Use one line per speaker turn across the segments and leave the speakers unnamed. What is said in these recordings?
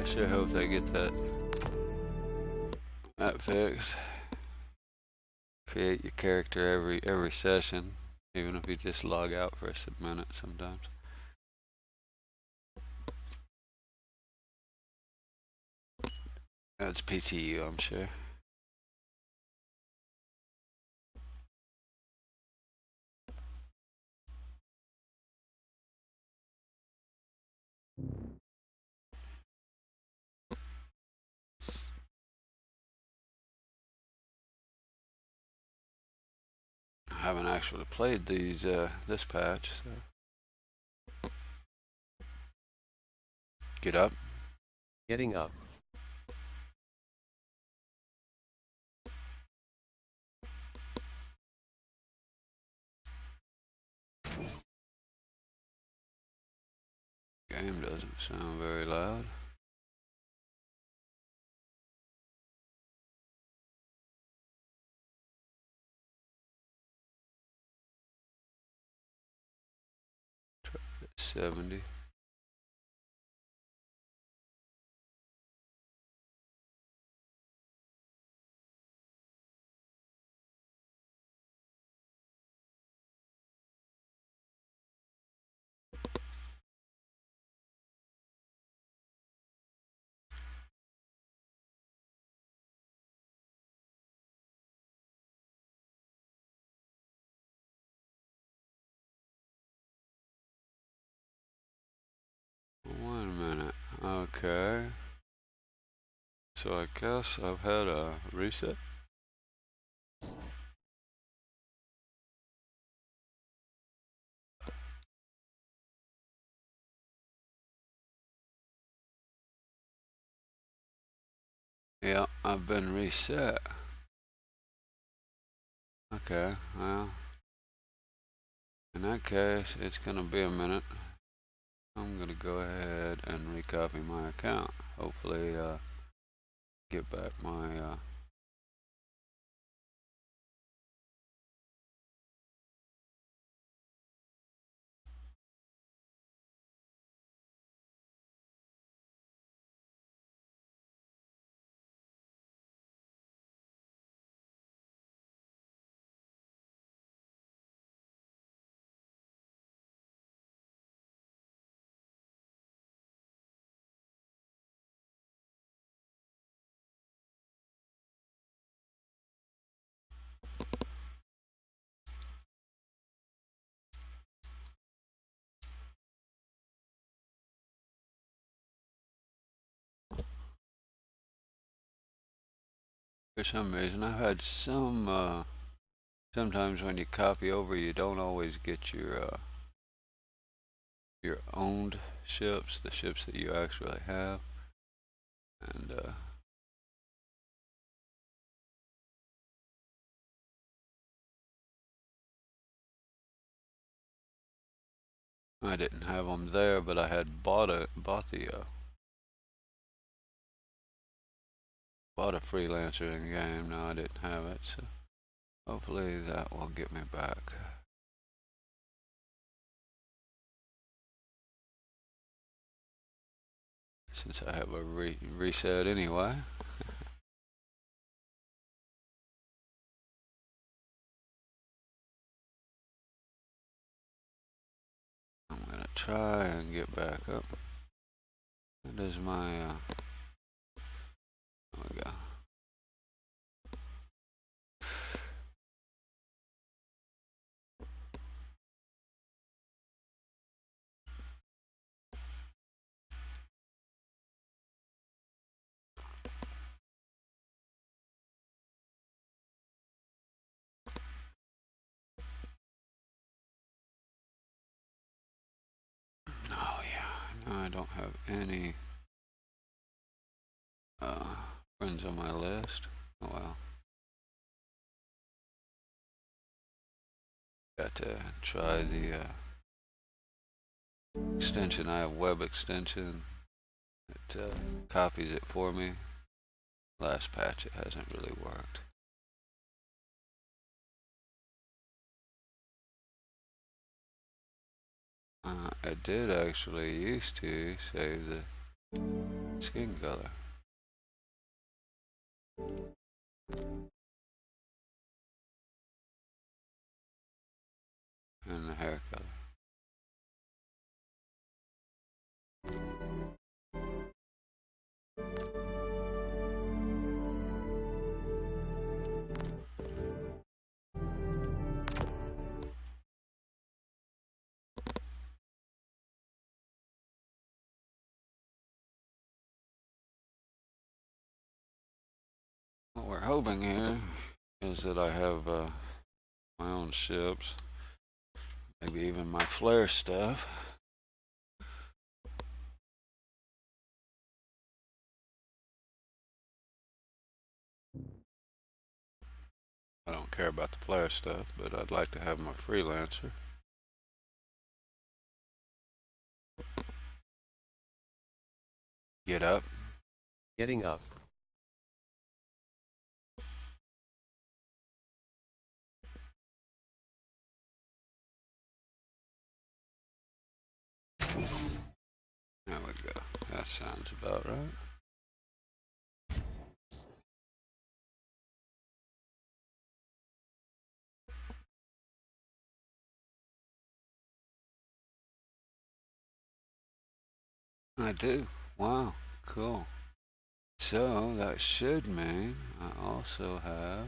I sure hope they get that fixed. Create your character every session, even if you just log out for a minute sometimes. That's PTU, I'm sure. I haven't actually played these this patch, so. Get up.
Getting up.
Game doesn't sound very loud. Try it at 70. Wait a minute. Okay. So I guess I've had a reset. Yeah, I've been reset. Okay, well, in that case, it's gonna be a minute. I'm gonna go ahead and recopy my account. Hopefully, get back my, for some reason, I've had some, sometimes when you copy over, you don't always get your owned ships, the ships that you actually have. And, I didn't have them there, but I had bought a freelancer in game. Now I didn't have it, so hopefully that will get me back. Since I have a reset anyway. I'm gonna try and get back up. That is my, there we go. Oh yeah, no, I don't have any friends on my list. Oh well. Got to try the extension. I have web extension. It copies it for me. Last patch it hasn't really worked. I did actually used to save the skin color. And the hair color. What we're hoping here is that I have my own ships, maybe even my flare stuff. I don't care about the flare stuff, but I'd like to have my freelancer. Get up.
Getting up.
There we go. That sounds about right. I do. Wow, cool. So that should mean I also have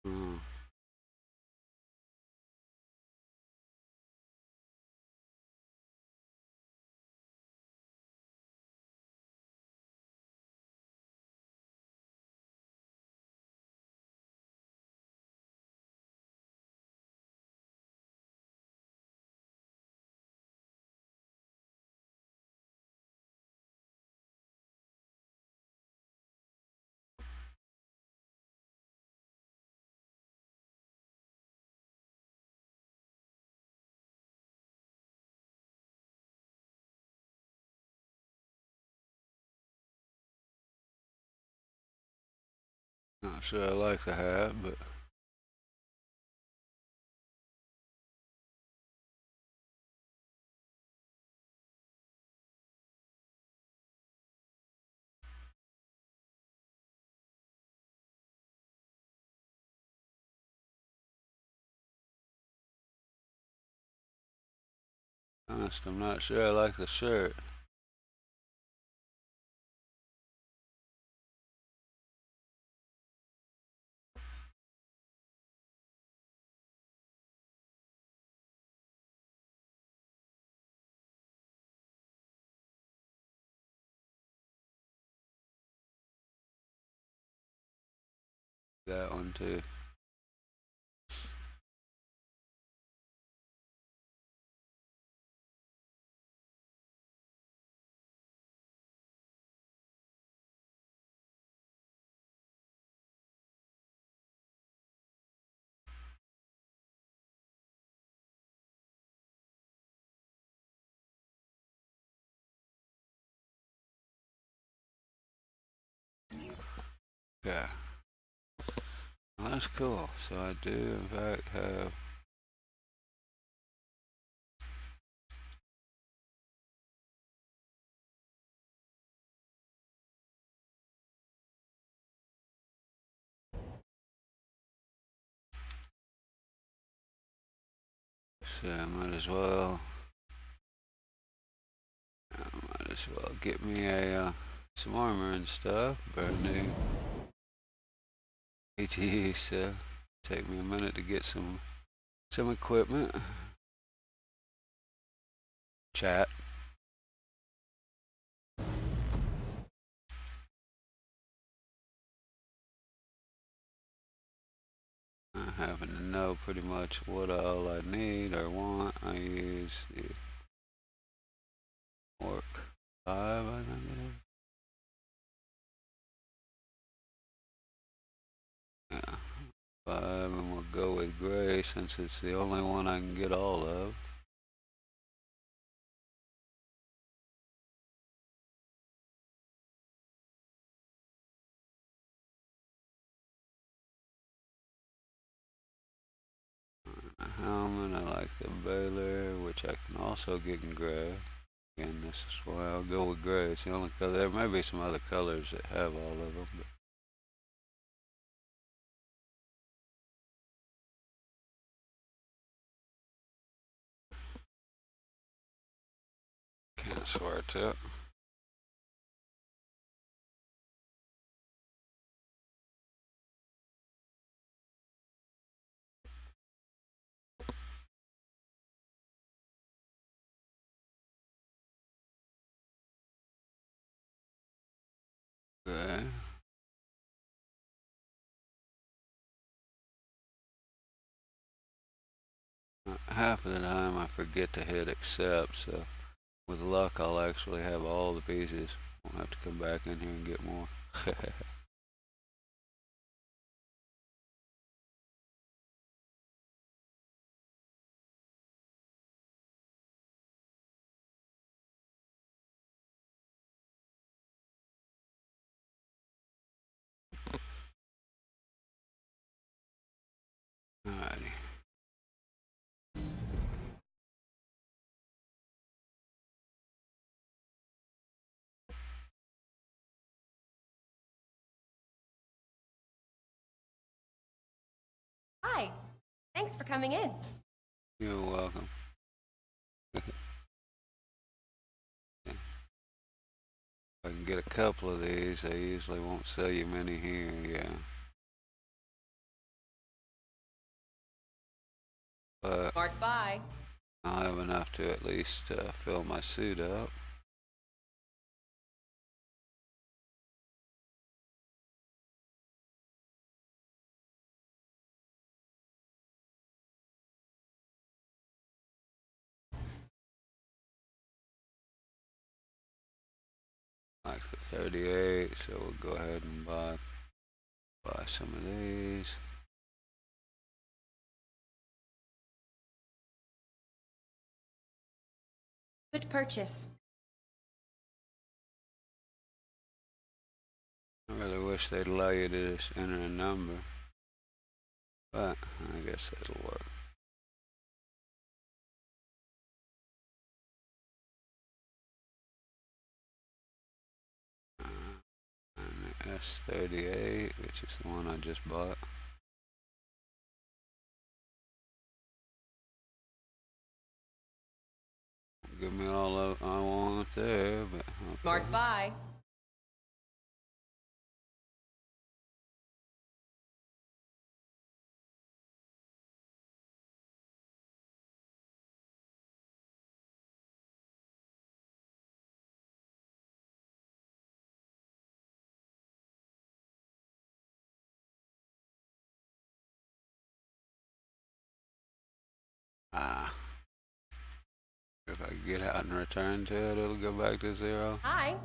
hmm, not sure I like the hat, but honest, I'm not sure I like the shirt. That one too. Yeah. Well, that's cool. So I do in fact have so I might as well get me a some armor and stuff. Brand new PTU, so take me a minute to get some equipment. chat. I happen to know pretty much what all I need or want. I use the work 5, I think it is. Yeah, 5, and we'll go with gray since it's the only one I can get all of. Helmet, I like the Baylor, which I can also get in gray. Again, this is why I'll go with gray. It's the only color. There may be some other colors that have all of them, but can't swear to it. Gray. Half of the time I forget to hit accept, so with luck I'll actually have all the pieces. Won't have to come back in here and get more. Alrighty.
Hi. Thanks for coming in.
You're welcome. I can get a couple of these. They usually won't sell you many here, yeah. But
Mark by.
I'll have enough to at least fill my suit up. Like the 38, so we'll go ahead and buy some of these.
Good purchase.
I really wish they'd allow you to just enter a number, but I guess it'll work. And the S38, which is the one I just bought. Give me all of I want there, but okay.
Mark by.
If I get out and return to it, it'll go back to 0.
Hi.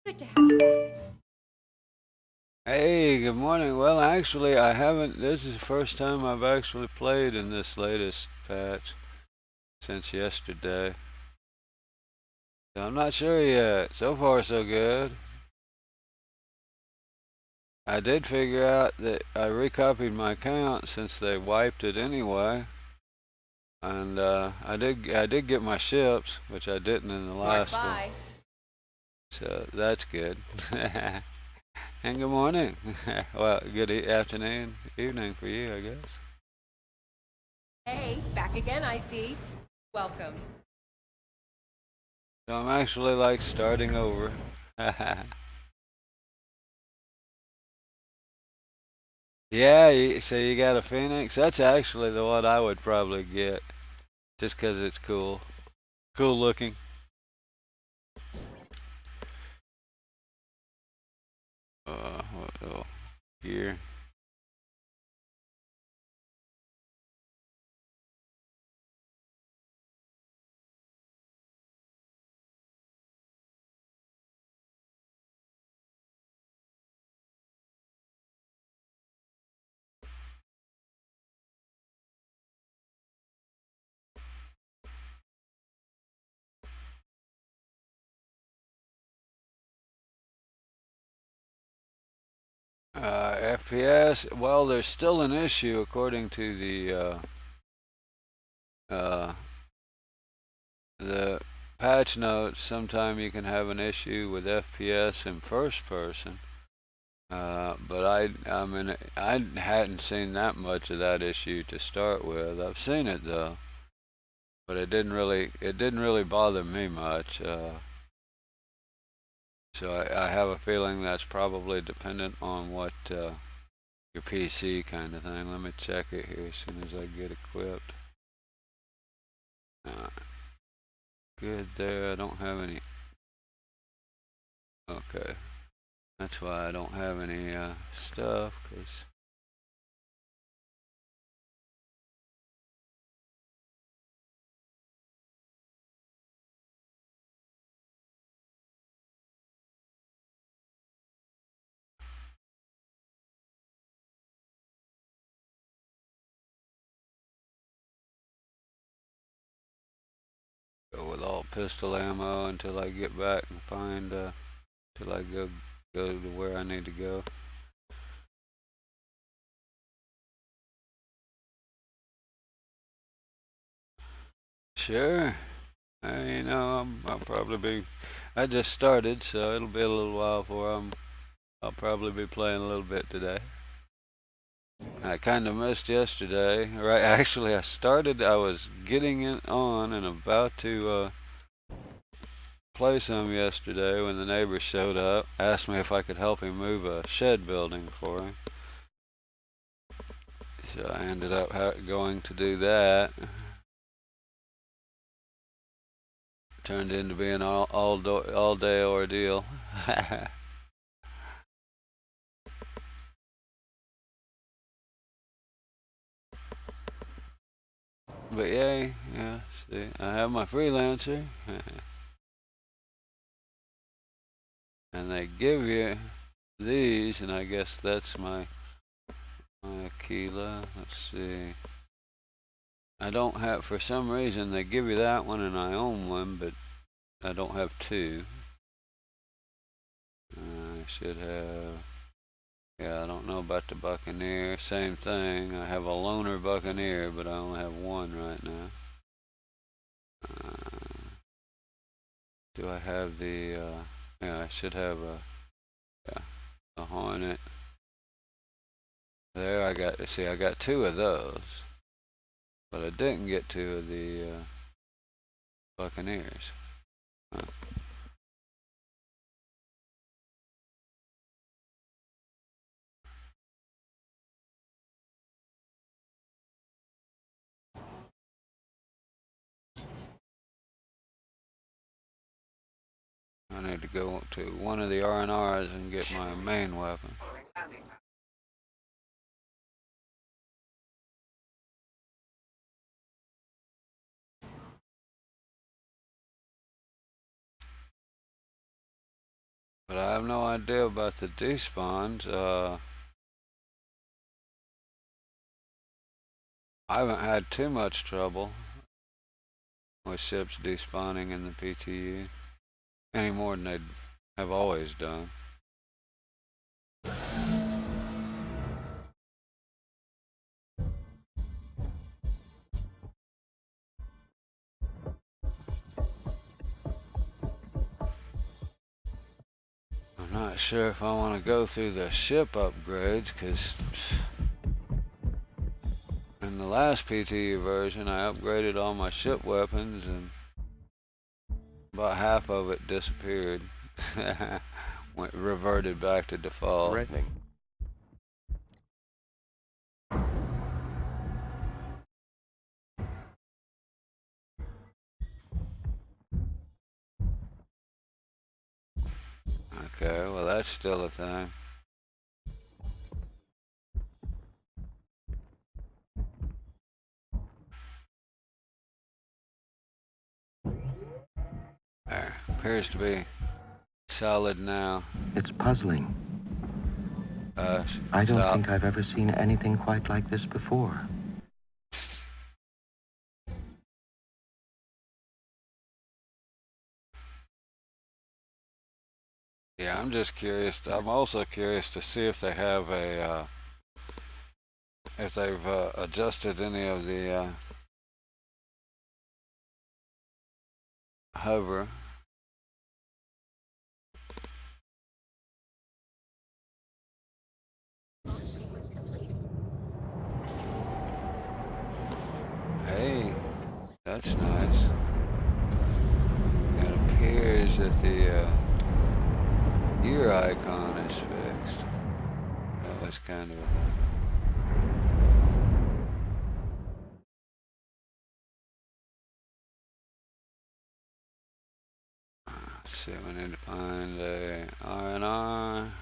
Good to have you back.
Hey, good morning. Well, actually, I haven't. This is the first time I've actually played in this latest patch since yesterday. So I'm not sure yet. So far, so good. I did figure out that I recopied my account since they wiped it anyway. And I did get my ships, which I didn't in the last one. So that's good. And good morning. Well, good afternoon, evening for you, I guess.
Hey, back again, I see. Welcome.
So I'm actually like starting over. Yeah, so you got a Phoenix? That's actually the one I would probably get, just 'cause it's cool. Cool looking. gear. FPS. Well, there's still an issue according to uh, the patch notes. Sometime you can have an issue with FPS in first person. But I mean, I hadn't seen that much of that issue to start with. I've seen it though, but it didn't really bother me much. So I have a feeling that's probably dependent on what your PC kind of thing. Let me check it here as soon as I get equipped. Uh, Good there. I don't have any. Okay, that's why I don't have any stuff. Cause go with all pistol ammo until I get back and find. Till I go to where I need to go. Sure. I'll probably be. I just started, so it'll be a little while before I'll probably be playing a little bit today. I kind of missed yesterday. Right, actually, I started. I was getting it on and about to play some yesterday when the neighbor showed up. Asked me if I could help him move a shed building for him. So I ended up going to do that. Turned into being an all day ordeal. But yay, yeah, see, I have my freelancer, and they give you these, and I guess that's my Aquila. Let's see. I don't have, for some reason, they give you that one, and I own one, but I don't have two. I should have. Yeah, I don't know about the Buccaneer. Same thing. I have a loaner Buccaneer, but I only have one right now. Do I have the? Yeah, I should have a Hornet. There, I got. See, I got two of those, but I didn't get two of the Buccaneers. Huh. I need to go to one of the R&Rs and get my main weapon. But I have no idea about the despawns. I haven't had too much trouble with ships despawning in the PTU any more than they have always done. I'm not sure if I want to go through the ship upgrades because in the last PTU version I upgraded all my ship weapons and about half of it disappeared. Reverted back to default.
Threatening.
Okay, well that's still a thing. appears to be solid now.
It's puzzling. I don't
Stop.
think I've ever seen anything quite like this before.
Yeah, I'm just curious. I'm also curious to see if they have a, if they've adjusted any of the hover. Hey, that's nice. It appears that the ear icon is fixed. That was kind of let's see, we need to find a R&R.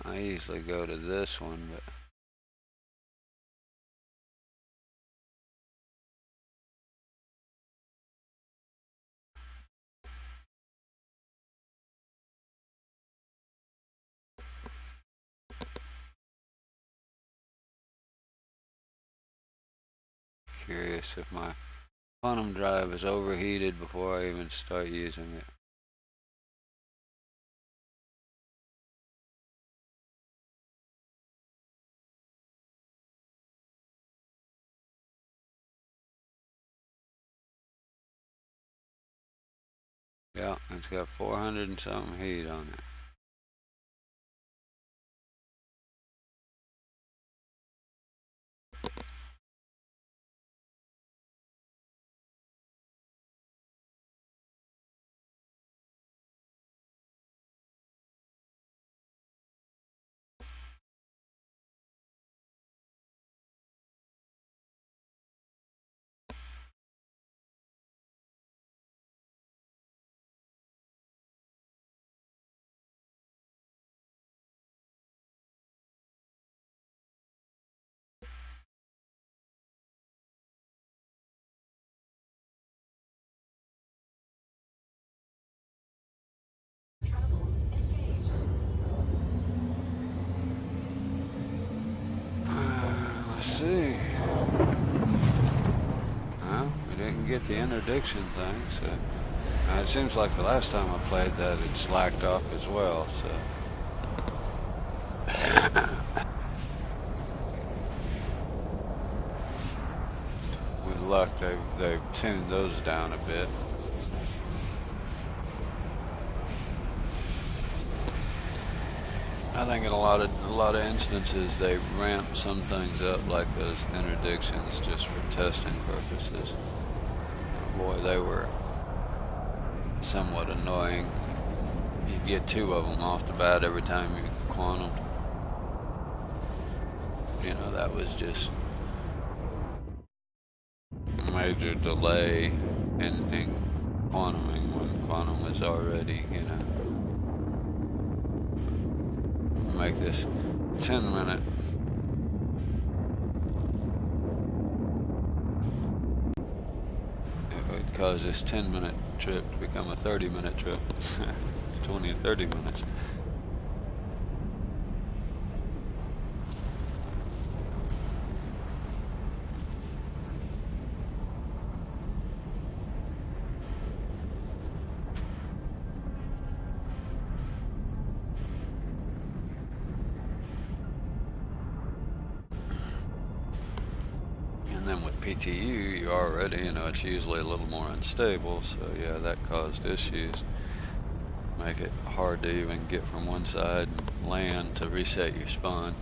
I usually go to this one, but curious if my quantum drive is overheated before I even start using it. Yeah, it's got 400 and something heat on it. Let's see. Well, we didn't get the interdiction thing, so it seems like the last time I played that it slacked off as well, so with luck they've tuned those down a bit. I think in a lot of instances they ramp some things up, like those interdictions, just for testing purposes. Boy, they were somewhat annoying. You get two of them off the bat every time you quantum. You know, that was just a major delay in quantuming when quantum was already, you know. Make this 10-minute. It would cause this 10-minute trip to become a 30-minute trip. 20 or 30 minutes. And then with PTU, you already, you know, it's usually a little more unstable, so yeah, that caused issues. Make it hard to even get from one side and land to reset your spawn.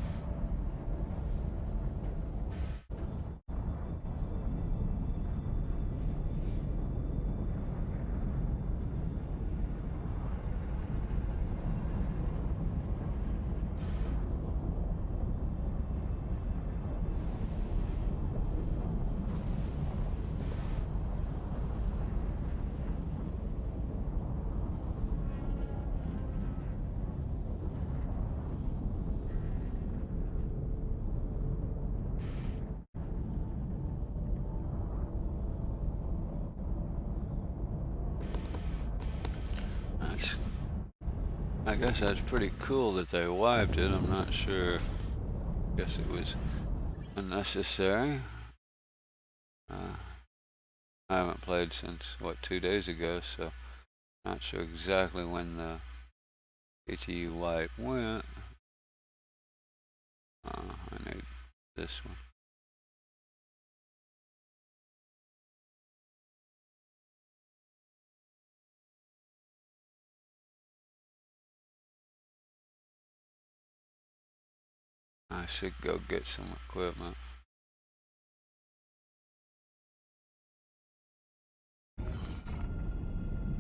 I guess that's pretty cool that they wiped it. I'm not sure. Guess it was unnecessary. I haven't played since, what, 2 days ago, so not sure exactly when the PTU wipe went. I need this one. I should go get some equipment.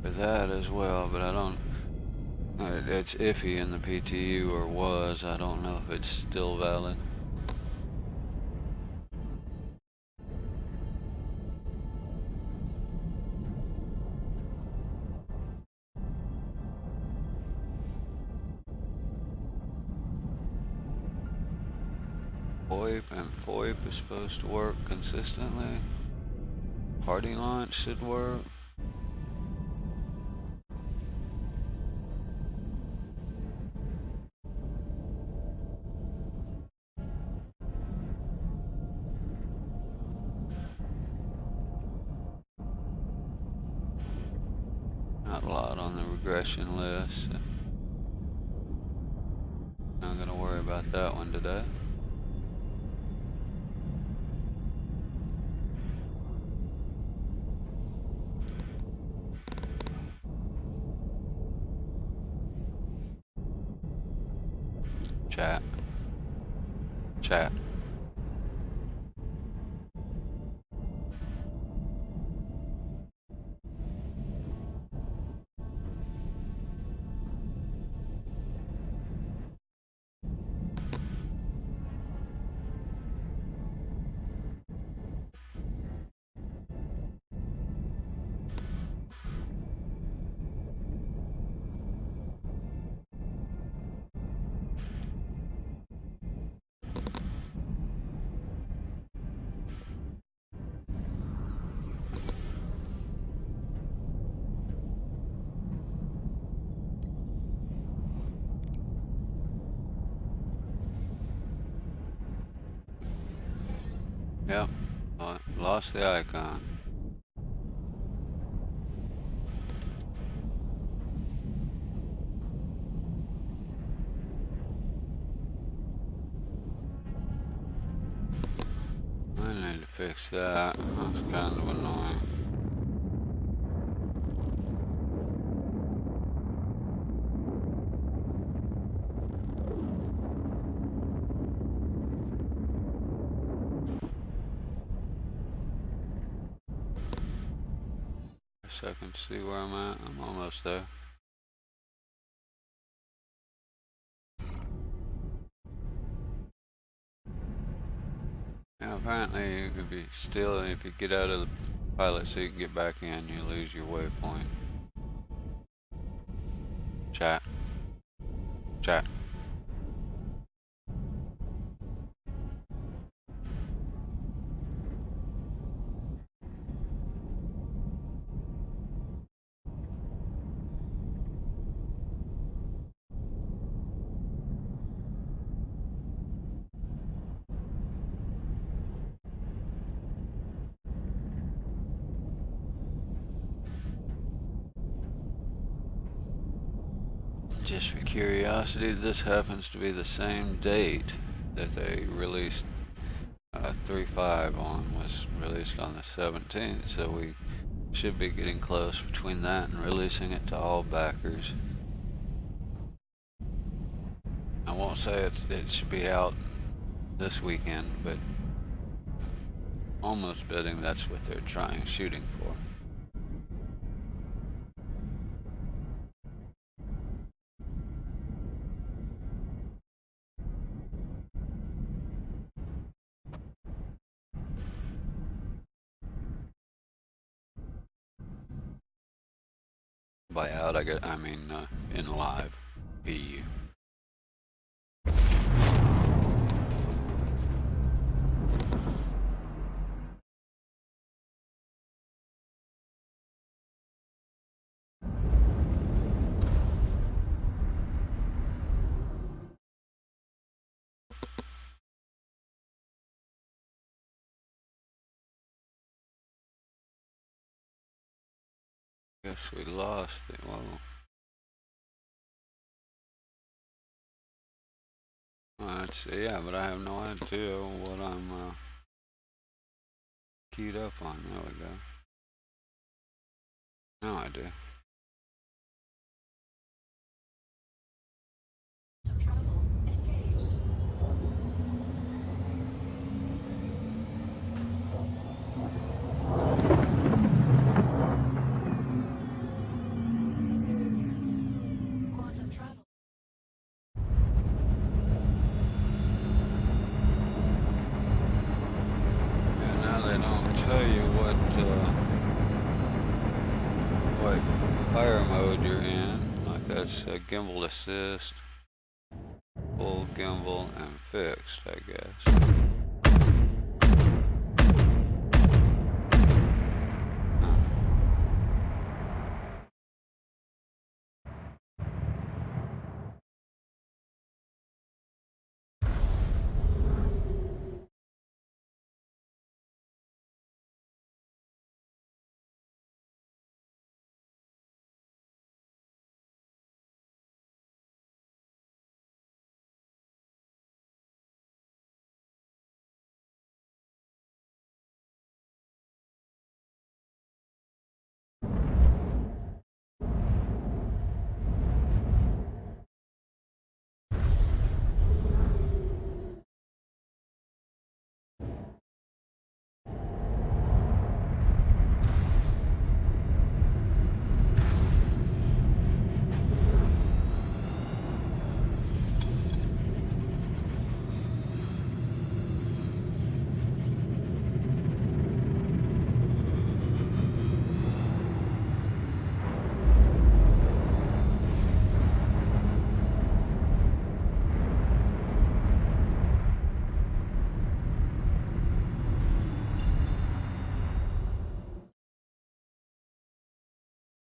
For that as well, but I don't. It's iffy in the PTU, or was. I don't know if it's still valid. VoIP and FOIP is supposed to work consistently. Party launch should work. Not a lot on the regression list. So not gonna worry about that one today. Chat. Chat. Yep. Lost the icon. I need to fix that. That's kind of annoying. So I can see where I'm at. I'm almost there. Now apparently you could be still, and if you get out of the pilot seat and get back in, you lose your waypoint. Chat. Chat. Just for curiosity, this happens to be the same date that they released 3.5 on, was released on the 17th, so we should be getting close between that and releasing it to all backers. I won't say it should be out this weekend, but almost betting that's what they're shooting for. By out, I mean in live PU. Guess we lost it. Well, let's see. Yeah, but I have no idea what I'm keyed up on. There we go. Now I do. And now they don't tell you what fire mode you're in. Like that's gimbal assist, full gimbal, and fixed, I guess.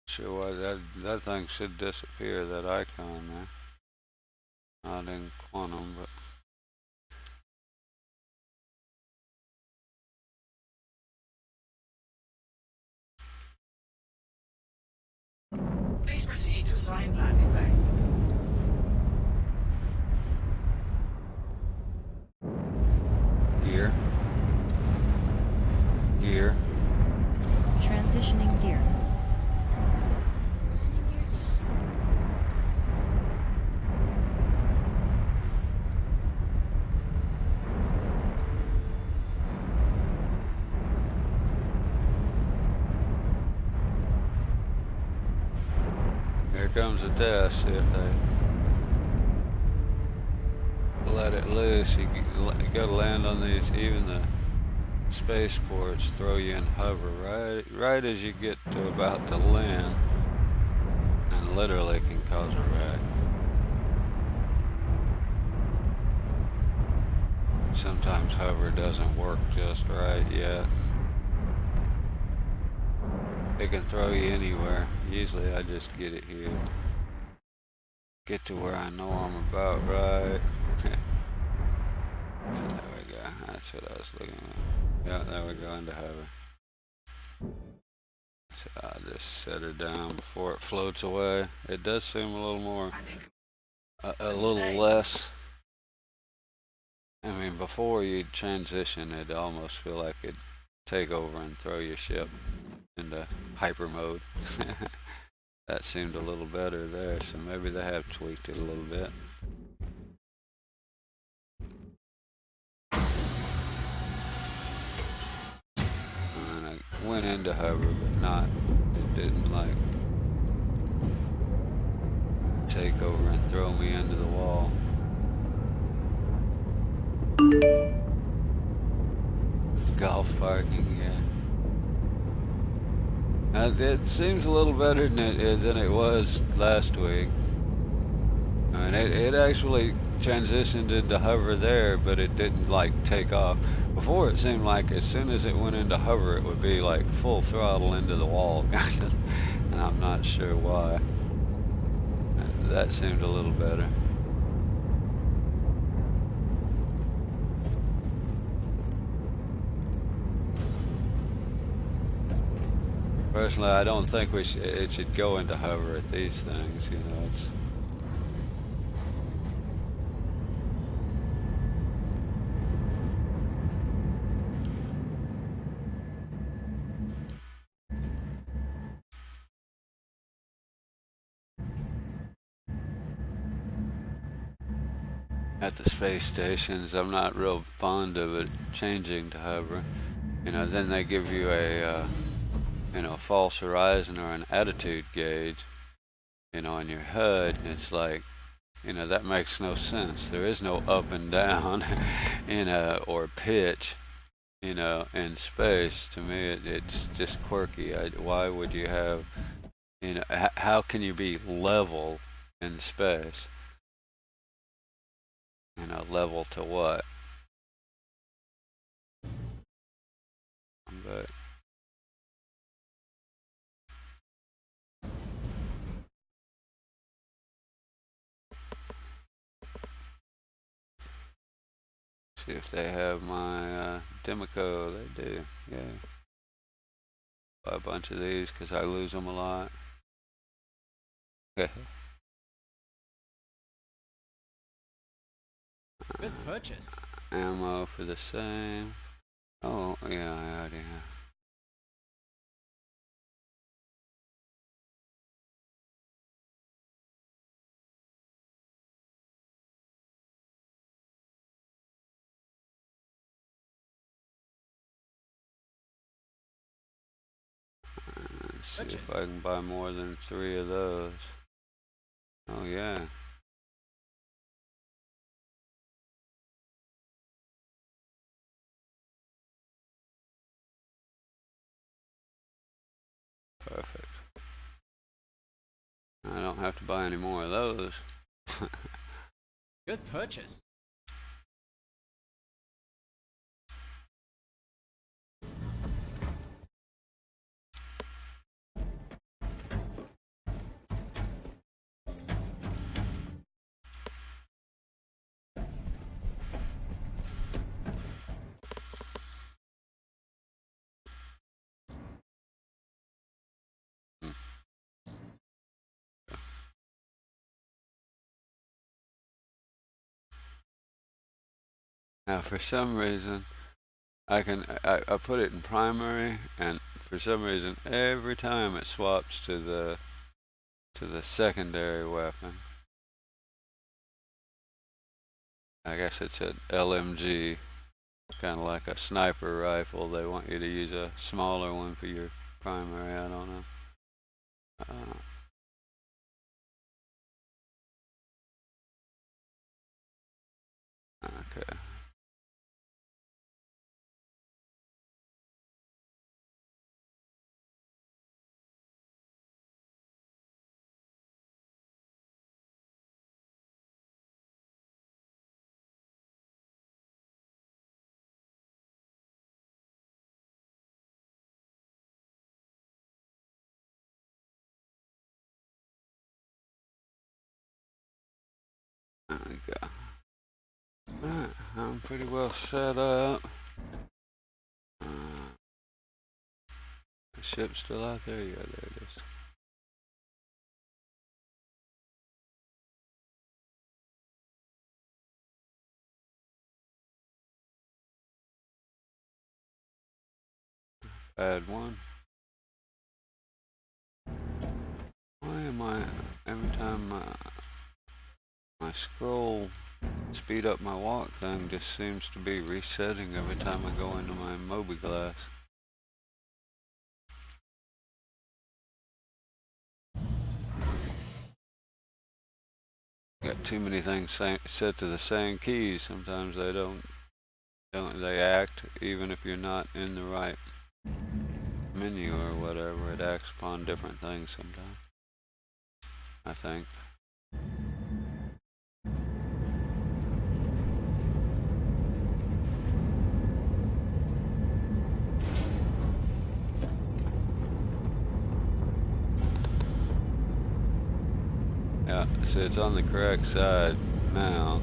Sure, why that thing should disappear. That icon there. Not in quantum, but.
Please proceed to assigned landing bay.
Gear. Gear.
Transitioning gear.
Here comes the test. See if they let it loose. You gotta land on these. Even the spaceports throw you in hover right as you get to about to land, and literally can cause a wreck. Sometimes hover doesn't work just right yet. It can throw you anywhere. Usually I just get it here. Get to where I know I'm about right. Yeah, there we go. That's what I was looking at. Yeah, there we go, into hover. So I'll just set her down before it floats away. It does seem a little more, a little less. I mean, before you transition, it'd almost feel like it'd take over and throw your ship into hyper mode. That seemed a little better there, so maybe they have tweaked it a little bit. And I went into hover, but it didn't like take over and throw me into the wall. Golf parking, yeah. It seems a little better than it was last week. I mean, it actually transitioned into hover there, but it didn't like take off. Before it seemed like as soon as it went into hover, it would be like full throttle into the wall, kind of. And I'm not sure why. That seemed a little better. Personally, I don't think it should go into hover at these things. You know, it's. At the space stations, I'm not real fond of it changing to hover. You know, then they give you a, false horizon or an attitude gauge, on your HUD, and it's like, that makes no sense. There is no up and down, or pitch, in space. To me, it's just quirky. Why would you have, how can you be level in space? Level to what? But see if they have my Demico. They do, yeah. Buy a bunch of these because I lose them a lot.
Good purchase.
Ammo for the same. Oh, yeah, I already have. Let's see if I can buy more than 3 of those. Oh, yeah. Perfect. I don't have to buy any more of those.
Good purchase.
Now, for some reason, I put it in primary, and for some reason, every time it swaps to the secondary weapon. I guess it's an LMG, kind of like a sniper rifle. They want you to use a smaller one for your primary. I don't know. Okay. There we go. Alright, I'm pretty well set up. The ship's still out there? Yeah, there it is. Add one. Why am I, every time my scroll speed up my walk thing just seems to be resetting every time I go into my Moby glass. Got too many things set to the same keys. Sometimes they don't they act even if you're not in the right menu or whatever. It acts upon different things sometimes, I think. Yeah, so it's on the correct side now.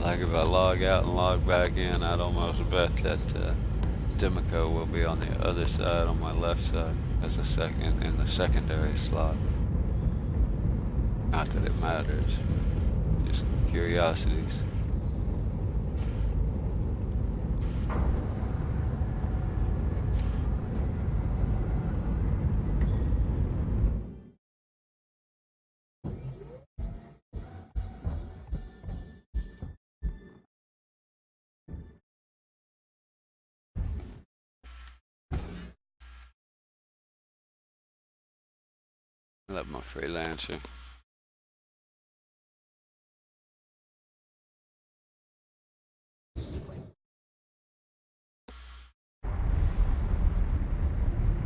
Like if I log out and log back in, I'd almost bet that Demico will be on the other side, on my left side, as a second in the secondary slot. Not that it matters, just curiosities. I love my freelancer.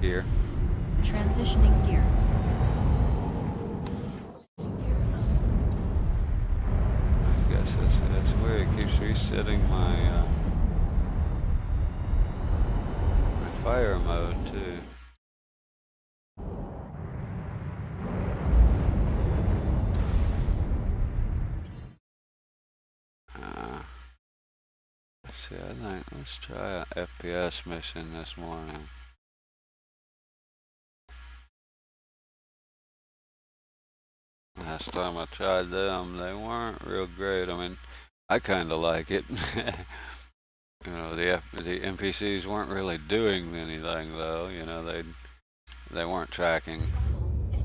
Here.
Transitioning gear.
I guess that's where it keeps resetting my my fire mode too. Let's see, let's try an FPS mission this morning. Last time I tried them, they weren't real great. I mean, I kind of like it. You know, the NPCs weren't really doing anything though. You know, they weren't tracking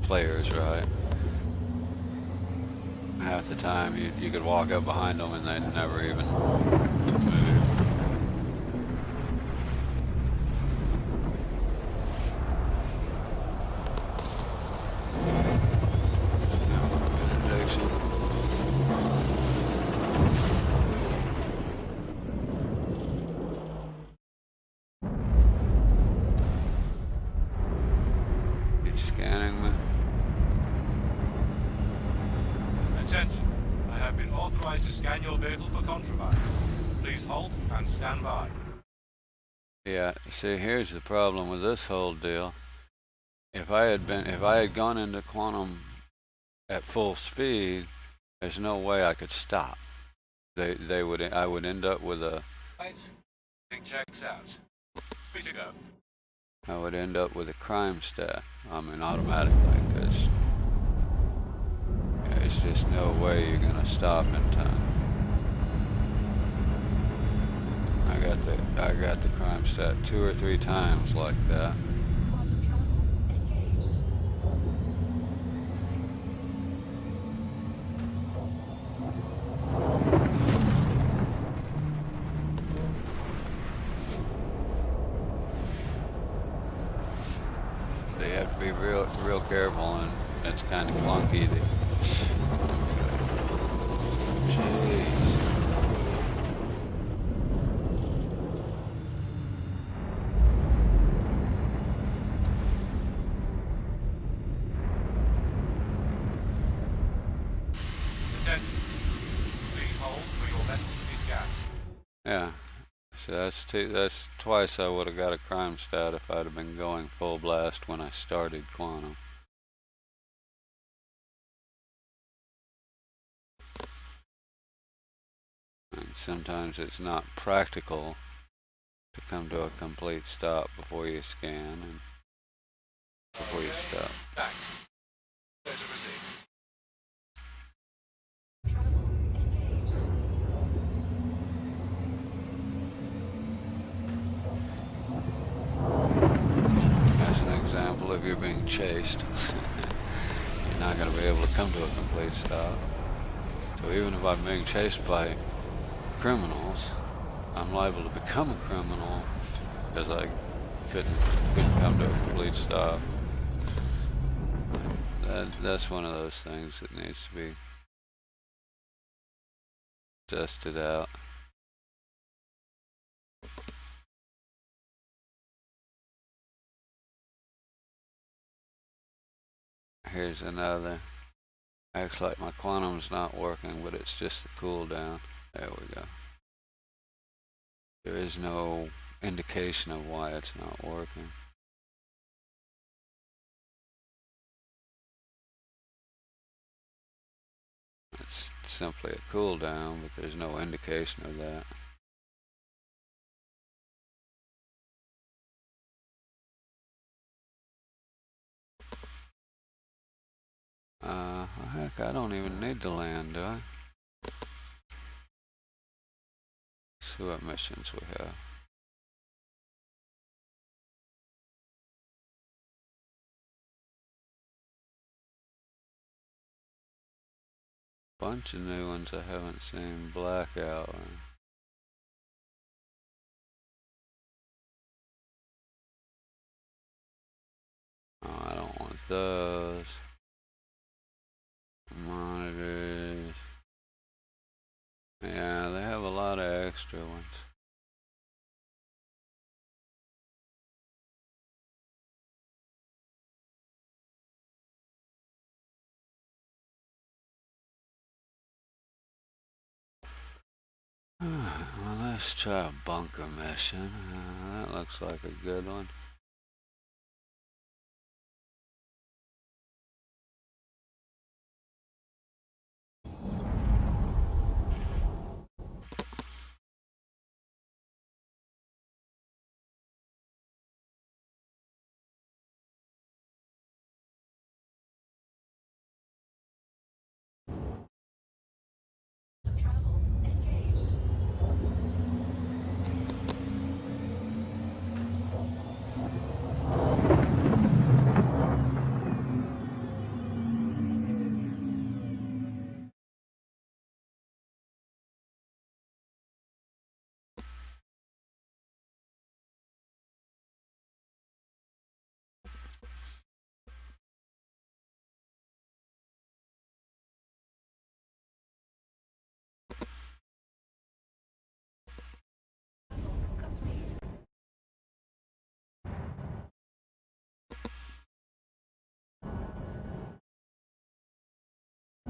players right. Half the time, you could walk up behind them and they'd never even move. Scanning me.
Attention. I have been authorized to scan your vehicle for contraband. Please halt and stand by.
Yeah, see, here's the problem with this whole deal. If I had gone into quantum at full speed, there's no way I could stop. I would end up with a.
Right. Big checks out. Free to go.
I would end up with a crime stat. I mean, automatically, because there's just no way you're gonna stop in time. I got the crime stat 2 or 3 times like that. So you have to be real careful, and it's kind of clunky. Jeez.
Attention. Please hold for your vessel to be scanned.
Yeah. So that's twice I would have got a crime stat if I'd have been going full blast when I started quantum. And sometimes it's not practical to come to a complete stop before you scan and before you stop.
Thanks. Pleasure received.
As an example, if you're being chased, you're not going to be able to come to a complete stop. So even if I'm being chased by criminals, I'm liable to become a criminal because I couldn't come to a complete stop. That's one of those things that needs to be tested out. Here's another. Acts like my quantum's not working, but it's just the cooldown. There we go. There is no indication of why it's not working. It's simply a cooldown, but there's no indication of that. Heck, I don't even need to land, do I? Let's see what missions we have. Bunch of new ones I haven't seen. Blackout. Oh, I don't want those. Monitors. Yeah, they have a lot of extra ones. Well, let's try a bunker mission. That looks like a good one.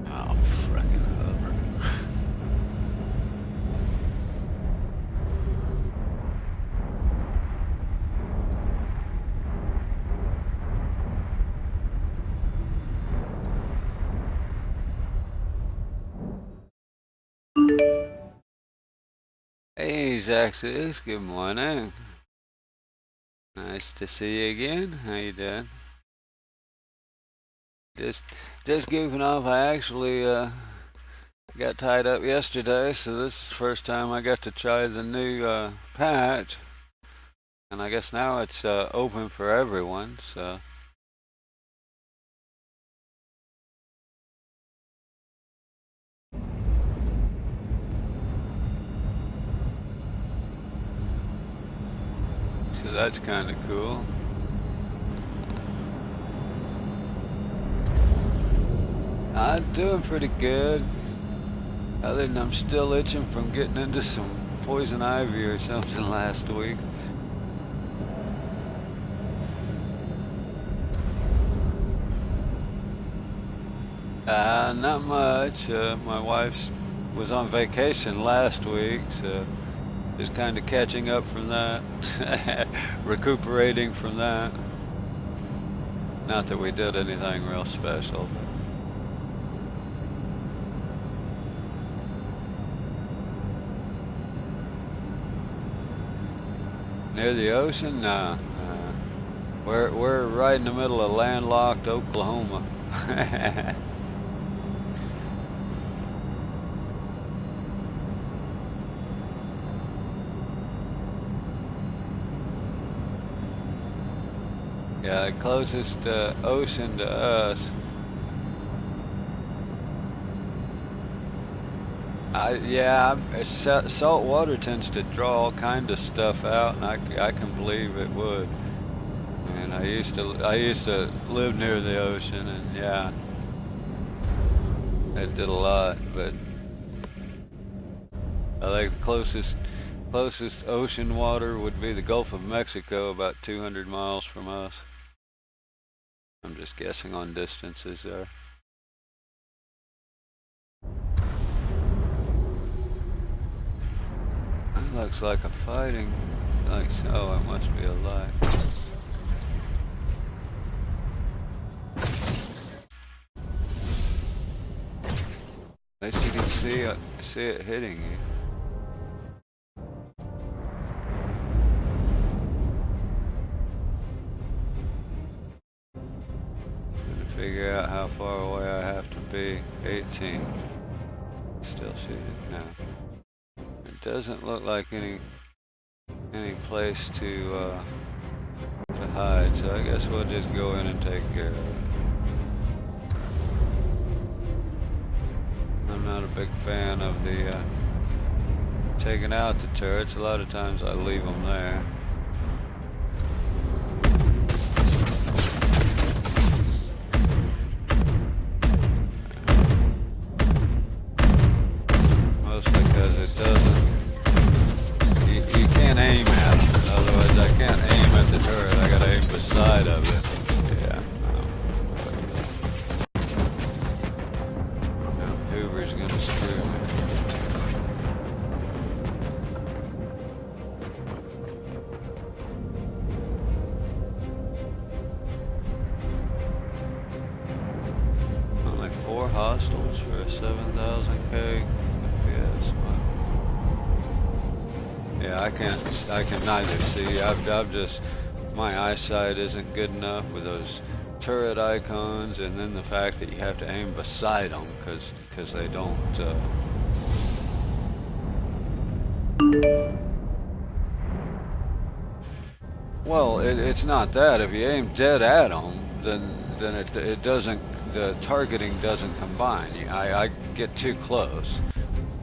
Oh, frickin' hover. Hey, Zaxis, good morning. Nice to see you again. How you doing? Just goofing off. I actually got tied up yesterday, so this is the first time I got to try the new patch. And I guess now it's open for everyone, so. So that's kind of cool. I'm doing pretty good. Other than I'm still itching from getting into some poison ivy or something last week. Not much. My wife was on vacation last week, so just kind of catching up from that, recuperating from that. Not that we did anything real special. Near the ocean? Nah. We're right in the middle of landlocked Oklahoma. Yeah, the closest ocean to us. Salt water tends to draw all kind of stuff out, and I can believe it would. And I used to live near the ocean, and yeah, it did a lot. But I think the closest ocean water would be the Gulf of Mexico, about 200 miles from us. I'm just guessing on distances there. That looks like a fighting. Like so, it must be a lie. At least you can see it hitting you. figure out how far away I have to be. 18. Still shooting? No. It doesn't look like any place to hide, so I guess we'll just go in and take care of it. I'm not a big fan of the taking out the turrets. A lot of times I leave them there. Mostly because it doesn't. You can't aim at it. In other words, I can't aim at the turret. I gotta aim beside of it. Yeah. No, Hoover's gonna screw me. Only 4 hostiles for a 7,000k FPS. Wow. Yeah, I can neither see. I've just, my eyesight isn't good enough with those turret icons, and then the fact that you have to aim beside them because they don't. Well, it's not that. If you aim dead at them, then it doesn't. The targeting doesn't combine. I get too close.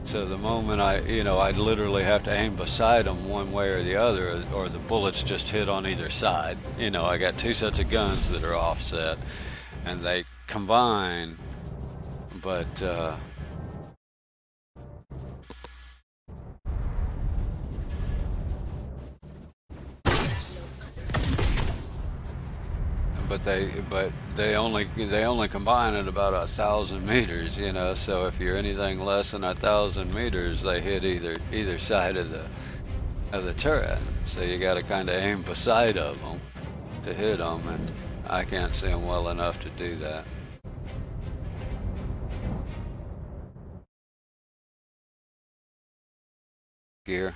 So the moment I literally have to aim beside them one way or the other, or the bullets just hit on either side. I got 2 sets of guns that are offset, and they combine, but they only combine at about 1,000 meters, so if you're anything less than 1,000 meters, they hit either side of the turret. So you got to kind of aim beside of them to hit them, and I can't see them well enough to do that. Gear.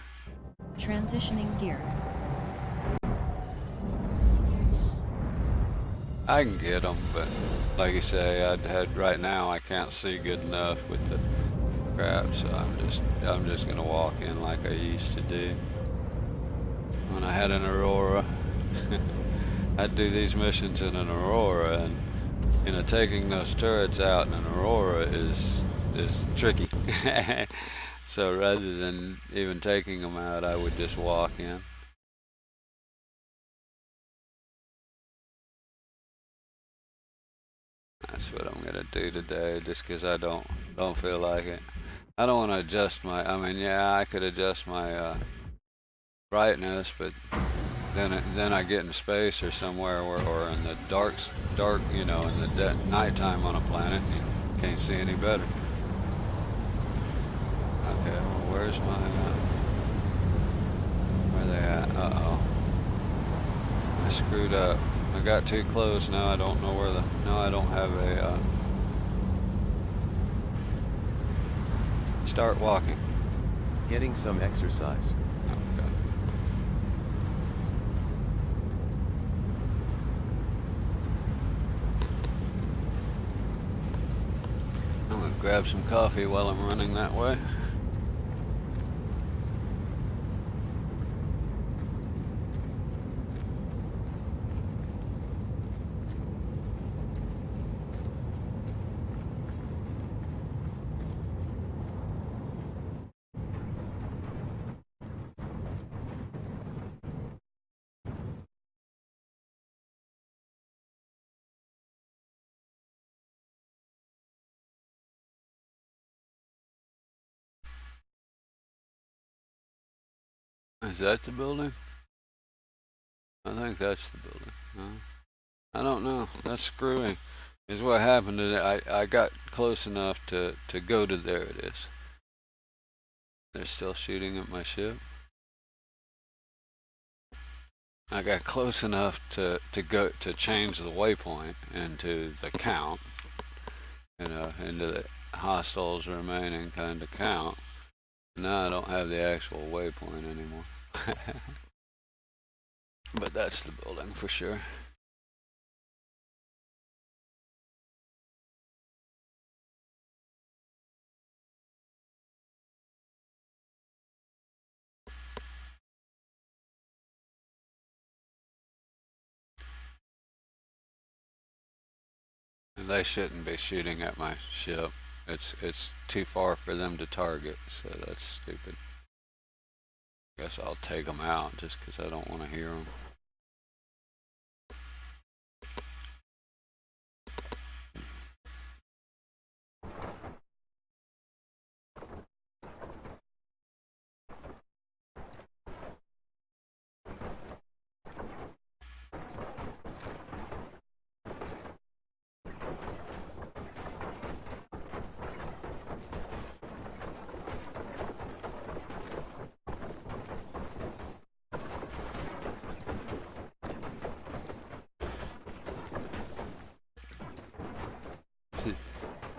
Transitioning gear.
I can get them, but like you say, right now I can't see good enough with the crap, so I'm just gonna walk in like I used to do when I had an Aurora. I'd do these missions in an Aurora, and taking those turrets out in an Aurora is tricky. So rather than even taking them out, I would just walk in. That's what I'm gonna do today, just because I don't feel like it. I don't want to adjust I could adjust my brightness, but then I get in space or somewhere or in the dark, in the nighttime on a planet, and you can't see any better. Okay, well, where's my where they at? Uh-oh. I screwed up. I got too close. Now I don't know where no, I don't have a start walking.
Getting some exercise.
Okay. I'm gonna grab some coffee while I'm running that way. Is that the building? I think that's the building. No? I don't know. That's screwy. Is what happened. I got close enough to go to there. It is. They're still shooting at my ship. I got close enough to go to change the waypoint into the count, into the hostiles remaining kind of count. Now I don't have the actual waypoint anymore. But that's the building for sure. they shouldn't be shooting at my ship. It's too far for them to target, so that's stupid. Guess I'll take them out just because I don't want to hear them.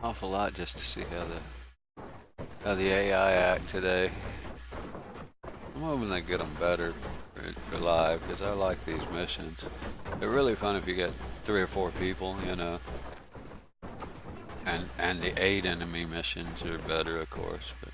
Awful lot just to see how the AI act today. I'm hoping they get them better for live because I like these missions. They're really fun if you get 3 or 4 people, you know. And the 8 enemy missions are better, of course, but.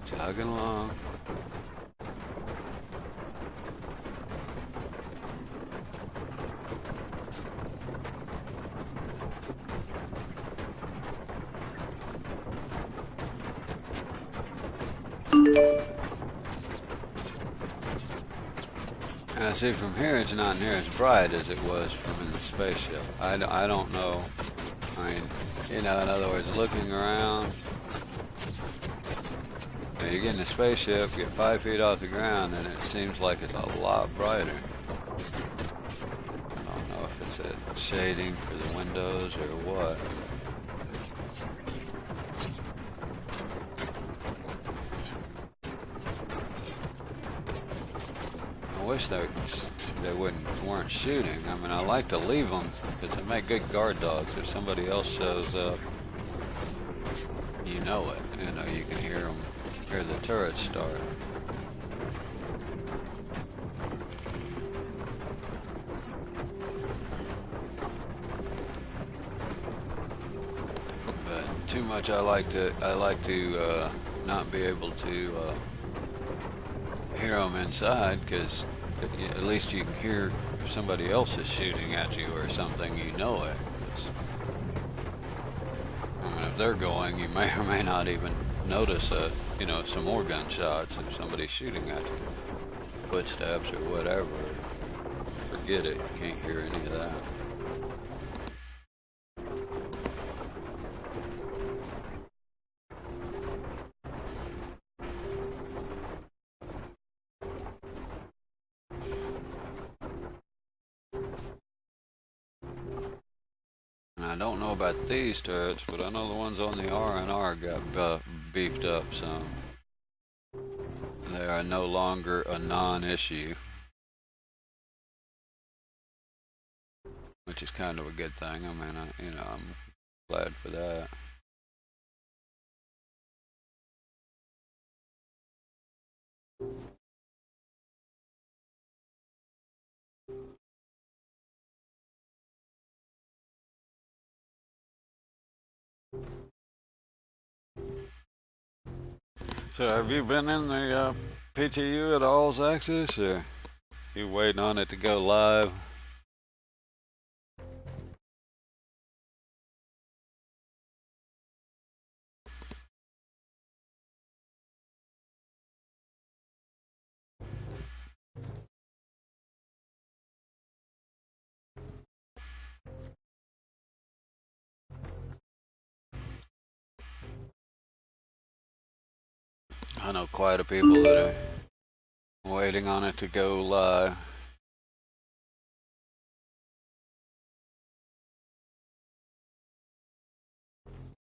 Jogging along. See, from here it's not near as bright as it was from in the spaceship. I don't know. I mean, you know, in other words, looking around, you get in the spaceship, get 5 feet off the ground, and it seems like it's a lot brighter. I don't know if it's a shading for the windows or what. I wish they weren't shooting. I mean, I like to leave them because they make good guard dogs. If somebody else shows up, you know it. You know, you can hear the turrets start. But too much. I like to not be able to hear them inside because. At least you can hear if somebody else is shooting at you or something, you know it. I mean, if they're going, you may or may not even notice some more gunshots if somebody's shooting at you. Footsteps or whatever. Forget it, you can't hear any of that. I don't know about these turrets, but I know the ones on the R&R got beefed up some. They are no longer a non-issue, which is kind of a good thing. I mean, I'm glad for that. So have you been in the PTU at All's Access, or you waiting on it to go live? I know quite a people that are waiting on it to go live.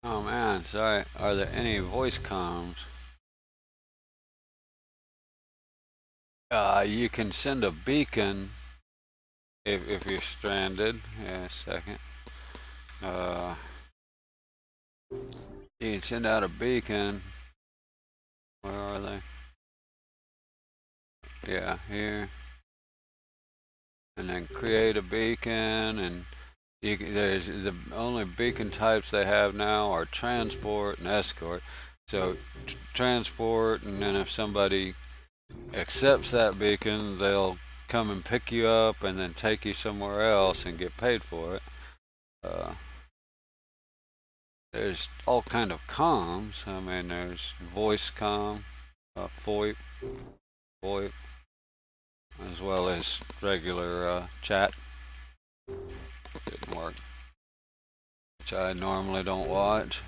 Oh man, sorry. Are there any voice comms? You can send a beacon if you're stranded. Yeah, a second. You can send out a beacon. Where are they? Yeah, here. And then create a beacon, and there's the only beacon types they have now are transport and escort. So transport, and then if somebody accepts that beacon, they'll come and pick you up and then take you somewhere else and get paid for it. There's all kind of comms. I mean, there's voice comm, VoIP, VoIP, as well as regular chat. Didn't work, which I normally don't watch.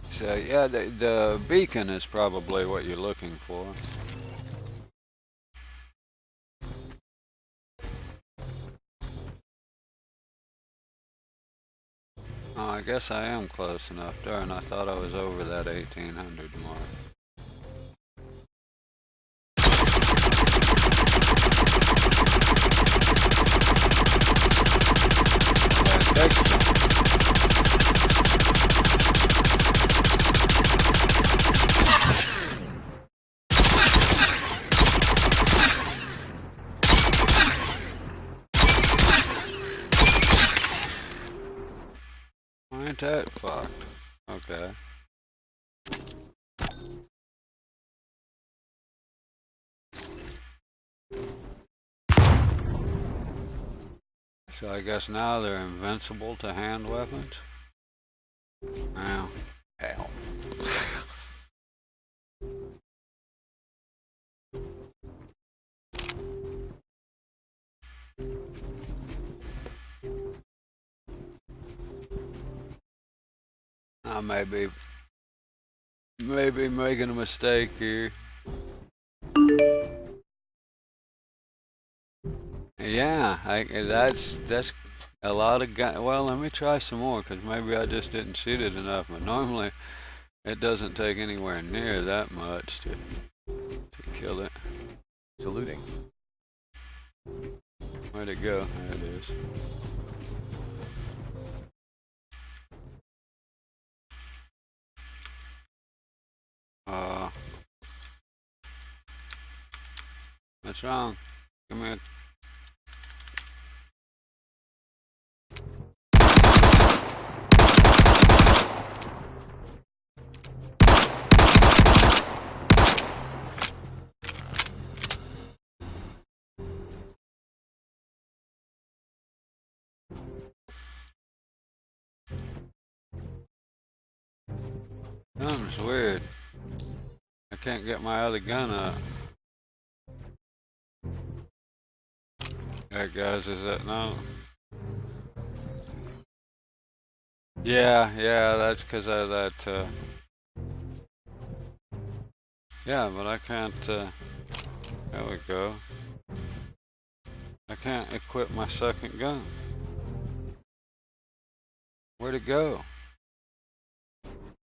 So yeah, the beacon is probably what you're looking for. Oh, I guess I am close enough. Darn, I thought I was over that 1800 mark. Ain't that fucked? Okay. So I guess now they're invincible to hand weapons? Well, hell. I may be making a mistake here. Yeah, that's a lot of gun. Well, let me try some more, because maybe I just didn't shoot it enough. But normally, it doesn't take anywhere near that much to kill it.
Saluting.
Where'd it go? There it is. What's wrong? Come here. Something's weird. I can't get my other gun up. There it goes, is that no? Yeah, that's because of that, yeah, but I can't, there we go. I can't equip my second gun. Where'd it go?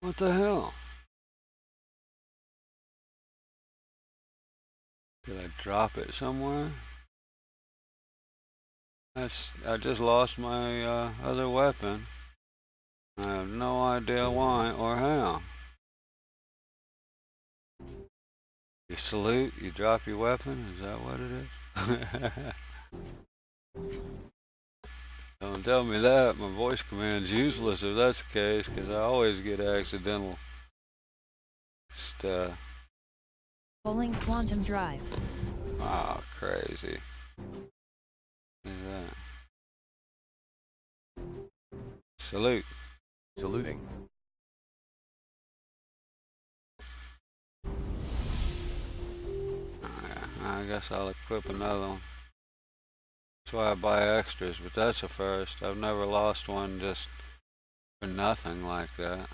What the hell? Did I drop it somewhere? I just lost my other weapon. I have no idea why or how. You salute, you drop your weapon, is that what it is? Don't tell me that, my voice command's useless if that's the case, because I always get accidental stuff.
Pulling quantum drive.
Oh, crazy. Look at that. Salute.
Saluting.
I guess I'll equip another one. That's why I buy extras, but that's a first. I've never lost one just for nothing like that.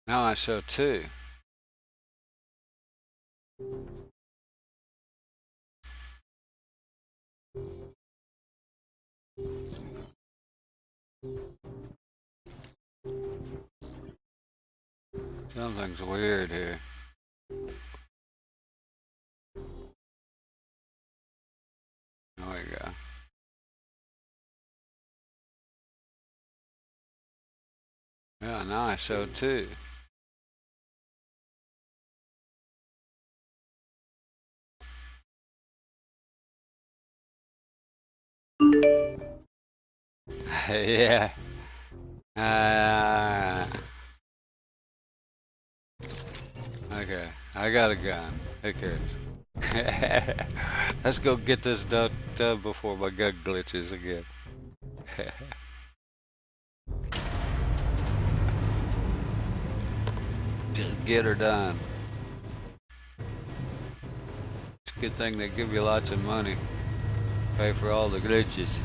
Now I show two. Something's weird here. There we go. Yeah, now I show two. Yeah. Okay, I got a gun. Who cares? Let's go get this done before my gun glitches again. Just get her done. It's a good thing they give you lots of money. Pay for all the glitches.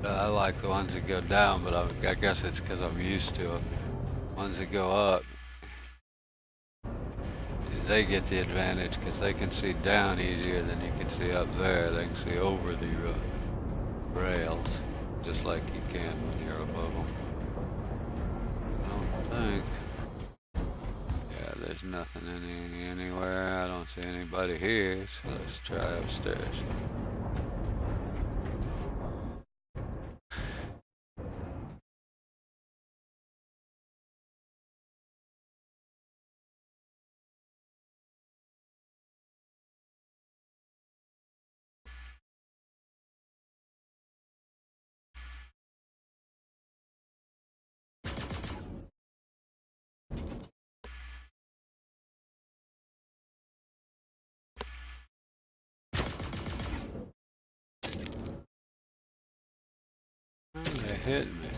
I like the ones that go down, but I guess it's because I'm used to them. Ones that go up, they get the advantage because they can see down easier than you can see up there. They can see over the rails, just like you can when you're above them. I don't think. Yeah, there's nothing anywhere. I don't see anybody here, so let's try upstairs. Oh, they hit me.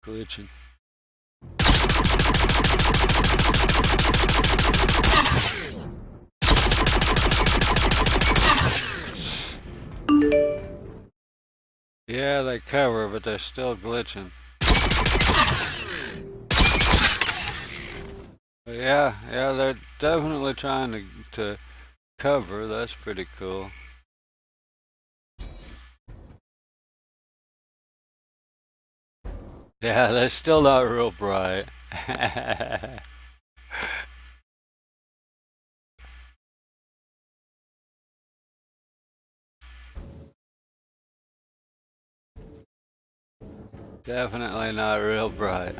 Glitching. Yeah, they cover, but they're still glitching. But yeah, they're definitely trying to cover. That's pretty cool. Yeah, they're still not real bright. Definitely not real bright.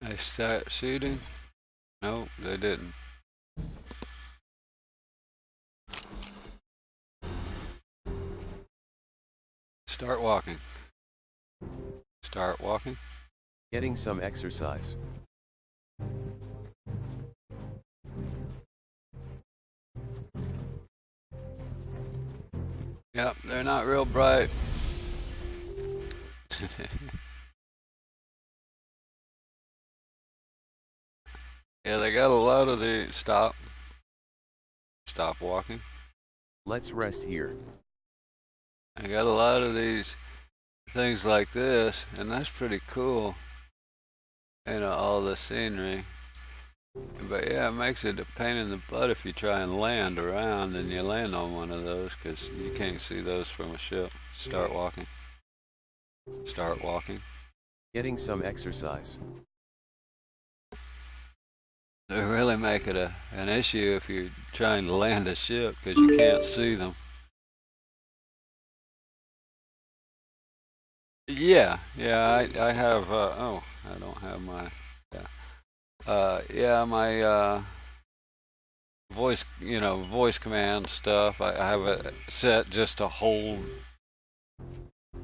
They start shooting? Nope, they didn't. Start walking. Start walking.
Getting some exercise.
Yep, they're not real bright. Yeah, they got a lot of the stop. Stop walking.
Let's rest here.
I got a lot of these things like this, and that's pretty cool. You know, all the scenery. But yeah, it makes it a pain in the butt if you try and land around and you land on one of those because you can't see those from a ship. Start walking. Start walking.
Getting some exercise.
They really make it an issue if you're trying to land a ship because you can't see them. Yeah, I have, oh, I don't have my, yeah, my, voice, voice command stuff. I have it set just to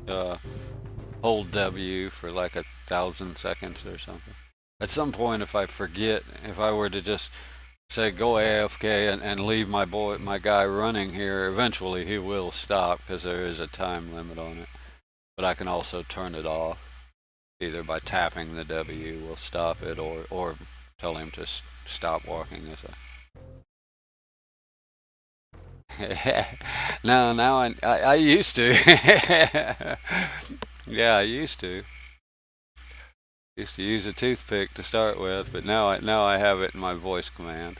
uh, hold W for like 1,000 seconds or something. At some point, if I forget, if I were to just say go AFK and leave my guy running here, eventually he will stop because there is a time limit on it. But I can also turn it off. Either by tapping the W will stop it, or tell him to stop walking as I. No, now I used to. Yeah, I used to. Used to use a toothpick to start with, but now I have it in my voice command.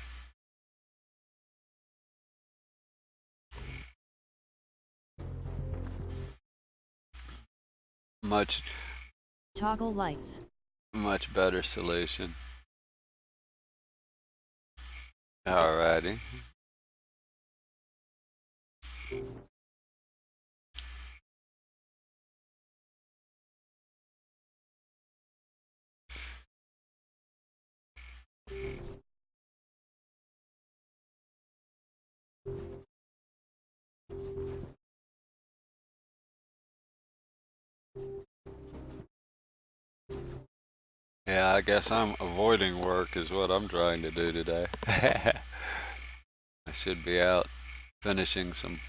Much
Toggle lights.
much better solution. Alrighty. Yeah, I guess I'm avoiding work is what I'm trying to do today. I should be out finishing some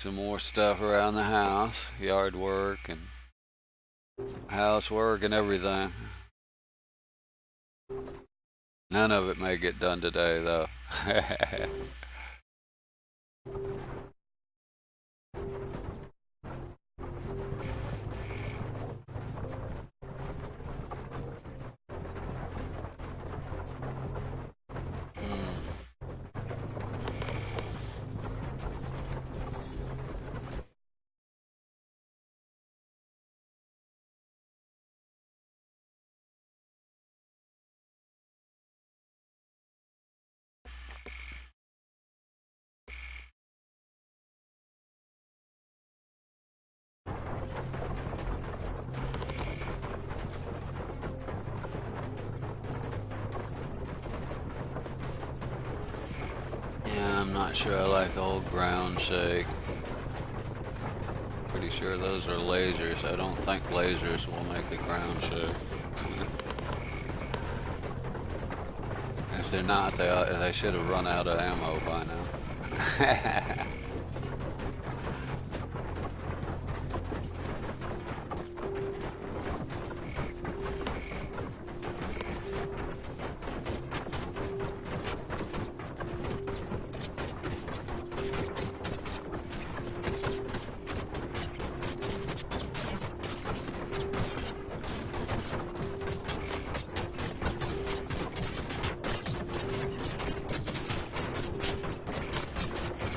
more stuff around the house, yard work and housework and everything. None of it may get done today though. I'm not sure I like the whole ground shake. Pretty sure those are lasers. I don't think lasers will make the ground shake. If they're not, they should have run out of ammo by now.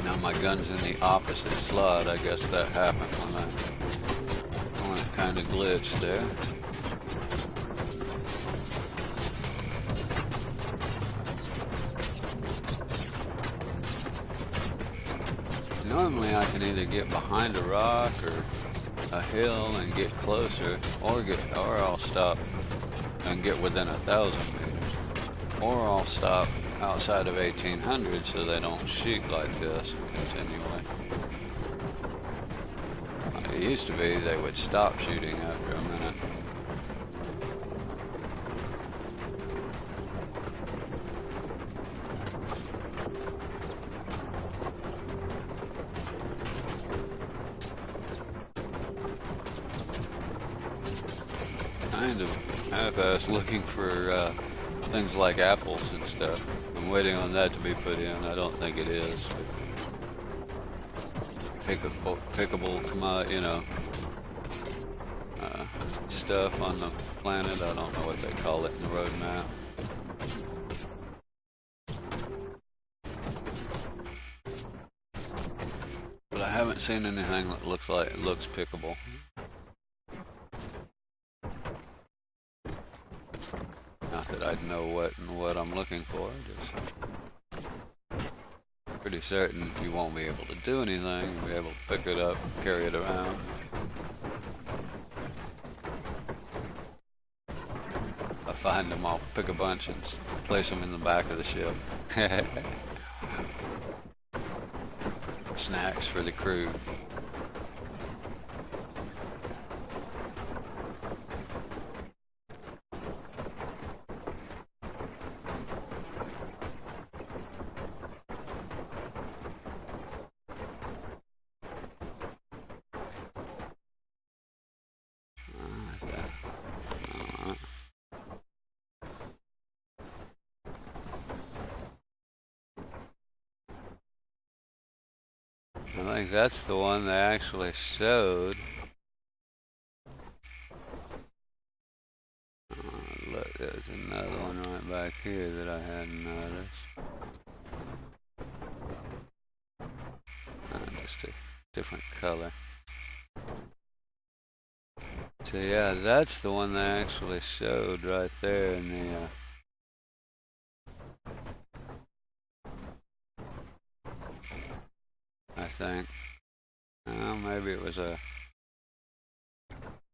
Now my gun's in the opposite slot. I guess that happened when it kind of glitched there. Normally I can either get behind a rock or a hill and get closer, or I'll stop and get within 1,000 meters, or I'll stop outside of 1800 so they don't shoot like this continually. It used to be they would stop shooting after a minute. Kind of half-ass looking for things like apples and stuff. I'm waiting on that to be put in. I don't think it is. Pickable commodity, stuff on the planet. I don't know what they call it in the roadmap. But I haven't seen anything that looks like it looks pickable. Not that I'd know what I'm looking for. Just pretty certain you won't be able to do anything. You'll be able to pick it up, carry it around. If I find them, I'll pick a bunch and place them in the back of the ship. Snacks for the crew. I think that's the one they actually showed. Look, there's another one right back here that I hadn't noticed. Just a different color. So yeah, that's the one they actually showed right there in the I think. Maybe it was a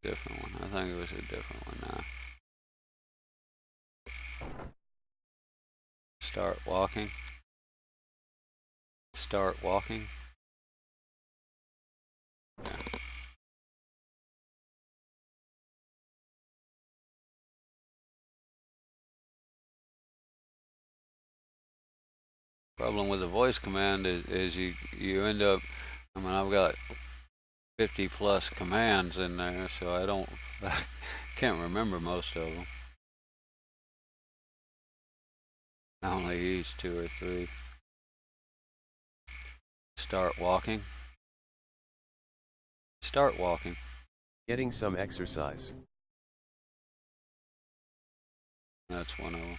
different one. I think it was a different one now. Start walking. Start walking. Yeah. Problem with the voice command is you end up, I mean, I've got 50 plus commands in there, so I can't remember most of them. I only use 2 or 3. Start walking. Start walking.
Getting some exercise.
That's one of them.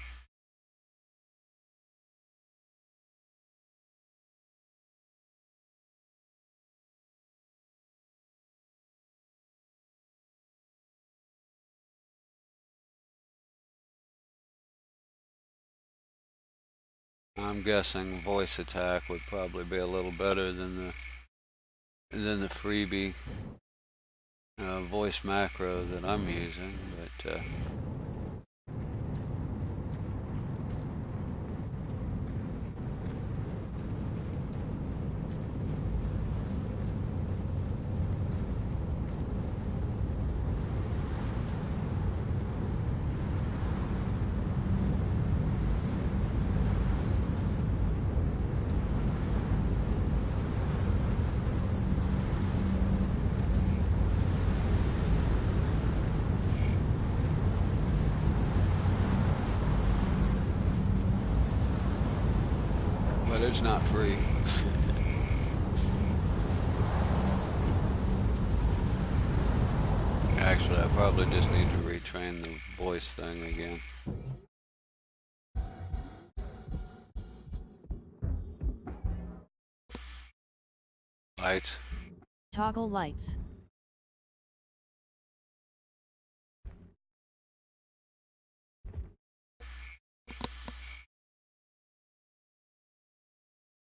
I'm guessing voice attack would probably be a little better than the freebie voice macro that I'm using, but it's not free. Actually, I probably just need to retrain the voice thing again. Lights.
Toggle lights.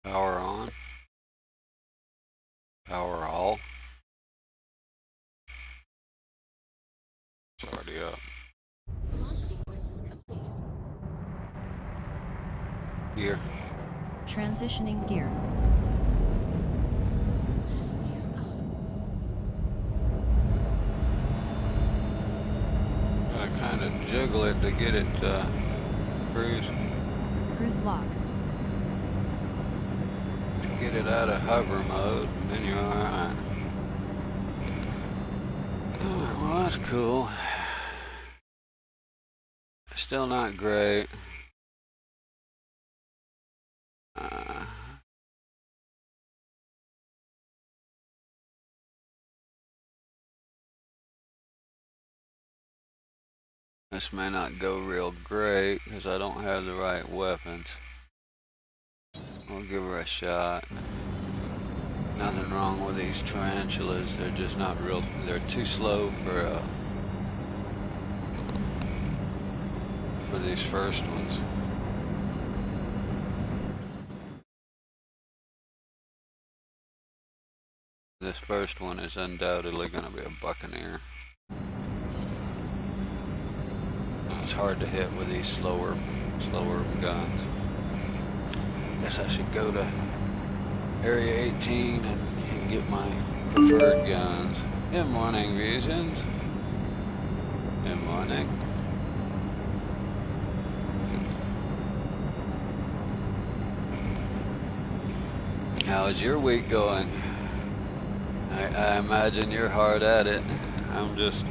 Power on. Power all. It's already up. Here.
Transitioning gear.
I kind of jiggle it to get it cruise.
Cruise lock.
To get it out of hover mode, and then you're alright. Well, that's cool. Still not great. This may not go real great because I don't have the right weapons. We'll give her a shot. Nothing wrong with these tarantulas. They're just not real. They're too slow for these first ones. This first one is undoubtedly going to be a buccaneer. It's hard to hit with these slower guns. Guess I should go to Area 18 and get my preferred guns. Good morning, Visions. Good morning. How is your week going? I imagine you're hard at it. I'm just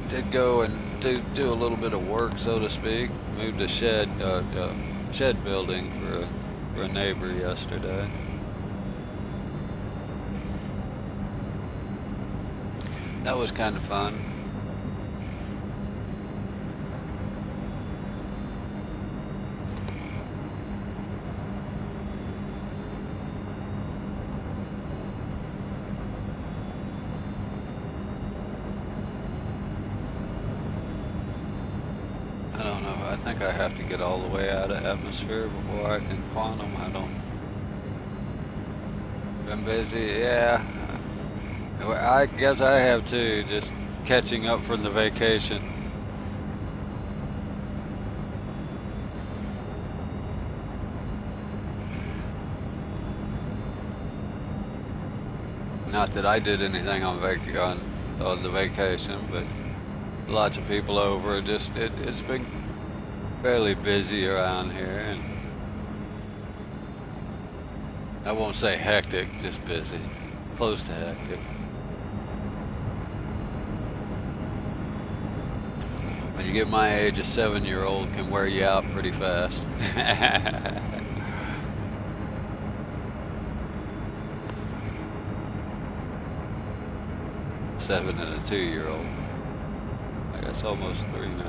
did go and do a little bit of work, so to speak. Moved a shed building for a neighbor yesterday. That was kind of fun. I don't know. I think I have to get all the way out of atmosphere before I can quantum. I don't. Been busy, yeah. I guess I have too. Just catching up from the vacation. Not that I did anything on the vacation, but lots of people over. Just it's been fairly busy around here, and I won't say hectic, just busy, close to hectic. When you get my age, a 7-year-old can wear you out pretty fast. 7 and a 2-year-old. I guess almost 3 now.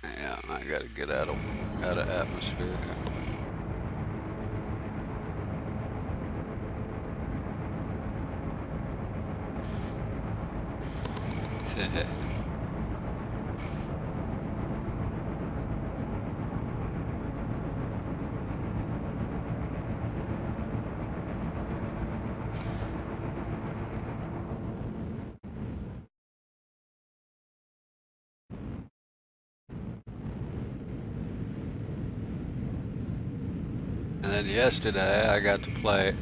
Yeah, I gotta get out of atmosphere here. And then yesterday I got to play,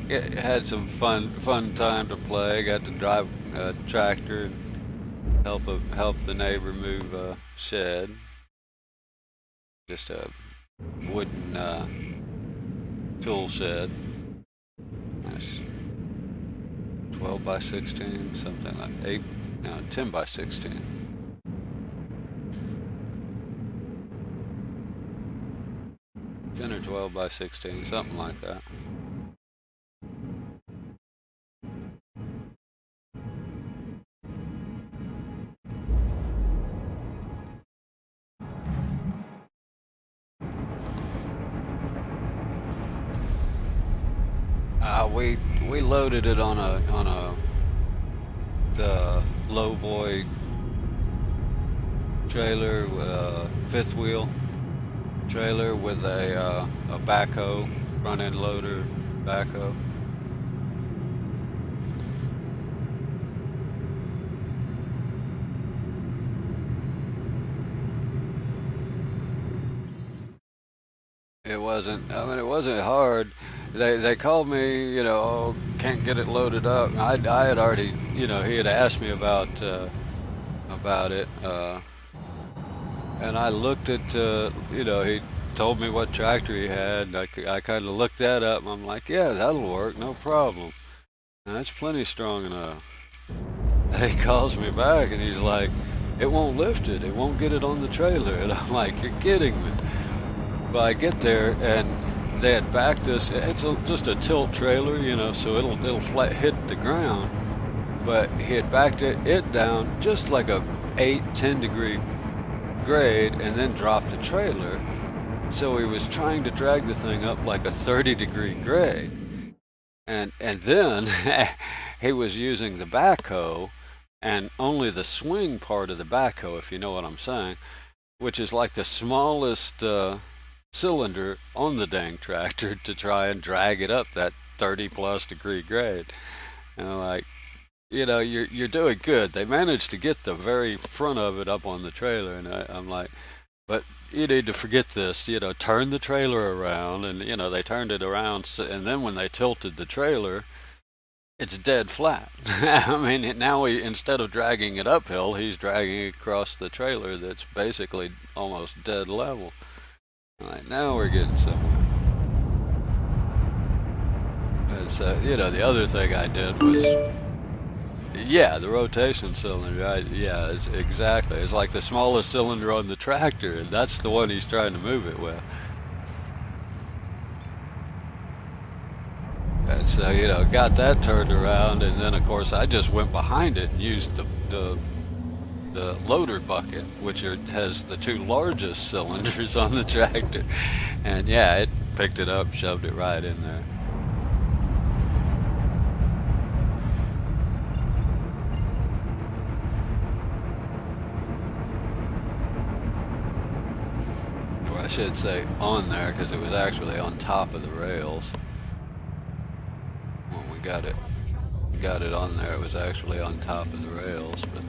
had some fun time to play. Got to drive a tractor and help the neighbor move a shed. Just a wooden tool shed. Nice. 12 by 16, something like 8, no, 10 by 16. Ten or 12 by 16, something like that. We loaded it on the low boy trailer, fifth wheel trailer with a backhoe, front end loader backhoe. It wasn't. I mean, it wasn't hard. They called me. You know, oh, can't get it loaded up. And I had already. You know, he had asked me about it, and I looked at. You know, he told me what tractor he had. I kind of looked that up. And I'm like, yeah, that'll work, no problem. And that's plenty strong enough. And he calls me back, and he's like, it won't lift it. It won't get it on the trailer. And I'm like, you're kidding me. Well, I get there and they had backed this. It's just a tilt trailer, you know, so it'll flat hit the ground. But he had backed it down just like a 8-10 degree grade, and then dropped the trailer. So he was trying to drag the thing up like a 30-degree grade, and then he was using the backhoe, and only the swing part of the backhoe, if you know what I'm saying, which is like the smallest cylinder on the dang tractor, to try and drag it up that 30+ degree grade. And like, you know, you're doing good. They managed to get the very front of it up on the trailer, and I'm like, but you need to forget this. You know, turn the trailer around, and you know they turned it around, and then when they tilted the trailer, it's dead flat. I mean, now instead of dragging it uphill, he's dragging it across the trailer that's basically almost dead level. All right, now we're getting somewhere. And so, you know, the other thing I did was, yeah, the rotation cylinder. Yeah, exactly. It's like the smallest cylinder on the tractor, and that's the one he's trying to move it with. And so, you know, got that turned around, and then of course I just went behind it and used the loader bucket, which has the two largest cylinders on the tractor, and yeah, it picked it up, shoved it right in there. Or I should say on there, because it was actually on top of the rails. When we got it on there, it was actually on top of the rails, but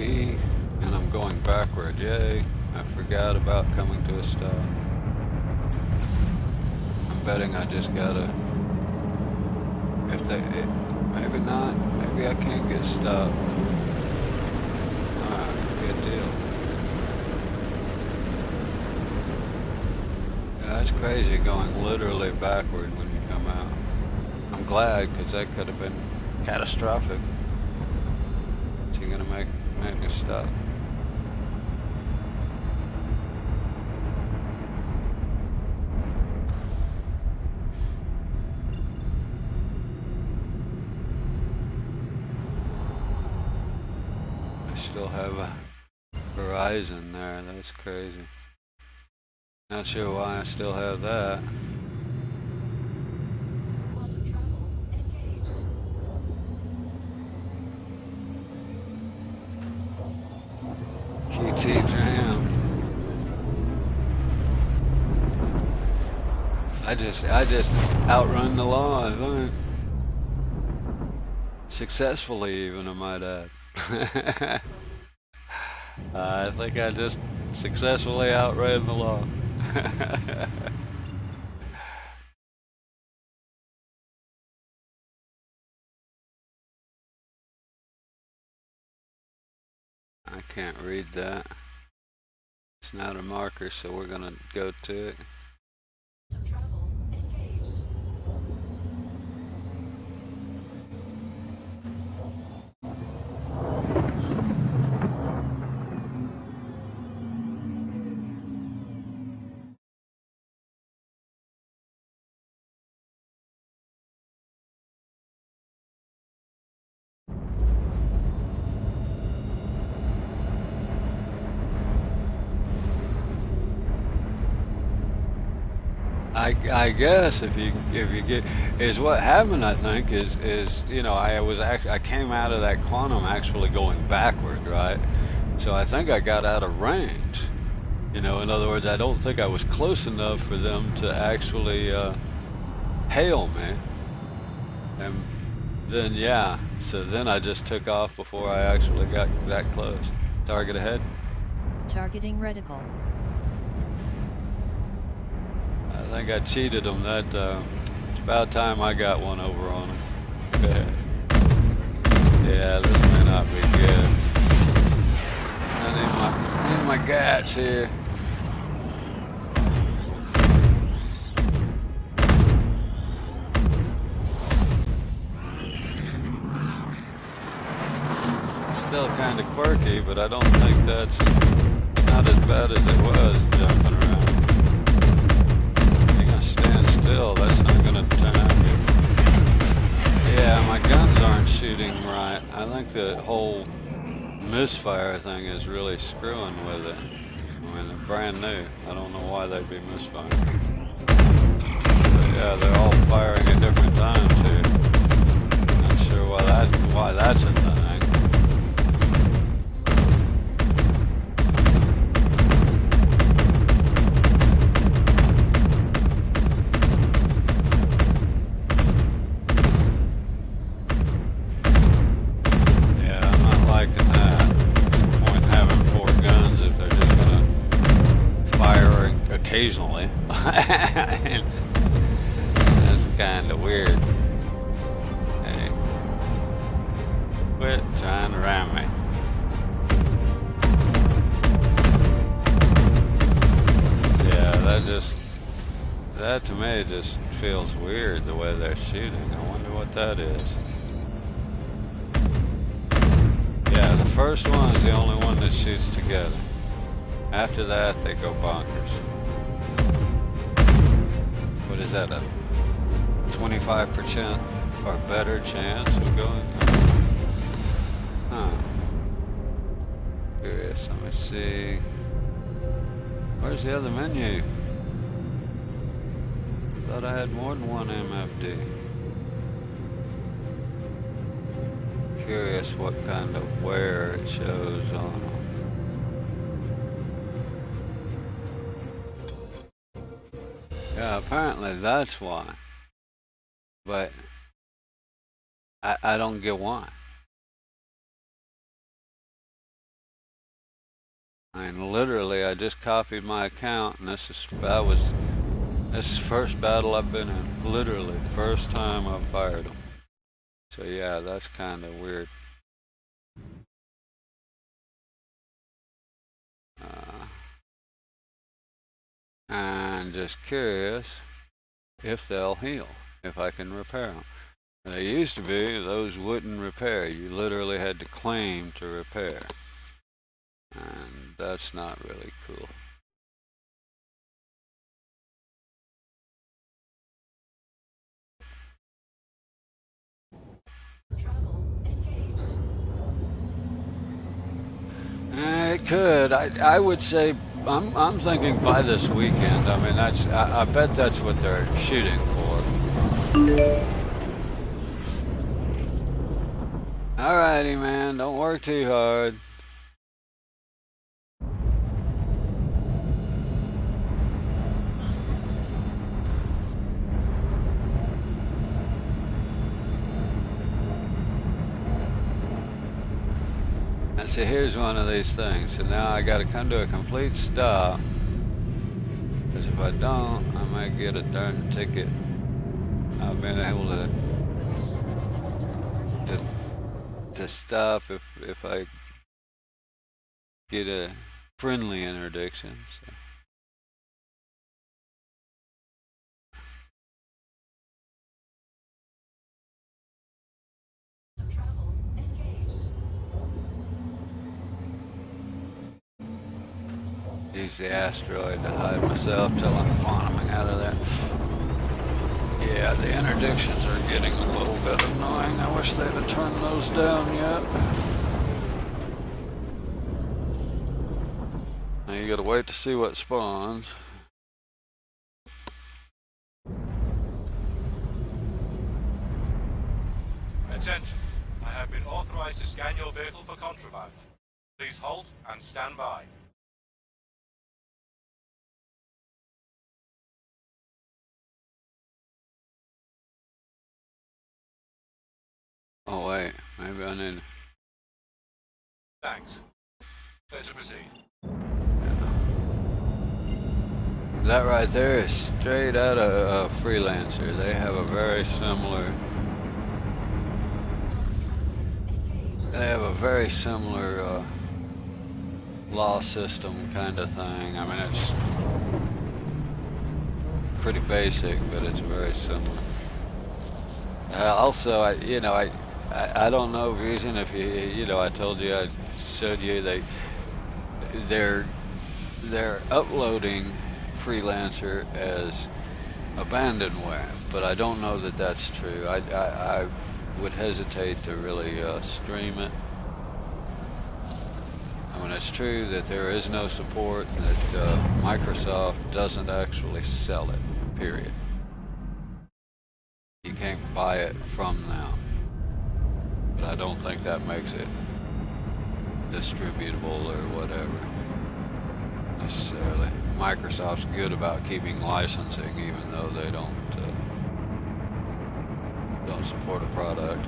and I'm going backward, yay. I forgot about coming to a stop. I'm betting I just gotta, maybe not, maybe I can't get stopped. Alright, good deal. Yeah, that's crazy going literally backward when you come out. I'm glad, because that could have been catastrophic. So you're gonna make a stop. I still have a Verizon there. That's crazy. Not sure why I still have that. KT Jam. I just outrun the law, I think. Successfully, even, I might add. I think I just successfully outran the law. I can't read that. It's not a marker, so we're gonna go to it. I guess if you get is what happened. I think is you know I came out of that quantum actually going backward, right? So I think I got out of range. You know, in other words, I don't think I was close enough for them to actually hail me. And then yeah, so then I just took off before I actually got that close. Target ahead.
Targeting reticle.
I think I cheated them that time. It's about time I got one over on them. Go ahead. Yeah, this may not be good. I need my gats here. It's still kind of quirky, but I don't think it's not as bad as it was jumping around. Stand still, that's not gonna turn out good. Yeah, my guns aren't shooting right. I think the whole misfire thing is really screwing with it. I mean, they're brand new. I don't know why they'd be misfiring. But yeah, they're all firing at different times here. Not sure why that's a thing. Occasionally. That's kind of weird. Hey, quit trying to ram me. Yeah, that to me just feels weird the way they're shooting. I wonder what that is. Yeah, the first one is the only one that shoots together. After that, they go bonkers. What is that, a 25% or better chance of going? Huh. Curious, let me see. Where's the other menu? Thought I had more than one MFD. Curious what kind of wear it shows on them. Yeah, apparently that's why. But I don't get why. I mean, literally, I just copied my account, and this is the first battle I've been in. Literally, first time I've fired them. So yeah, that's kind of weird. And just curious if they'll heal, if I can repair them. They used to be, those wouldn't repair. You literally had to claim to repair. And that's not really cool. It could. I would say I'm thinking by this weekend. I mean, I bet that's what they're shooting for. Alrighty, man. Don't work too hard. So here's one of these things. So now I got to come to a complete stop. Because if I don't, I might get a darn ticket. I've been able to stop if I get a friendly interdiction. So. Use the asteroid to hide myself till I'm quantuming out of there. Yeah, the interdictions are getting a little bit annoying. I wish they'd have turned those down yet. Now you gotta wait to see what spawns.
authorized to scan your vehicle for contraband. Please halt and stand by.
Oh wait, maybe I need.
Thanks. Clear to proceed.
That right there is straight out of Freelancer. They have a very similar. They have a very similar law system kind of thing. I mean, it's pretty basic, but it's very similar. Also, I don't know, Vision, if I told you, I showed you they're uploading Freelancer as abandonware, but I don't know that that's true. I would hesitate to really stream it. I mean, it's true that there is no support, that Microsoft doesn't actually sell it, period. You can't buy it from them. But I don't think that makes it distributable or whatever, necessarily. Microsoft's good about keeping licensing, even though they don't support a product.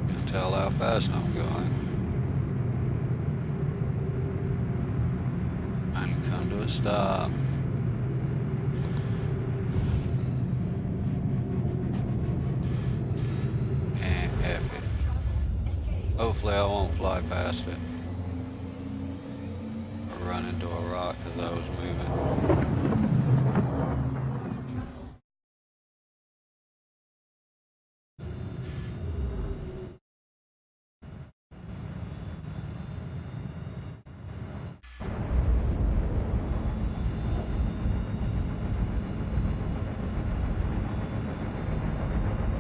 Can tell how fast I'm going. And come to a stop. And F it. Hopefully I won't fly past it. Or run into a rock as I was moving.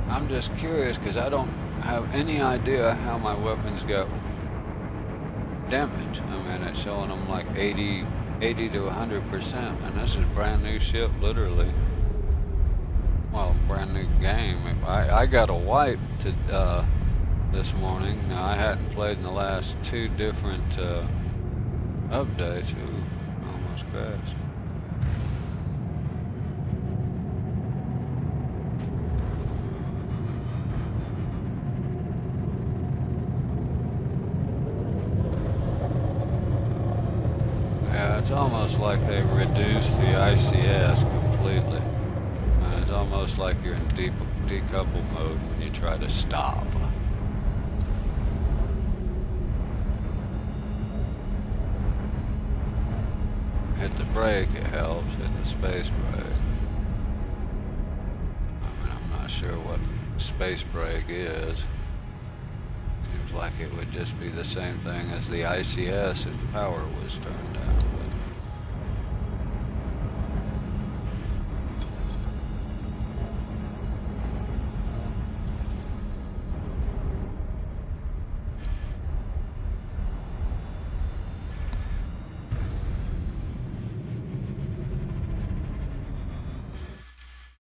I'm just curious because I don't have any idea how my weapons got damaged. I mean, it's showing them like 80 to 100%, and this is brand new ship, literally. Well, brand new game. I got a wipe this morning. Now, I hadn't played in the last two different updates. Ooh, almost crashed. Yeah, it's almost like they reduced the ICS completely. It's almost like you're in decouple mode when you try to stop. Hit the brake, it helps. Hit the space brake. I mean, I'm not sure what space brake is. Seems like it would just be the same thing as the ICS if the power was turned down.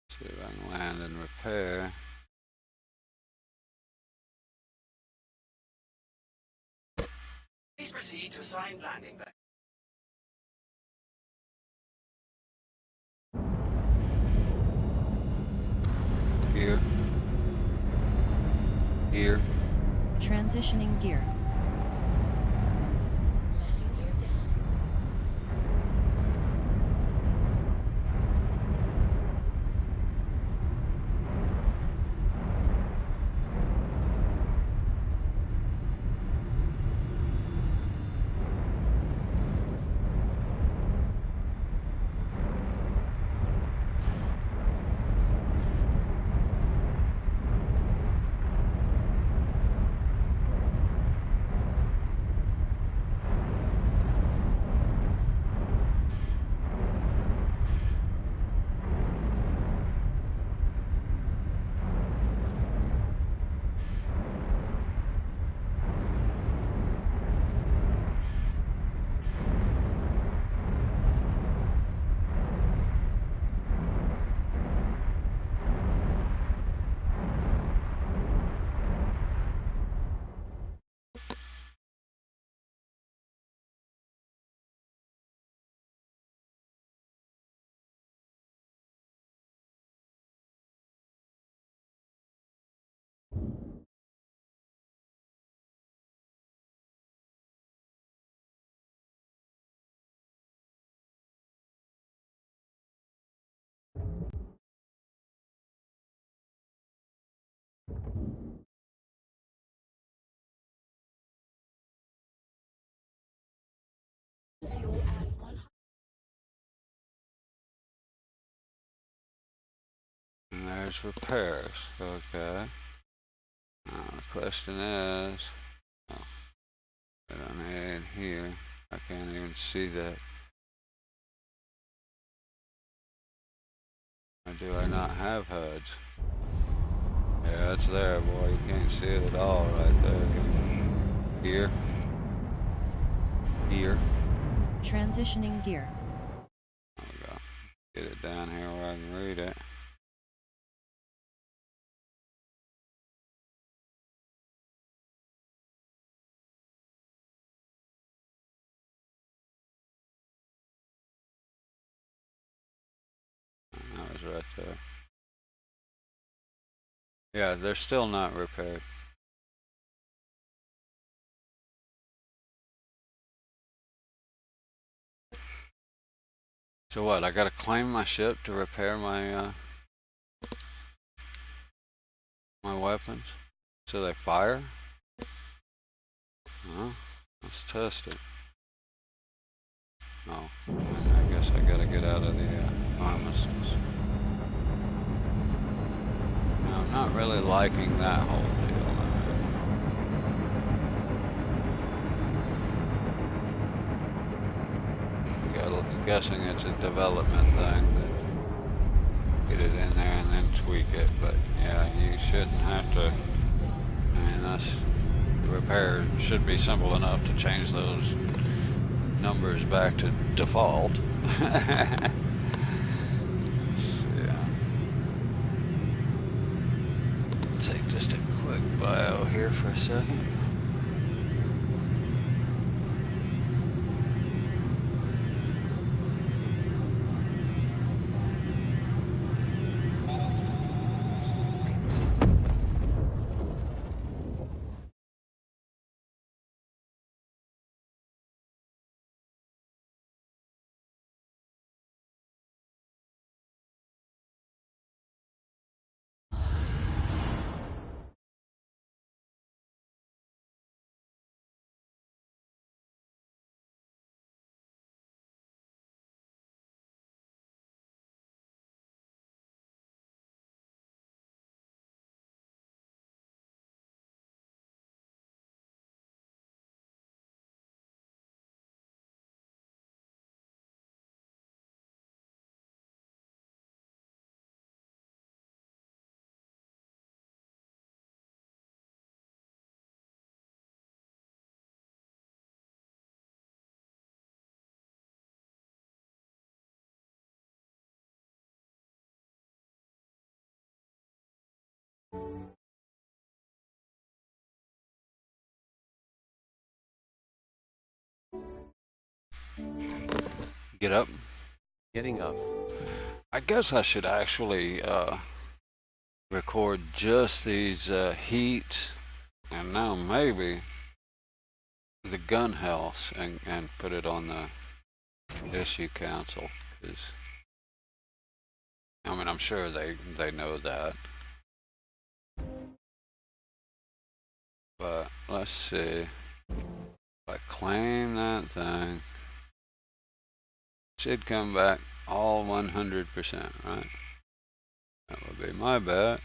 See if I can land and repair.
Please proceed to assigned landing bay.
Gear. Gear.
Transitioning gear.
there's repairs. Okay. Now the question is, oh, what I need here. I can't even see that. Or do I not have HUDs? Yeah, it's there, boy. You can't see it at all right there. Here. Here.
Transitioning gear.
There we go. Get it down here where I can read it. That was right there. Yeah, they're still not repaired. So what? I gotta claim my ship to repair my my weapons, so they fire. Well, let's test it. Oh, I guess I gotta get out of the armistice. Now, I'm not really liking that whole deal. I'm guessing it's a development thing that get it in there and then tweak it, but yeah, you shouldn't have to. I mean, that's the repair should be simple enough to change those numbers back to default. Let's see. Take just a quick bio here for a second. Get up.
Getting up.
I guess I should actually record just these heats, and now maybe the gun health, and put it on the issue council. Cause I mean, I'm sure they know that. But let's see. If I claim that thing, it should come back all 100%, right? That would be my bet.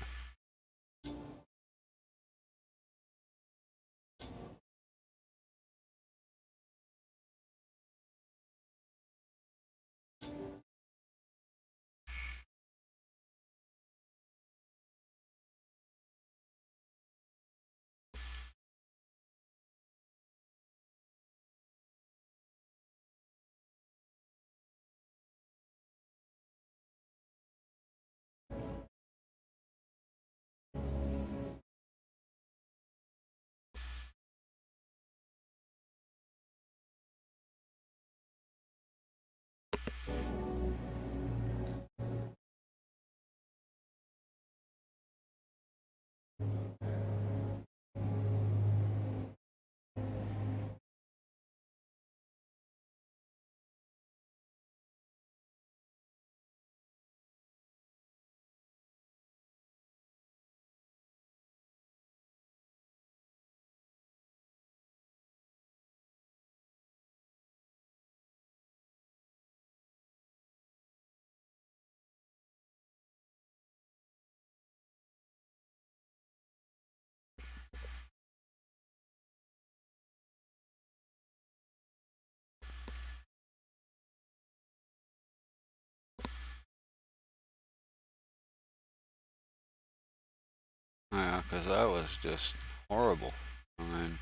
Yeah, because that was just horrible. I mean,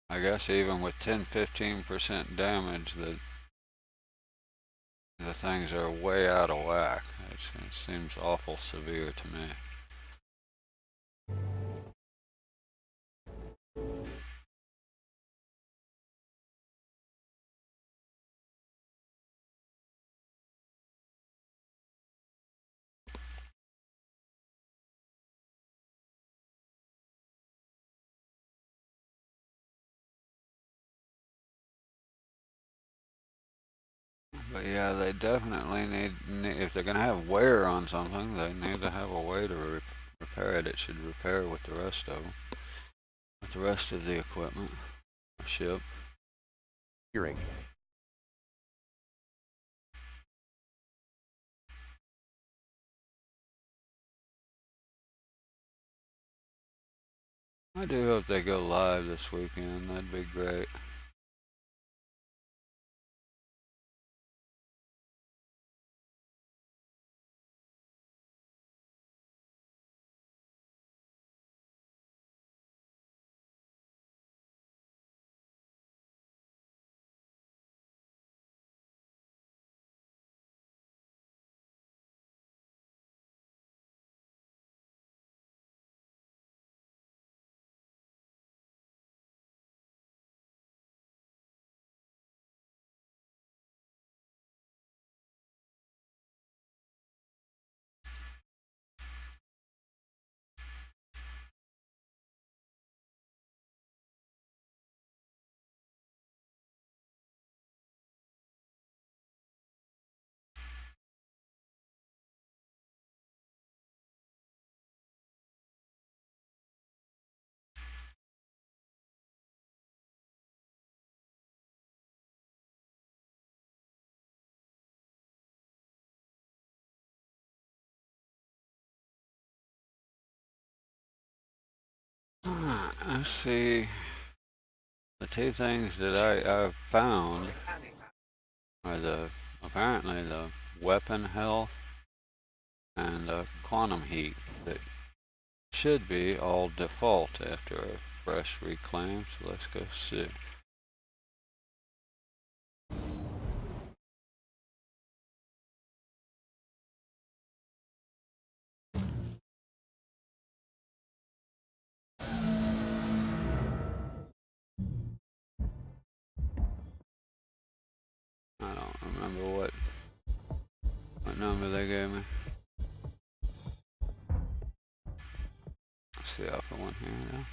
I guess even with 10-15% damage, the things are way out of whack. It seems awful severe to me. But yeah, they definitely need, if they're gonna have wear on something, they need to have a way to repair it. It should repair with the rest of them, with the rest of the equipment, or ship.
Hearing.
I do hope they go live this weekend. That'd be great. Let's see. The two things that I've found are apparently the weapon health and the quantum heat that should be all default after a fresh reclaim. So let's go see. I don't remember what number they gave me. Let's see the upper one here now.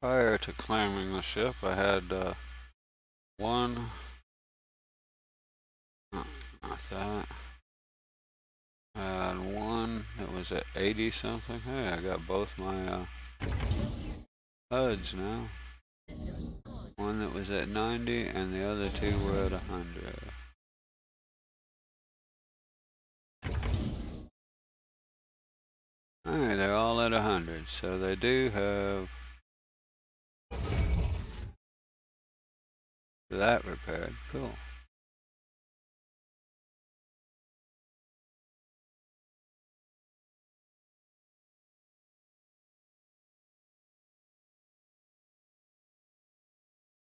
Prior to claiming the ship, I had one. Not that. I had one that was at 80 something. Hey, I got both my HUDs now. One that was at 90 and the other two were at 100. Alright, they're all at 100, so they do have that repaired. Cool.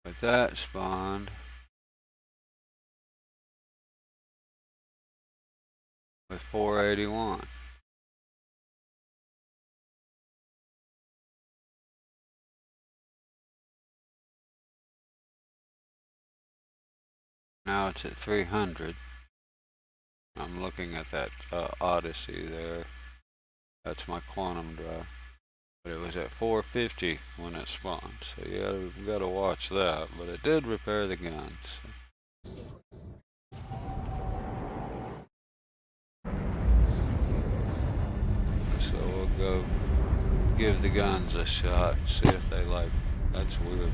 But that spawned with 481. Now it's at 300. I'm looking at that Odyssey there. That's my quantum drive. But it was at 450 when it spawned. So yeah, we've got to watch that. But it did repair the gun. So we'll go give the guns a shot and see if they like. That's weird.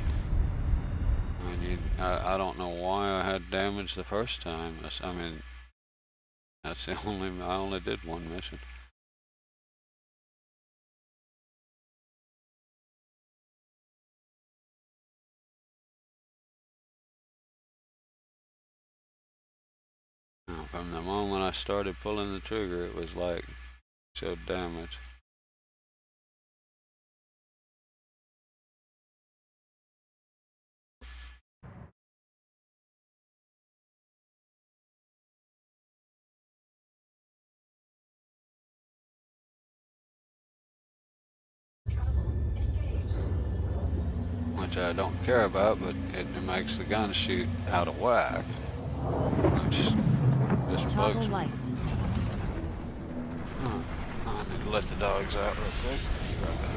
I mean, I don't know why I had damage the first time. I mean, that's the only. I only did one mission. Now, from the moment I started pulling the trigger, it was like showed damage. Which I don't care about, but it makes the gun shoot out of whack. Which just
Toggle
bugs me.
lights.
Oh, I need to let the dogs out real quick. Be right back.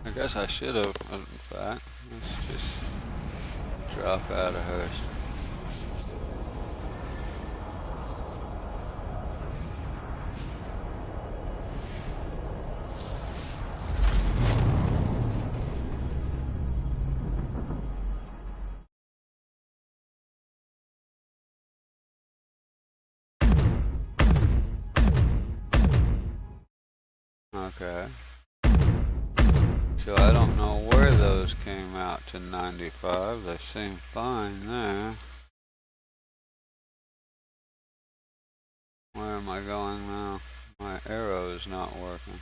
I guess I should have, in fact. Let's just drop out of her. Okay. So I don't know where those came out to 95. They seem fine there. Where am I going now? My arrow is not working.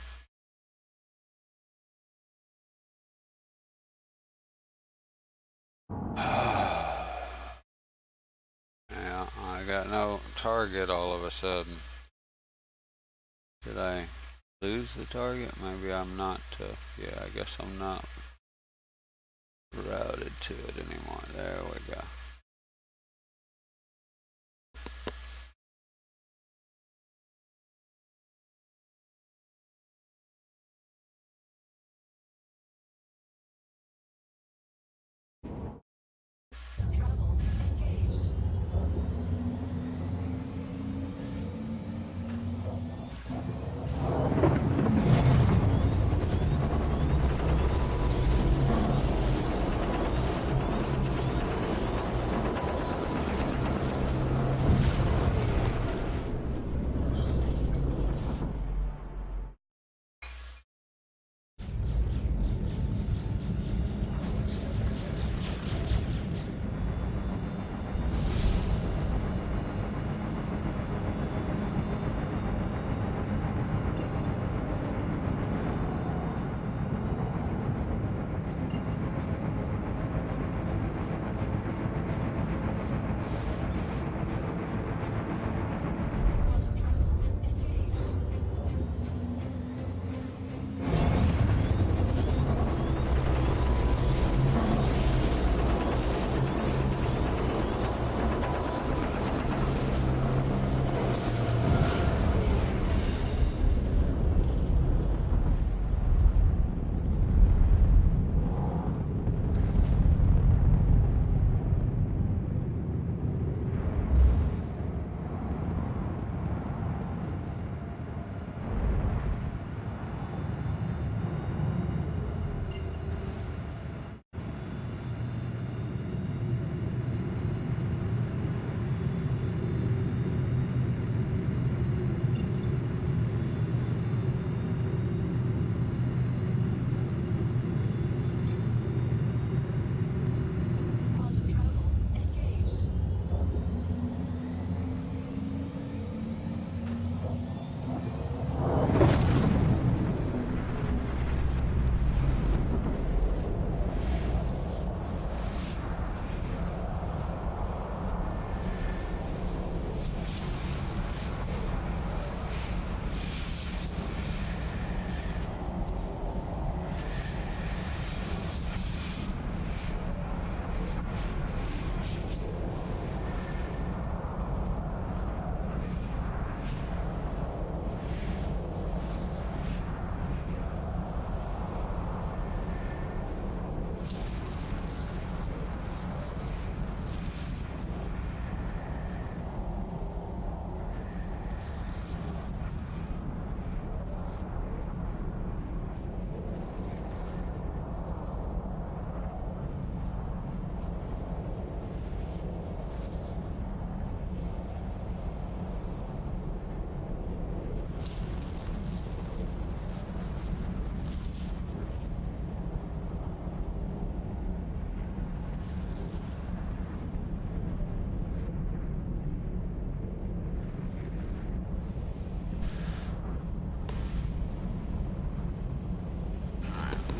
Yeah, I got no target all of a sudden. Did I lose the target? Maybe I'm not, yeah, I guess I'm not routed to it anymore. There we go.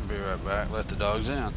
Be right back. Let the dogs in.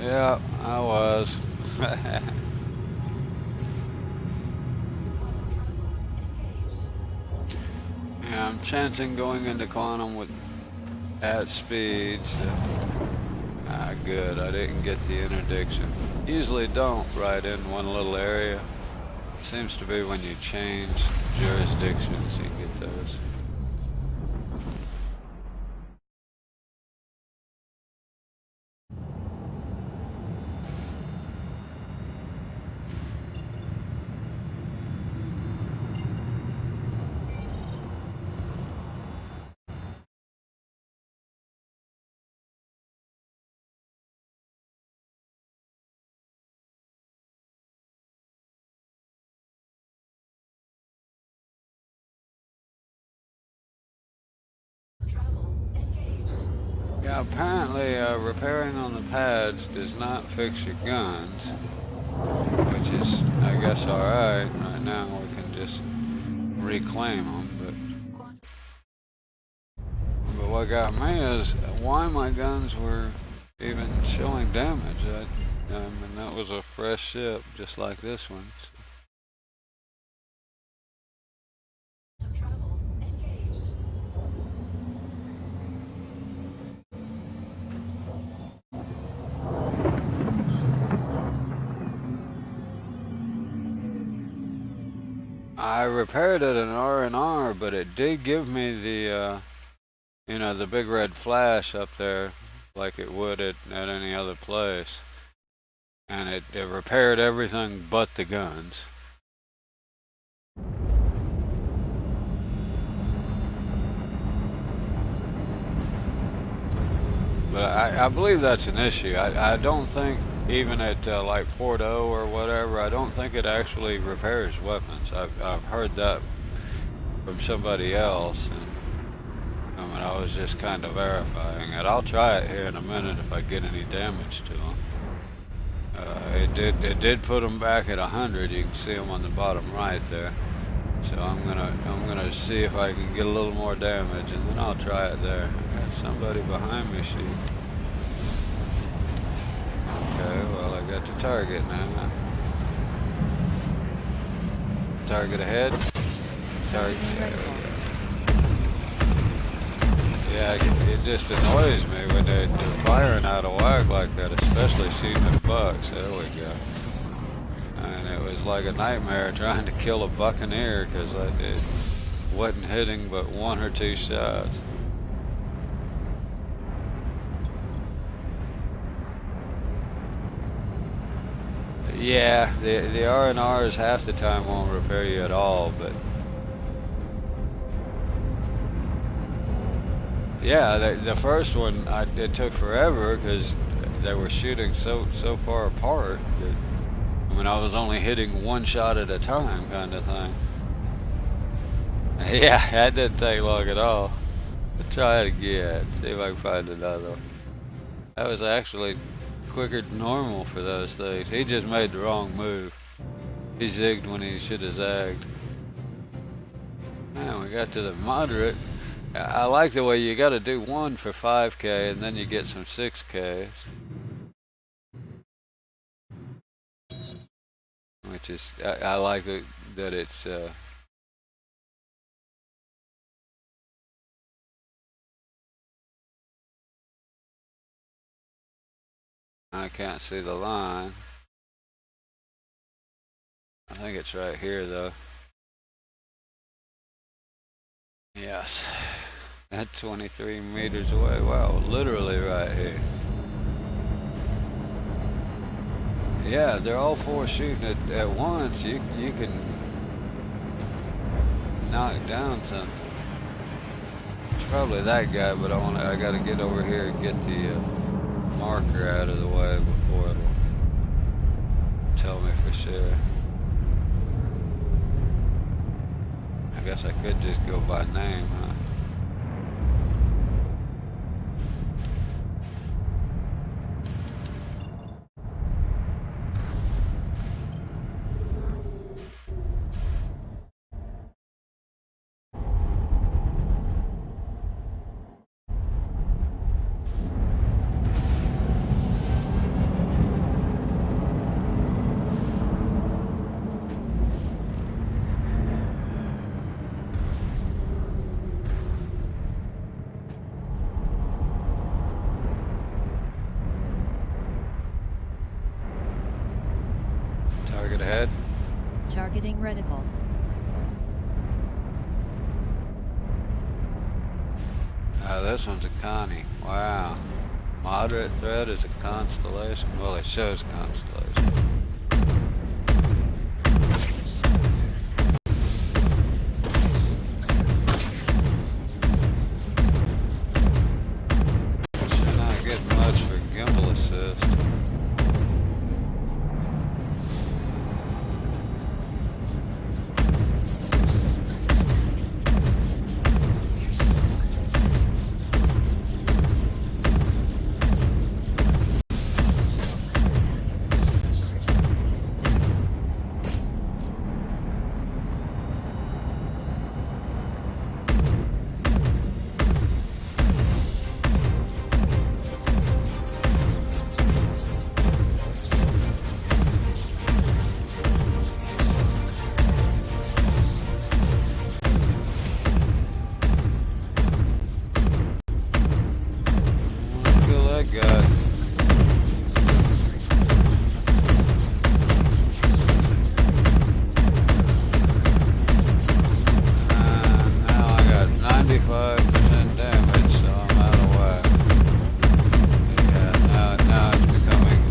Yeah, I was. Yeah, I'm chancing going into quantum with at speeds. Good. I didn't get the interdiction. Usually don't right in one little area. Seems to be when you change jurisdictions you get those. Yeah, apparently repairing on the pads does not fix your guns, which is, I guess, alright. Right now we can just reclaim them, but what got me is why my guns were even showing damage. I mean, that was a fresh ship, just like this one. So. I repaired it in R&R, but it did give me the, the big red flash up there, like it would at any other place. And it repaired everything but the guns. But I believe that's an issue. I don't think, even at like Porto or whatever, I don't think it actually repairs weapons. I've heard that from somebody else, and I mean, I was just kind of verifying it. I'll try it here in a minute if I get any damage to them. It did put them back at 100. You can see them on the bottom right there. So I'm gonna see if I can get a little more damage, and then I'll try it there. There's somebody behind me shooting. Okay, well I got the target now. Target ahead. Target. Yeah, it just annoys me when they're firing out of whack like that, especially shooting at bucks. There we go. And it was like a nightmare trying to kill a buccaneer because it wasn't hitting but one or two shots. Yeah, the R&Rs half the time won't repair you at all, but yeah, the first one it took forever because they were shooting so far apart that. I mean, I was only hitting one shot at a time, kind of thing. Yeah, that didn't take long at all. I'll try it again, see if I can find another one. That was actually quicker than normal for those things. He just made the wrong move. He zigged when he should have zagged. Man, we got to the moderate. I like the way you got to do one for 5K and then you get some 6Ks. Which is, I like that it's, I can't see the line. I think it's right here though. Yes. At 23 meters away. Wow, literally right here. Yeah, they're all four shooting at once. You can knock down something. It's probably that guy, but I got to get over here and get the marker out of the way before it'll tell me for sure. I guess I could just go by name, huh? Target ahead.
Targeting reticle.
This one's a Connie. Wow. Moderate threat is a constellation. Well, it shows constellation. Should not get much for gimbal assist. Kill that guy. Now I got 95% damage, so I'm out of whack. Yeah, now it's becoming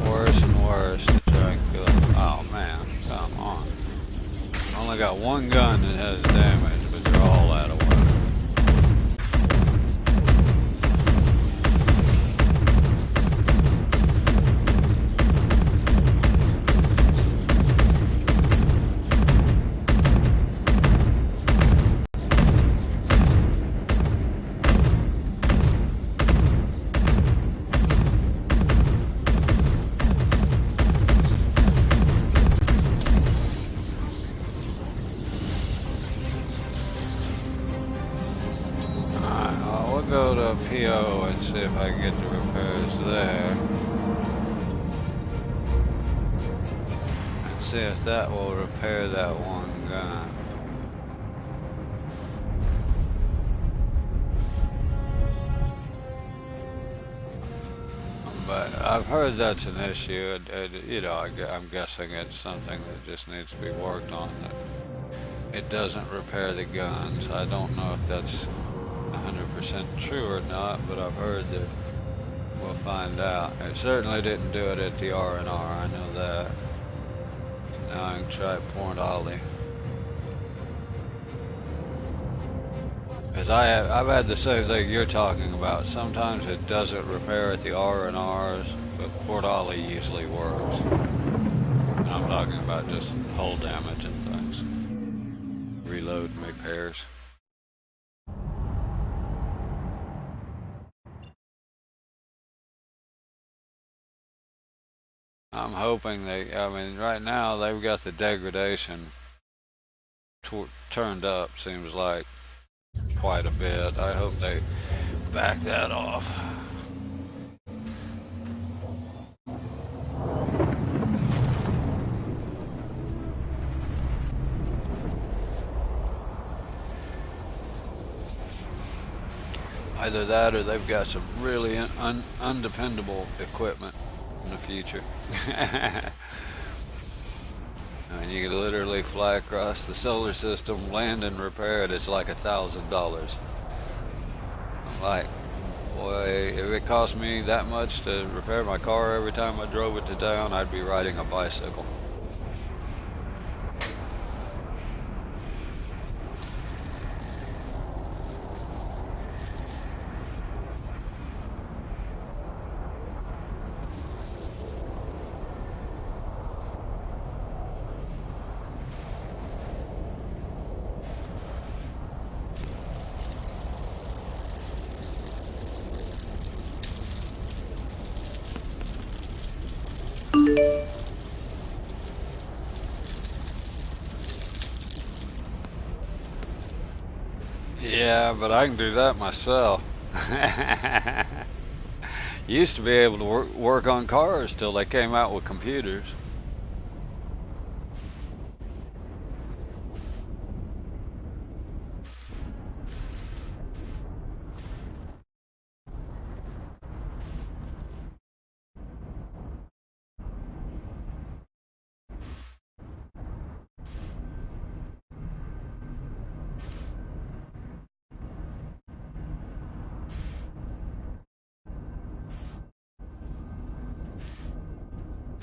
worse and worse to try and kill him. Oh man, come on. I only got one gun that has damage, but they're all out of whack. We'll go to PO and see if I can get the repairs there. And see if that will repair that one gun. But I've heard that's an issue. You know, I'm guessing it's something that just needs to be worked on. That it doesn't repair the guns. I don't know if that's 100% true or not, but I've heard that we'll find out. It certainly didn't do it at the R&R, I know that. Now I can try Point Ollie. Because I've had the same thing you're talking about. Sometimes it doesn't repair at the R&Rs, but Port Ollie usually works. And I'm talking about just hull damage and things. Reload and repairs. I'm hoping I mean, right now they've got the degradation turned up, seems like quite a bit. I hope they back that off. Either that or they've got some really undependable equipment in the future. I mean, you can literally fly across the solar system, land and repair it. It's like $1,000. Like, boy, if it cost me that much to repair my car every time I drove it to town, I'd be riding a bicycle. Yeah, but I can do that myself. Used to be able to work on cars till they came out with computers.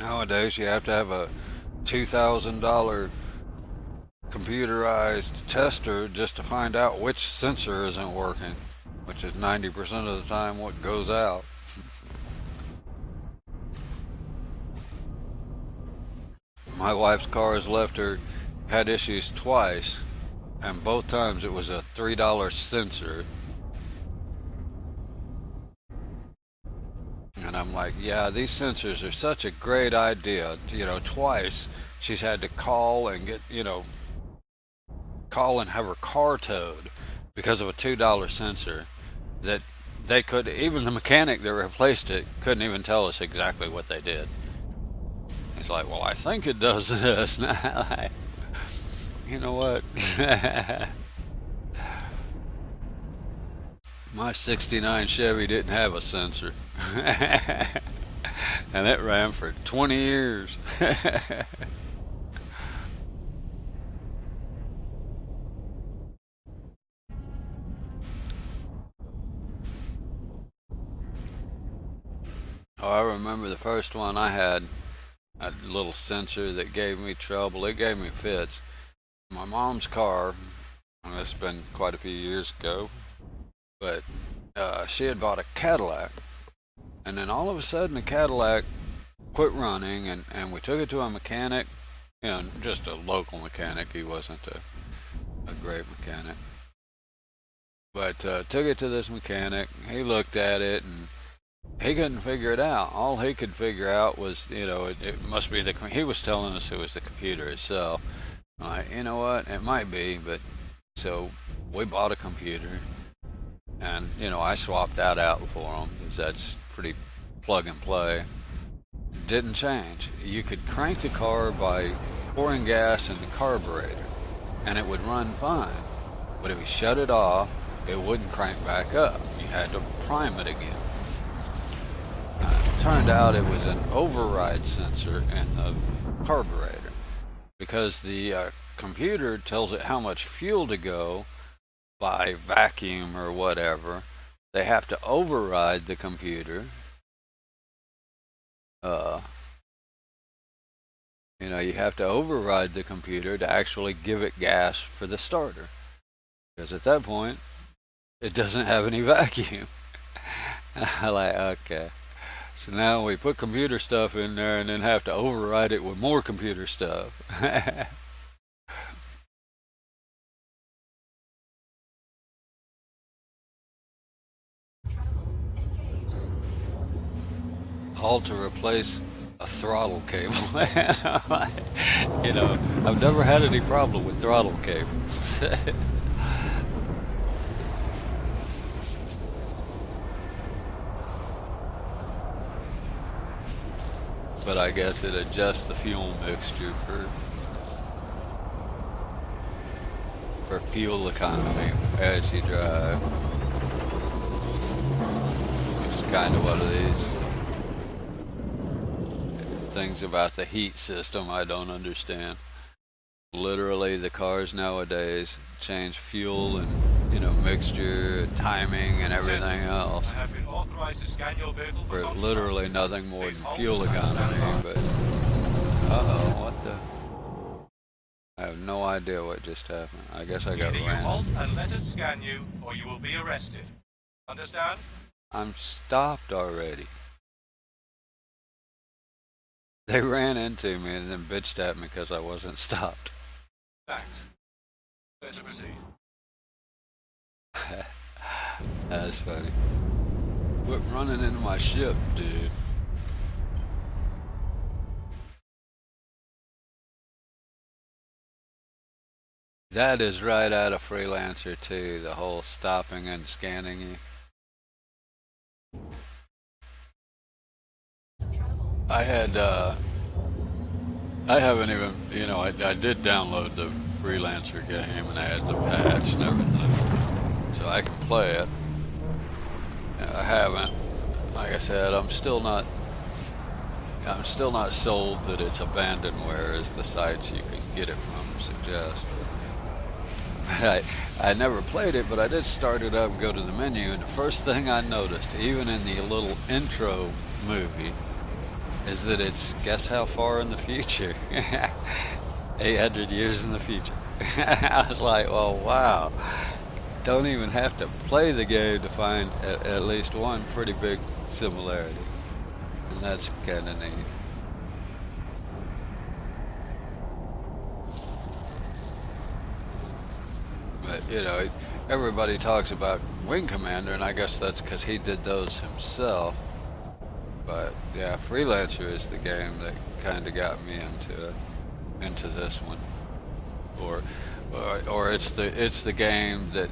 Nowadays, you have to have a $2,000 computerized tester just to find out which sensor isn't working, which is 90% of the time what goes out. My wife's car has left her, had issues twice, and both times it was a $3 sensor. And I'm like, yeah, these sensors are such a great idea. You know, twice she's had to call and call and have her car towed because of a $2 sensor that they could, even the mechanic that replaced it couldn't even tell us exactly what they did. He's like, well, I think it does this. You know what? My 69 Chevy didn't have a sensor. And it ran for 20 years. Oh, I remember the first one I had, a little sensor that gave me trouble. It gave me fits. My mom's car, and it's been quite a few years ago, but she had bought a Cadillac. And then all of a sudden the Cadillac quit running, and we took it to a mechanic, you know, just a local mechanic. He wasn't a great mechanic. But took it to this mechanic. He looked at it and he couldn't figure it out. All he could figure out was, you know, it must be he was telling us it was the computer itself. I'm like, you know what, it might be, but so we bought a computer, and, you know, I swapped that out for him because that's pretty plug and play. Didn't change. You could crank the car by pouring gas in the carburetor and it would run fine, but if you shut it off, it wouldn't crank back up. You had to prime it again. Turned out it was an override sensor in the carburetor, because the computer tells it how much fuel to go by vacuum or whatever. They have to override the computer. You know, you have to override the computer to actually give it gas for the starter, because at that point it doesn't have any vacuum. I'm like, okay. So now we put computer stuff in there and then have to override it with more computer stuff. All to replace a throttle cable. You know, I've never had any problem with throttle cables. But I guess it adjusts the fuel mixture for fuel economy as you drive. It's kind of one of these things about the heat system I don't understand. Literally, the cars nowadays change fuel and, you know, mixture and timing and everything else
I have been authorized to scan your vehicle for
for literally nothing more than fuel economy. But what the? I have no idea what just happened. I guess I got
Either you
ran.
halt and let us scan you, or you will be arrested. Understand?
I'm stopped already. They ran into me and then bitched at me because I wasn't stopped.
Thanks. Let's proceed.
That's funny. Quit running into my ship, dude. That is right out of Freelancer too, the whole stopping and scanning you. I haven't even, you know, I did download the Freelancer game and I had the patch and everything, so I can play it. I haven't. Like I said, I'm still not sold that it's abandonware as the sites you can get it from suggest. But I never played it, but I did start it up and go to the menu, and the first thing I noticed, even in the little intro movie, is that it's, guess how far in the future? 800 years in the future. I was like, well, wow. Don't even have to play the game to find at least one pretty big similarity. And that's kind of neat. But, you know, everybody talks about Wing Commander, and I guess that's because he did those himself. But, yeah, Freelancer is the game that kind of got me into this one. Or it's the game that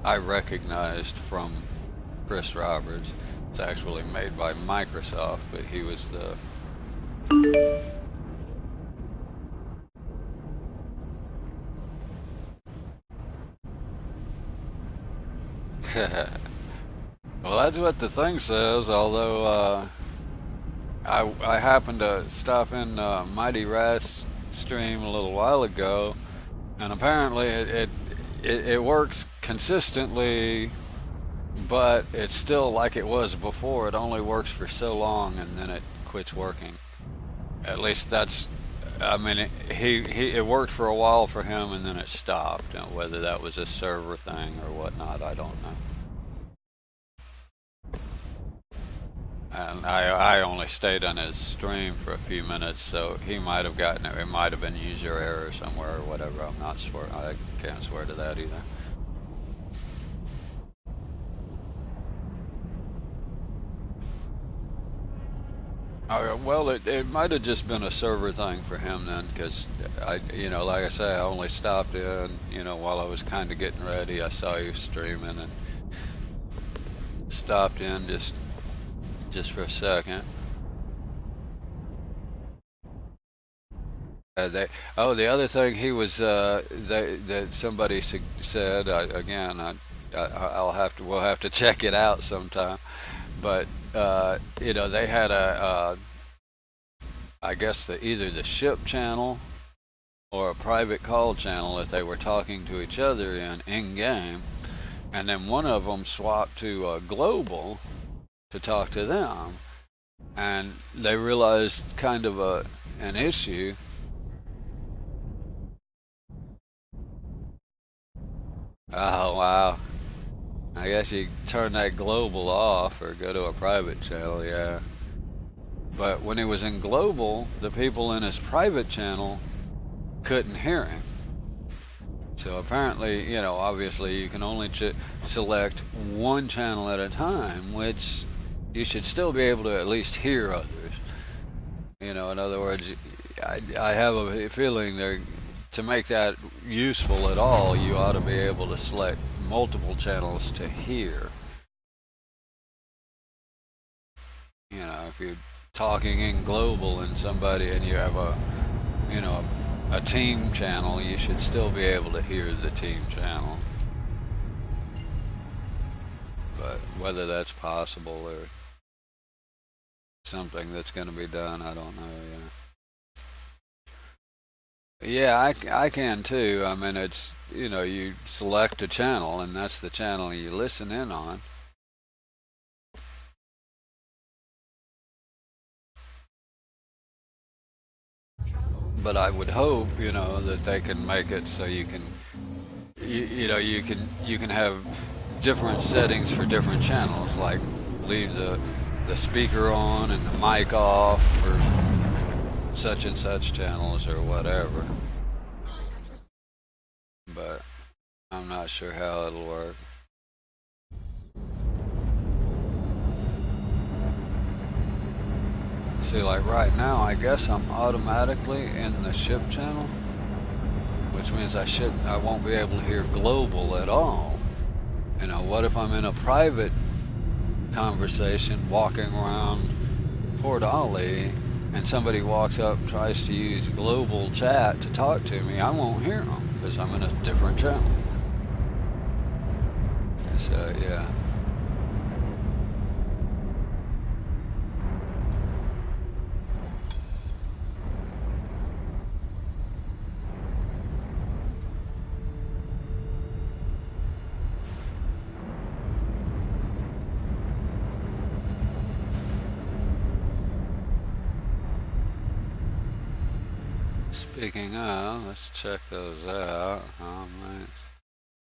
I recognized from Chris Roberts. It's actually made by Microsoft, but he was the well, that's what the thing says, although I happened to stop in Mighty Rat's stream a little while ago, and apparently it works consistently, but it's still like it was before. It only works for so long and then it quits working. At least that's, I mean, it worked for a while for him and then it stopped. Now, whether that was a server thing or whatnot, I don't know. And I only stayed on his stream for a few minutes, so he might have gotten it. It might have been user error somewhere or whatever. I'm not sure. I can't swear to that either. Well, it might have just been a server thing for him then, because like I say, I only stopped in, while I was kind of getting ready. I saw you streaming and stopped in just for a second. The other thing he was that somebody said again. We'll have to check it out sometime. But they had I guess either the ship channel or a private call channel that they were talking to each other in game, and then one of them swapped to global to talk to them, and they realized kind of an issue. Oh wow. I guess you turn that global off or go to a private channel, yeah. But when he was in global, the people in his private channel couldn't hear him. So apparently, obviously you can only select one channel at a time, which you should still be able to at least hear others. In other words, I have a feeling to make that useful at all, you ought to be able to select multiple channels to hear. If you're talking in global and you have a team channel, you should still be able to hear the team channel. But whether that's possible or something that's going to be done, I don't know yet. Yeah, I can too. I mean, it's, you select a channel and that's the channel you listen in on. But I would hope, that they can make it so you can, you can have different settings for different channels, like leave the speaker on and the mic off for such and such channels or whatever. But I'm not sure how it'll work. See, like right now, I guess I'm automatically in the ship channel, which means I won't be able to hear global at all. What if I'm in a private conversation walking around Port Ollie and somebody walks up and tries to use global chat to talk to me? I won't hear them because I'm in a different channel. So, yeah. Speaking of, let's check those out. Oh, man.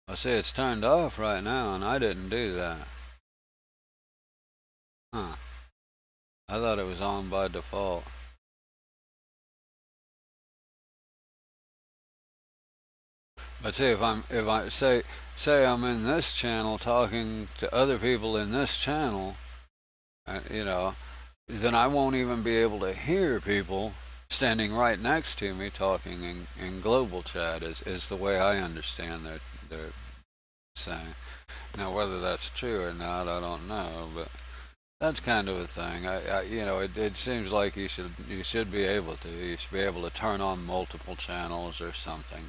I see it's turned off right now, and I didn't do that. Huh. I thought it was on by default. But see, if I say I'm in this channel talking to other people in this channel, you know, then I won't even be able to hear people standing right next to me talking in global chat. Is the way I understand their saying. Now, whether that's true or not, I don't know, but that's kind of a thing. It seems like you should be able to. You should be able to turn on multiple channels or something.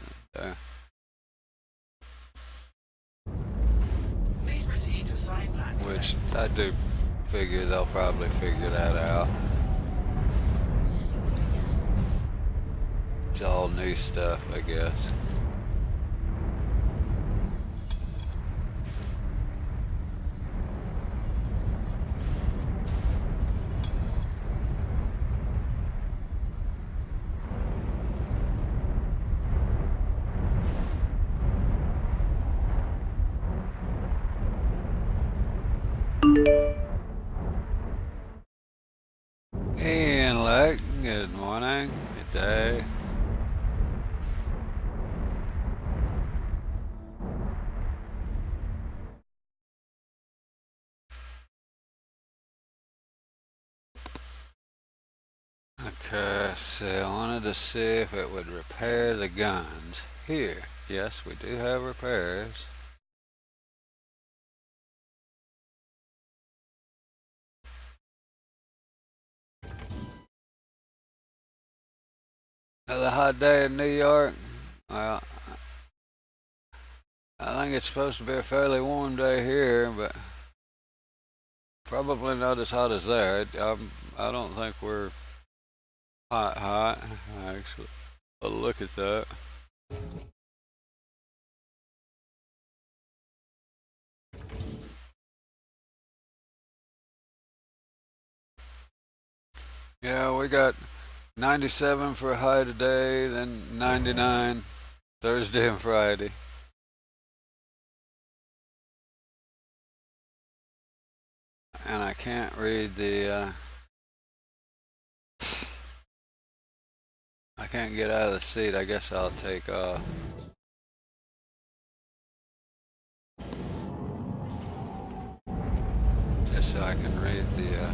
Please proceed to assigned landing.
Which I do figure they'll probably figure that out. It's all new stuff, I guess. Ian Leck, good morning, good day. Okay, so I wanted to see if it would repair the guns. Here, yes, we do have repairs. Another hot day in New York. Well, I think it's supposed to be a fairly warm day here, but probably not as hot as there. I don't think we're hot, actually. But look at that. Yeah, we got 97 for a high today, then 99 Thursday and Friday. And I can't read I can't get out of the seat. I guess I'll take off. Just so I can read the,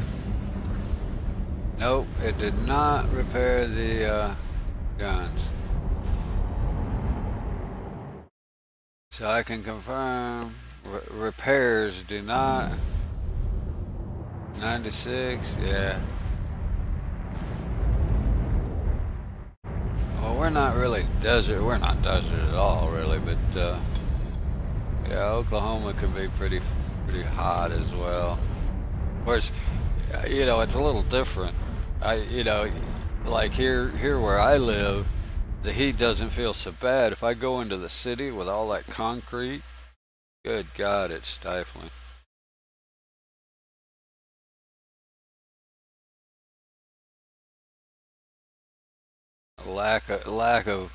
Nope, it did not repair the, guns. So I can confirm repairs do not. 96, yeah. Well, we're not really desert. We're not desert at all, really. But yeah, Oklahoma can be pretty hot as well. Of course, it's a little different. Like here where I live, the heat doesn't feel so bad. If I go into the city with all that concrete, good God, it's stifling. Lack of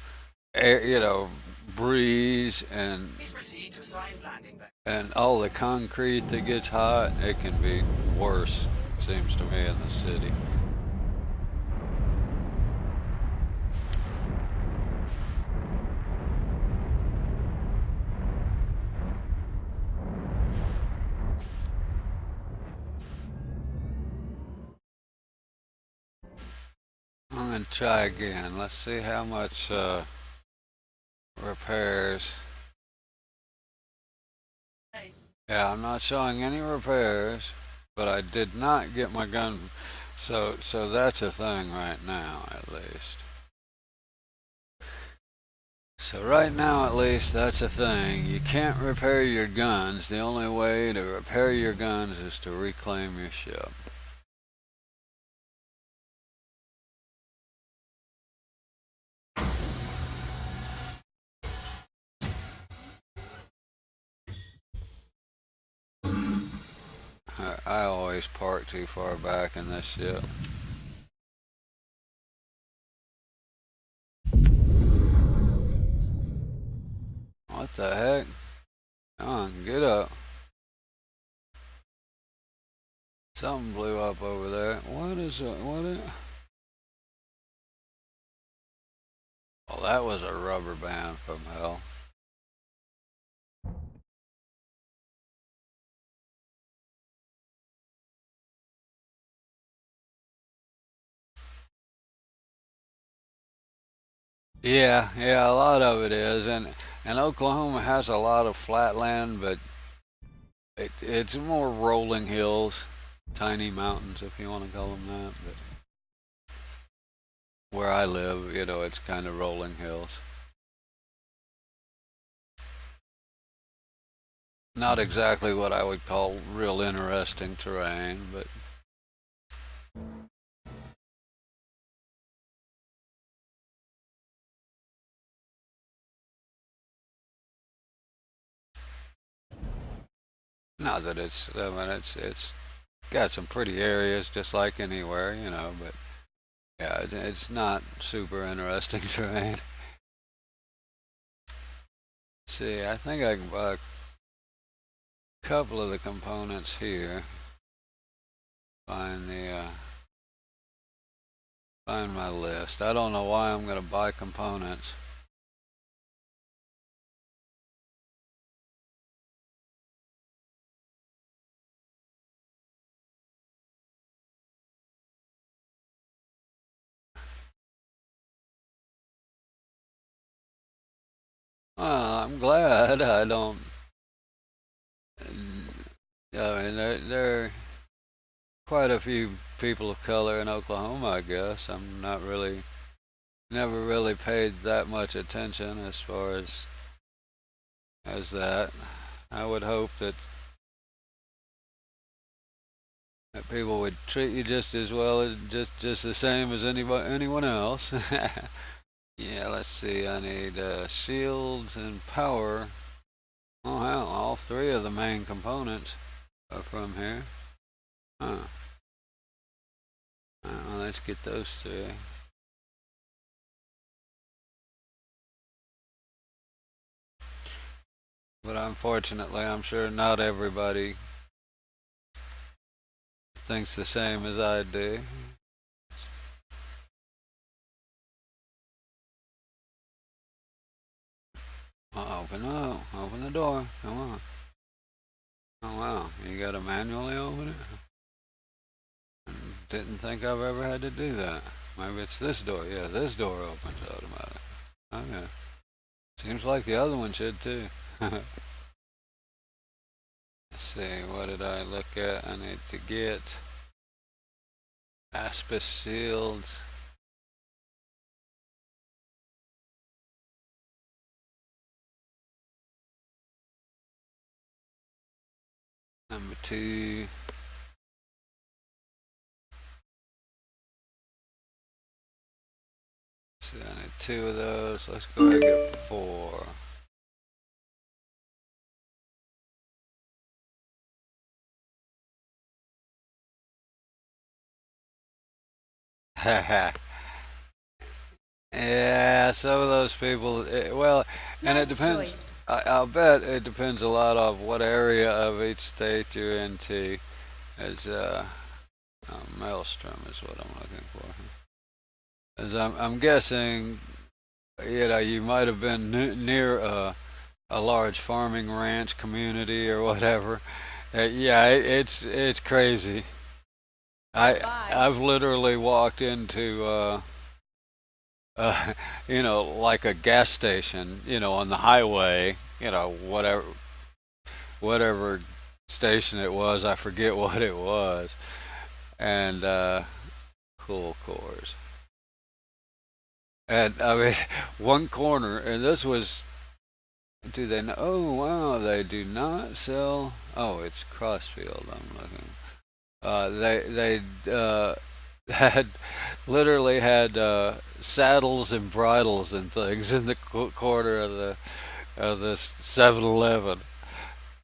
air, breeze
Please proceed to assigned landing.
and all the concrete that gets hot. It can be worse, seems to me, in the city. I'm gonna try again. Let's see how much repairs. Yeah, I'm not showing any repairs, but I did not get my gun. So that's a thing right now, at least. So right now, at least, that's a thing. You can't repair your guns. The only way to repair your guns is to reclaim your ship. I always park too far back in this ship. the heck? Come on, get up. Something blew up over there. What is it? What is... Well, that was a rubber band from hell. Yeah, a lot of it is, and Oklahoma has a lot of flat land, but it's more rolling hills, tiny mountains, if you want to call them that. But where I live, it's kind of rolling hills. Not exactly what I would call real interesting terrain, but not that I mean, it's got some pretty areas just like anywhere, but yeah, it's not super interesting terrain. See, I think I can buy a couple of the components here. Find my list. I don't know why I'm going to buy components. Well, I'm glad I don't. I mean, there are quite a few people of color in Oklahoma, I guess. I'm not really, never really paid that much attention as far as that. I would hope that people would treat you just as well as just the same as anyone else. Yeah, let's see. I need shields and power. Oh hell, all three of the main components are from here. Huh. Well, let's get those three. But unfortunately, I'm sure not everybody thinks the same as I do. Open the door. Come on. Oh wow, you gotta manually open it? Didn't think I've ever had to do that. Maybe it's this door. Yeah, this door opens automatically. Okay. Seems like the other one should too. Let's see, what did I look at? I need to get Aspis shields. Number 2. So I need 2 of those. Let's go ahead and get 4. Yeah, some of those people. Well, and it
Nice
depends.
choice.
I'll bet it depends a lot on what area of each state you're into. As Maelstrom is what I'm looking for. As I'm guessing, you might have been near a large farming ranch community or whatever. Yeah, it's crazy.
Bye.
I've literally walked into like a gas station, on the highway, whatever station it was, I forget what it was, and cool cores. And I mean, one corner, and this was. Do they know? Oh wow, they do not sell. Oh, it's Crossfield. I'm looking. They had literally had saddles and bridles and things in the corner of this 7-Eleven.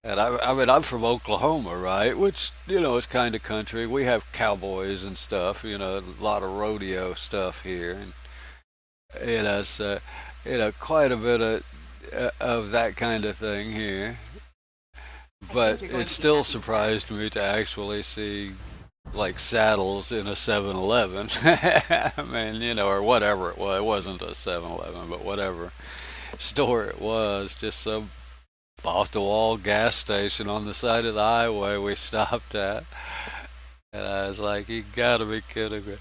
And I mean, I'm from Oklahoma, right? Which is kind of country. We have cowboys and stuff. A lot of rodeo stuff here, and so quite a bit of of that kind of thing here. But it still surprised me to actually see like saddles in a 7-Eleven. I mean, or whatever it was. It wasn't a 7-Eleven, but whatever store it was, just some off the wall gas station on the side of the highway we stopped at. And I was like, you gotta be kidding me.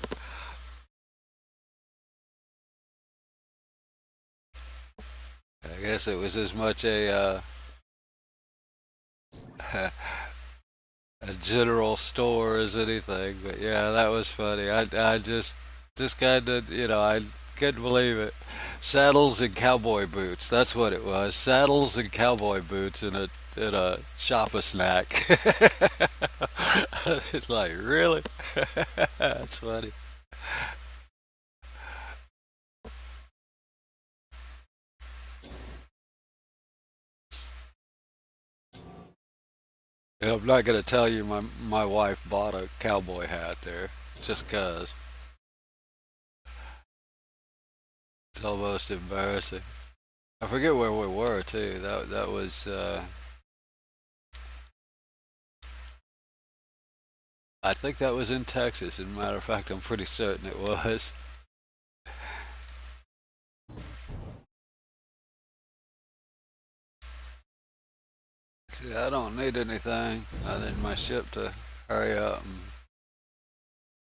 I guess it was as much a general store as anything. But yeah, that was funny. I just kind of, I couldn't believe it. Saddles and cowboy boots. That's what it was. Saddles and cowboy boots in a shop a snack. It's like, really? That's funny. And I'm not gonna tell you my wife bought a cowboy hat there just 'cause. It's almost embarrassing. I forget where we were too. That was I think that was in Texas. As a matter of fact, I'm pretty certain it was. See, I don't need anything other than my ship to hurry up and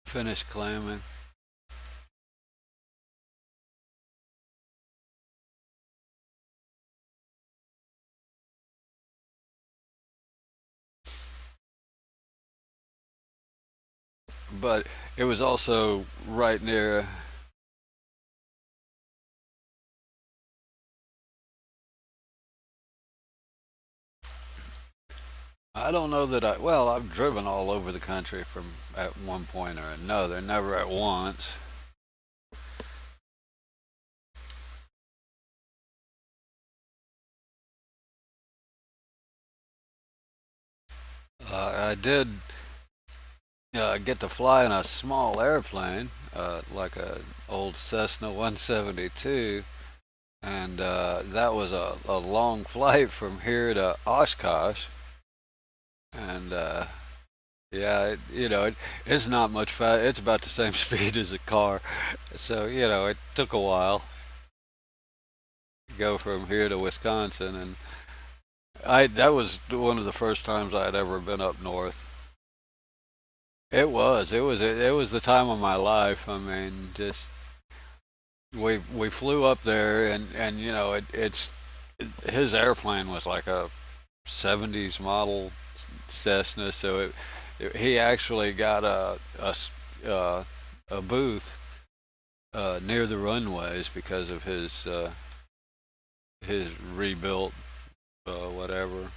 finish claiming. But it was also right near. I don't know that well, I've driven all over the country from at one point or another, never at once. I did get to fly in a small airplane, like a old Cessna 172, and that was a long flight from here to Oshkosh, and yeah, it's not much fast. It's about the same speed as a car, so it took a while to go from here to Wisconsin, and that was one of the first times I had ever been up north. It was the time of my life. I mean, just we flew up there, and it's his airplane was like a '70s model Cessna, so he actually got a booth near the runways because of his rebuilt whatever.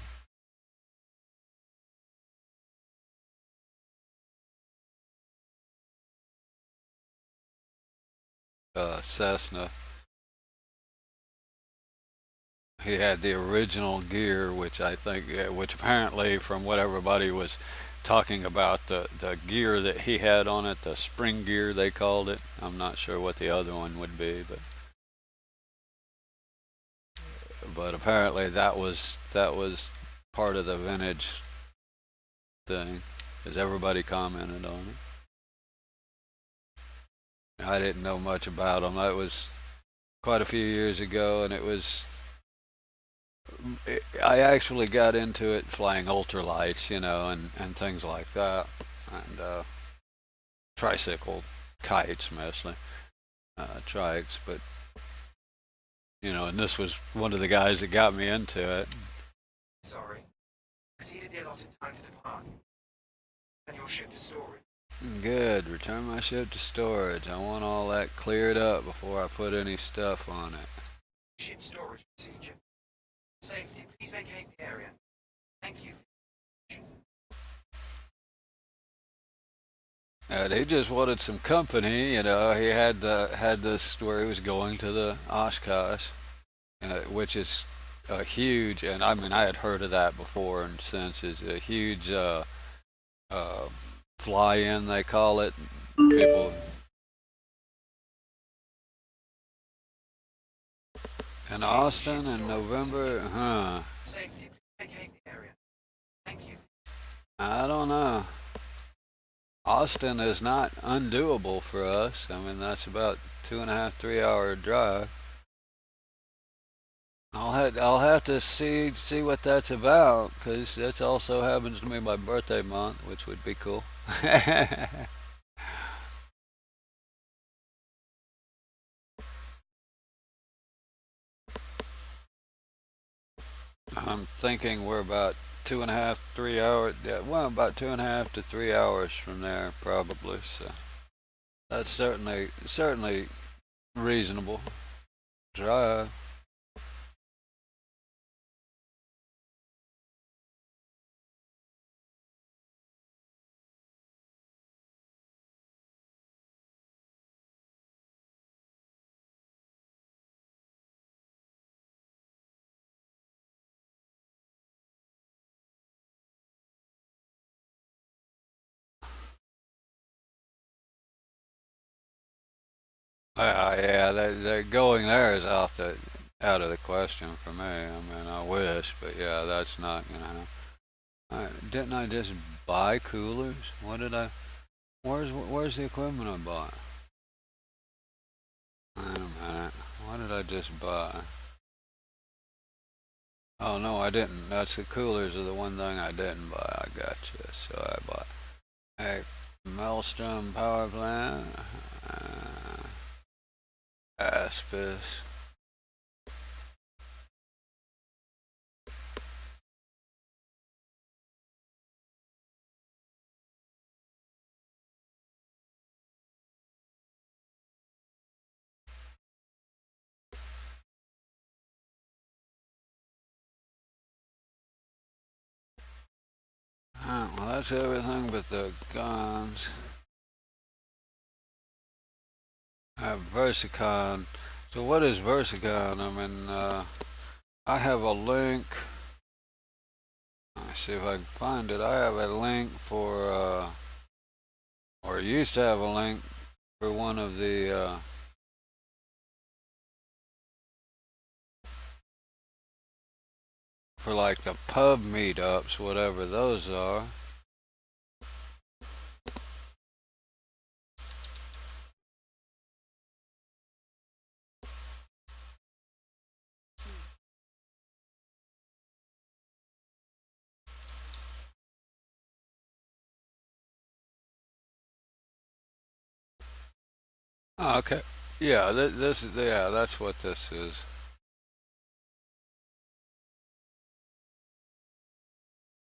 Cessna. He had the original gear, which I think, which apparently, from what everybody was talking about, the gear that he had on it, the spring gear they called it. I'm not sure what the other one would be, but apparently that was part of the vintage thing, as everybody commented on it. I didn't know much about them. That was quite a few years ago, and I actually got into it flying ultralights, and things like that, and tricycle kites mostly, trikes, but and this was one of the guys that got me into it.
Sorry. Exceeded the allotted time to depart. And your ship to storage.
Good. Return my ship to storage. I want all that cleared up before I put any stuff on it.
Ship storage procedure. Safety, please vacate the area. Thank you.
And he just wanted some company, He had this where he was going to the Oshkosh, which is a huge, and I mean I had heard of that before and since, is a huge uh, fly-in they call it. People In
Jesus,
Austin
shit
in
story.
November, huh?
Safety, vacate the area. Thank you.
I don't know. Austin is not undoable for us. I mean, that's about 2.5, 3 hour drive. I'll have to see what that's about, because that also happens to be my birthday month, which would be cool. I'm thinking we're about 2.5, 3 hours. Yeah, well, about 2.5 to 3 hours from there, probably. So that's certainly reasonable drive. Yeah, they're going there is out of the question for me. I mean, I wish, but yeah, that's not gonna. Didn't I just buy coolers? What did I? Where's the equipment I bought? Wait a minute. What did I just buy? Oh no, I didn't. That's the coolers are the one thing I didn't buy. I got you. So I bought a Maelstrom power plant, Aspis. Well, that's everything but the guns. Versacon. So what is Versacon? I mean, I have a link. Let me see if I can find it. I have a link for, or used to have a link for one of the, for like the pub meetups, whatever those are. Oh, okay. Yeah, this is, yeah, that's what this is.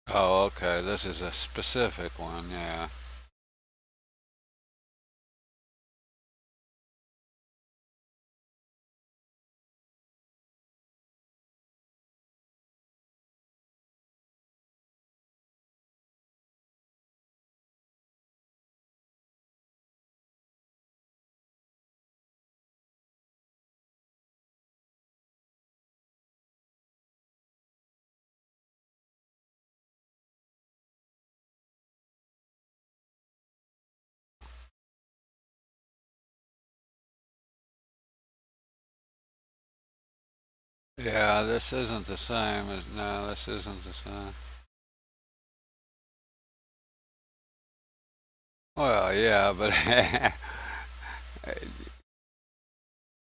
Oh, okay. This is a specific one, yeah. Yeah, this isn't the same as, no, this isn't the same. Well, yeah, but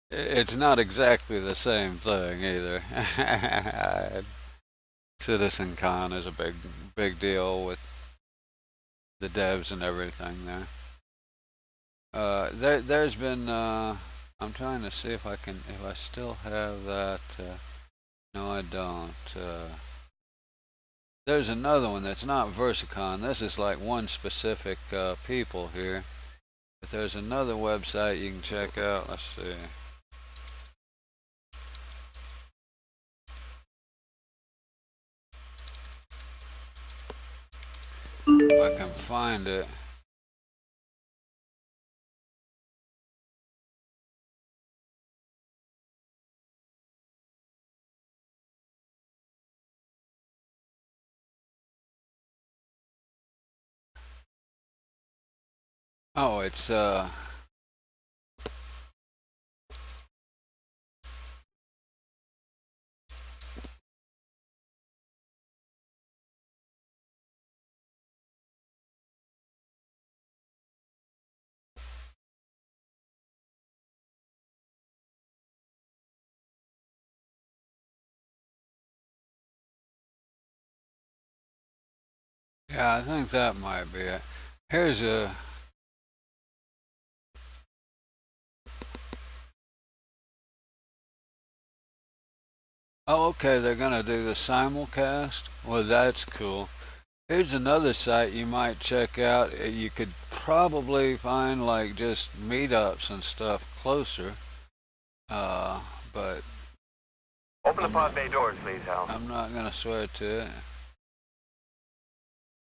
it's not exactly the same thing either. CitizenCon is a big deal with the devs and everything there. There's been. I'm trying to see if I still have that. No, I don't. There's another one that's not Versacon. This is like one specific people here. But there's another website you can check out. Let's see. If I can find it. Oh, it's Yeah, I think that might be it. Here's a. Oh, okay, they're gonna do the simulcast. Well, that's cool. Here's another site you might check out. You could probably find like just meetups and stuff closer. Uh, but
Open the
I'm
pod
not,
bay doors, please, Hal.
I'm not gonna swear to it.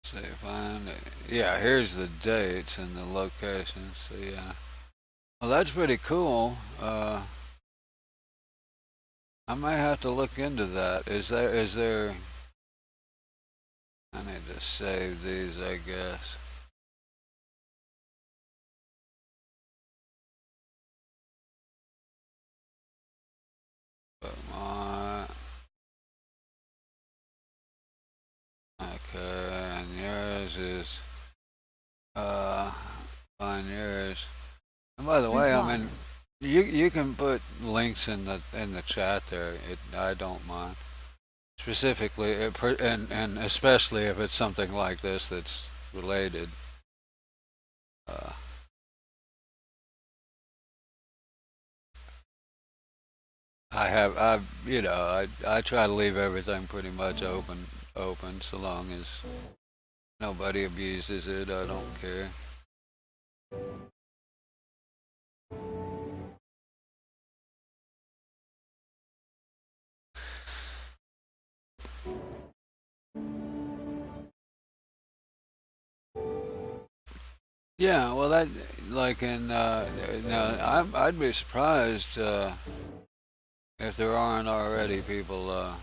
See, find it. Yeah, here's the dates and the locations. So yeah. Well, that's pretty cool. I might have to look into that. Is there? I need to save these, I guess. But my okay, and yours is uh, find yours. And by the way, I mean, you can put links in the chat there. I don't mind. Specifically, and especially if it's something like this that's related. Uh, I try to leave everything pretty much open, so long as nobody abuses it. I don't care. Yeah, well, that like in now, I'd be surprised if there aren't already people.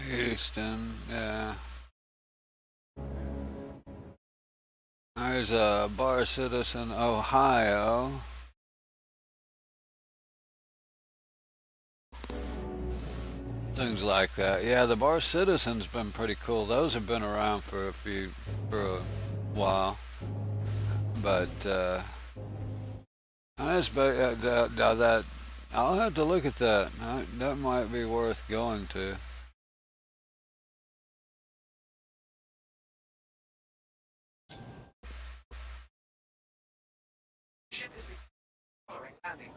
Houston, yeah. There's a Bar Citizen, Ohio. Things like that. Yeah, the Bar Citizen's been pretty cool. Those have been around for a while. But that I'll have to look at that. That might be worth going to.
Ship is following landing.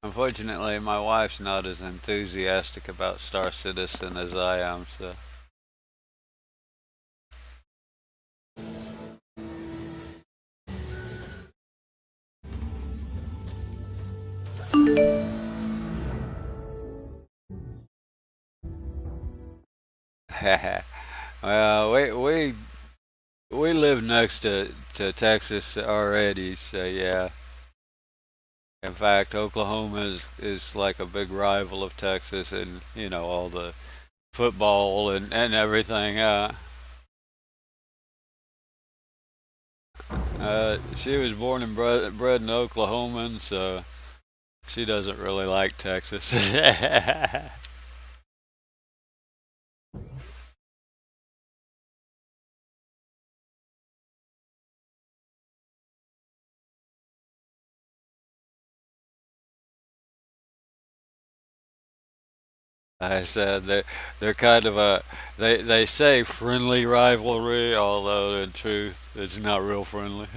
Unfortunately, my wife's not as enthusiastic about Star Citizen as I am, so. Well, we live next to Texas already, so yeah. In fact, Oklahoma is like a big rival of Texas, and all the football and everything. She was born and bred in Oklahoma, and so she doesn't really like Texas. I said they're kind of a they say friendly rivalry, although in truth it's not real friendly.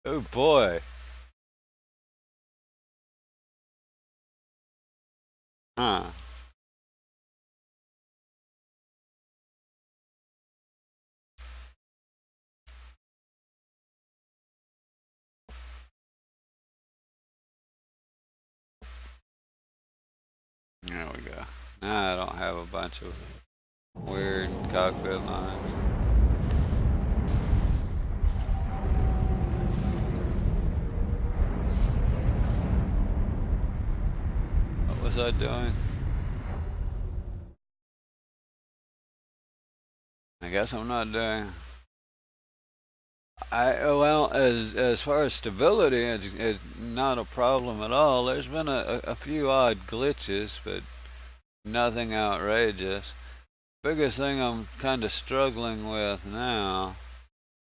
Oh boy. Huh. There we go. Now I don't have a bunch of weird cockpit lines. What was I doing? I guess I'm not doing. Well, as far as stability, it's not a problem at all. There's been a few odd glitches, but nothing outrageous. Biggest thing I'm kind of struggling with now.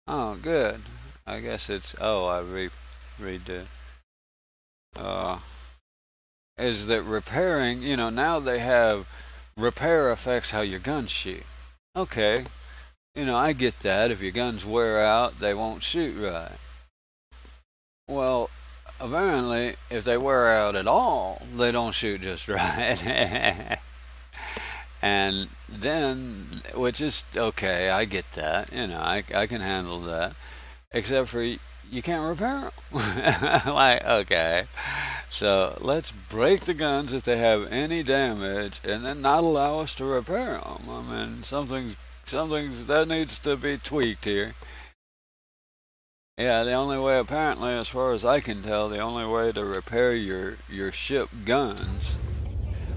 Oh, good. I guess it's. Oh, I redid. Uh, is that repairing? Now they have repair affects how your guns shoot. Okay, I get that. If your guns wear out, they won't shoot right. Well, apparently, if they wear out at all, they don't shoot just right. And then, which is okay, I get that. I can handle that. Except for you can't repair them. Like, okay. So let's break the guns if they have any damage, and then not allow us to repair them. I mean, something's that needs to be tweaked here. Yeah, the only way, apparently, as far as I can tell, the only way to repair your ship guns.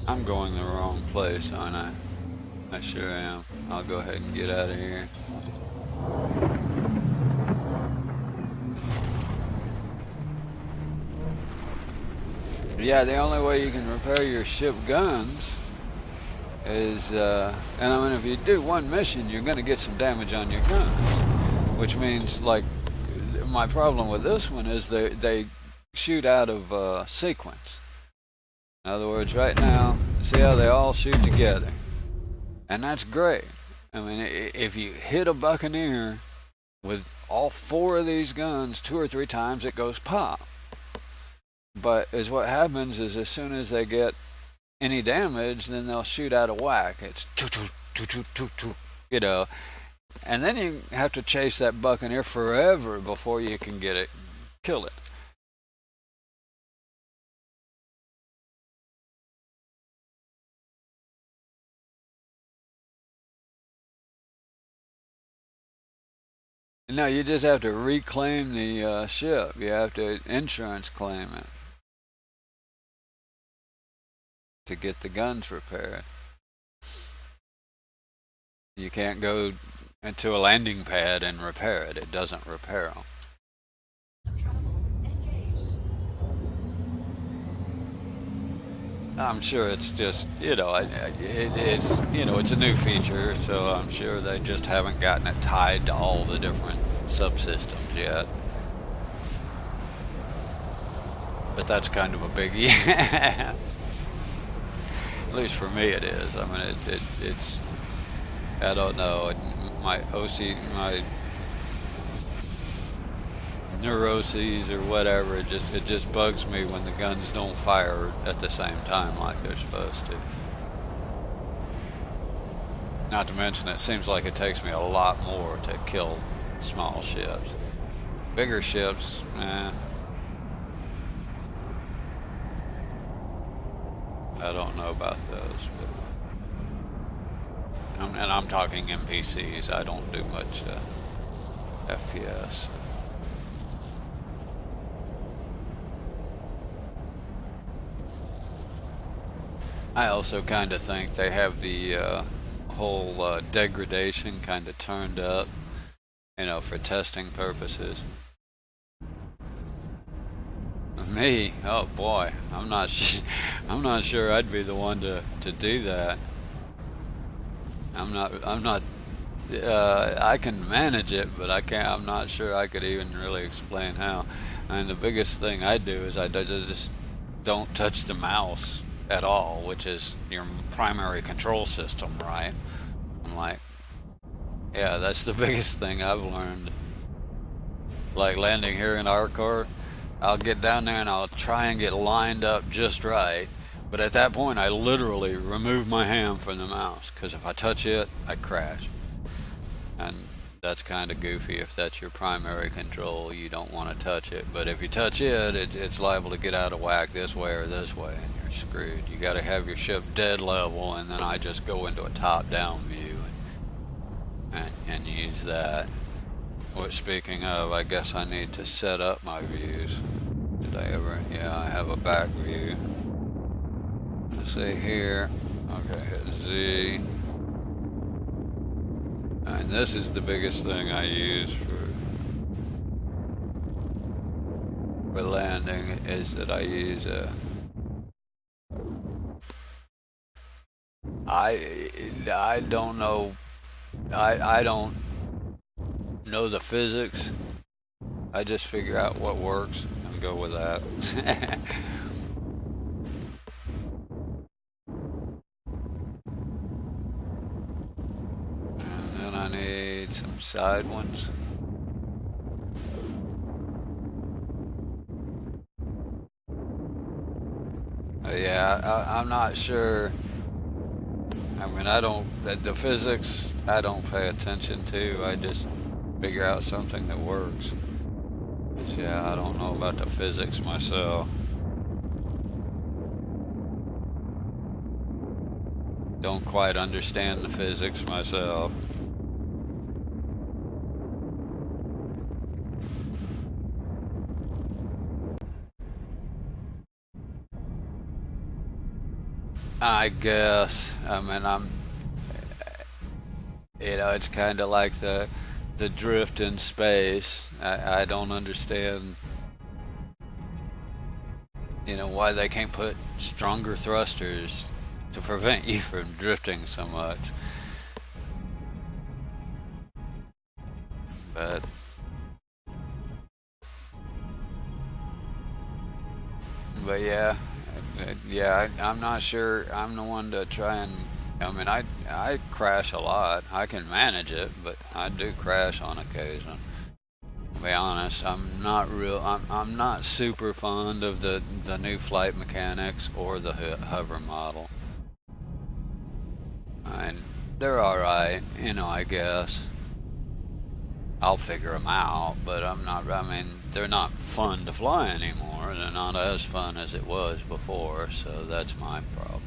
I'm going the wrong place, aren't I? I sure am. I'll go ahead and get out of here. Yeah, the only way you can repair your ship guns is, and I mean, if you do one mission, you're going to get some damage on your guns, which means, like, my problem with this one is they shoot out of sequence. In other words, right now, see how they all shoot together, and that's great. I mean, if you hit a Buccaneer with all four of these guns 2 or 3 times, it goes pop. But what happens is as soon as they get any damage, then they'll shoot out of whack. It's and then you have to chase that Buccaneer forever before you can kill it. No, you just have to reclaim the ship. You have to insurance claim it to get the guns repaired. You can't go into a landing pad and repair it. It doesn't repair them. I'm sure it's just, it's a new feature, so I'm sure they just haven't gotten it tied to all the different subsystems yet. But that's kind of a biggie. At least for me it is. I mean, it's, I don't know, my neuroses or whatever, it just bugs me when the guns don't fire at the same time like they're supposed to. Not to mention, it seems like it takes me a lot more to kill small ships. Bigger ships, I don't know about those, but I'm talking NPCs. I don't do much FPS. I also kind of think they have the whole degradation kind of turned up, for testing purposes. Me? Oh boy, I'm not sure I'd be the one to do that. I'm not. I can manage it, but I'm not sure I could even really explain how. And the biggest thing I do is I just don't touch the mouse at all, which is your primary control system, right? I'm like, yeah, that's the biggest thing I've learned. Like landing here in Arcor, I'll get down there and I'll try and get lined up just right. But at that point, I literally remove my hand from the mouse, because if I touch it, I crash. And that's kind of goofy. If that's your primary control, you don't want to touch it. But if you touch it, it's liable to get out of whack this way or this way, and you're screwed. You got to have your ship dead level, and then I just go into a top-down view and use that. What, speaking of, I guess I need to set up my views. Did I ever? Yeah, I have a back view. Let's see here. Okay, hit Z. And this is the biggest thing I use for landing, is that I use I don't know, I don't know the physics. I just figure out what works and go with that. And then I need some side ones. Yeah, I'm not sure. I mean, the physics I don't pay attention to. I just figure out something that works. But yeah, I don't know about the physics myself. Don't quite understand the physics myself. I guess. I mean, it's kind of like the drift in space. I don't understand, why they can't put stronger thrusters to prevent you from drifting so much. But yeah, I'm not sure. I'm the one to try and. I mean, I crash a lot. I can manage it, but I do crash on occasion. To be honest, I'm not super fond of the new flight mechanics or the hover model. And they're all right, I guess. I'll figure them out, but they're not fun to fly anymore. They're not as fun as it was before, so that's my problem.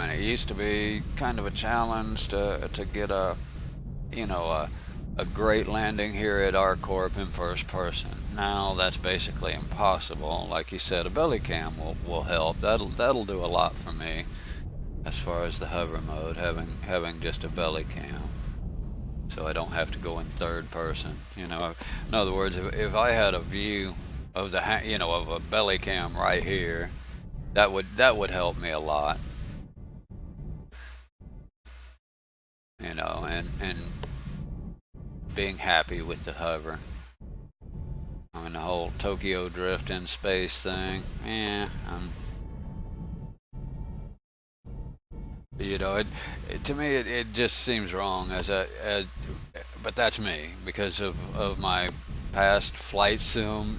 It used to be kind of a challenge to get a great landing here at ArcCorp in first person. Now that's basically impossible. Like you said, a belly cam will help. That'll do a lot for me as far as the hover mode, having just a belly cam, so I don't have to go in third person. In other words, if I had a view of of a belly cam right here, that would help me a lot. And being happy with the hover. I mean, the whole Tokyo drift in space thing, to me it just seems wrong but that's me because of my past flight sim.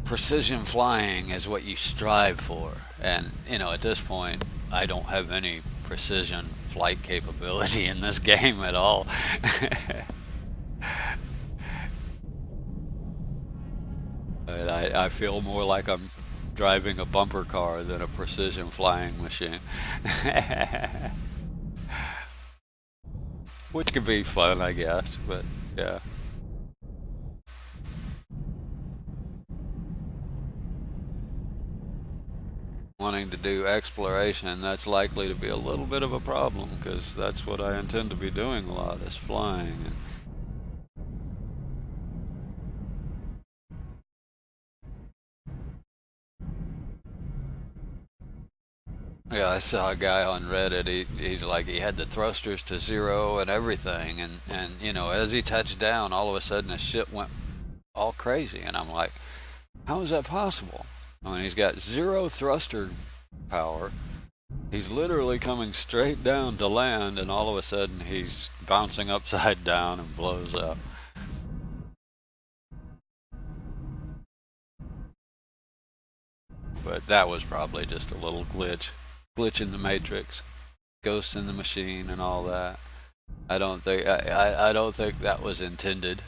Precision flying is what you strive for, and at this point I don't have any precision flight capability in this game at all. But I feel more like I'm driving a bumper car than a precision flying machine. Which can be fun, I guess, but yeah. Wanting to do exploration, that's likely to be a little bit of a problem, because that's what I intend to be doing a lot, is flying. Yeah, I saw a guy on Reddit. He's like he had the thrusters to zero and everything, and you know as he touched down, all of a sudden the ship went all crazy, and I'm like, how is that possible? I mean, he's got zero thruster power. He's literally coming straight down to land, and all of a sudden he's bouncing upside down and blows up. But that was probably just a little glitch in the matrix, ghosts in the machine, and all that. I don't think that was intended.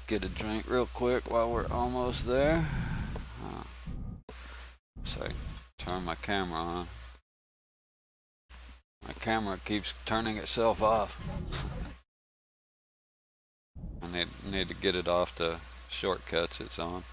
Get a drink real quick while we're almost there. So turn my camera on. My camera keeps turning itself off. I need to get it off the shortcuts it's on.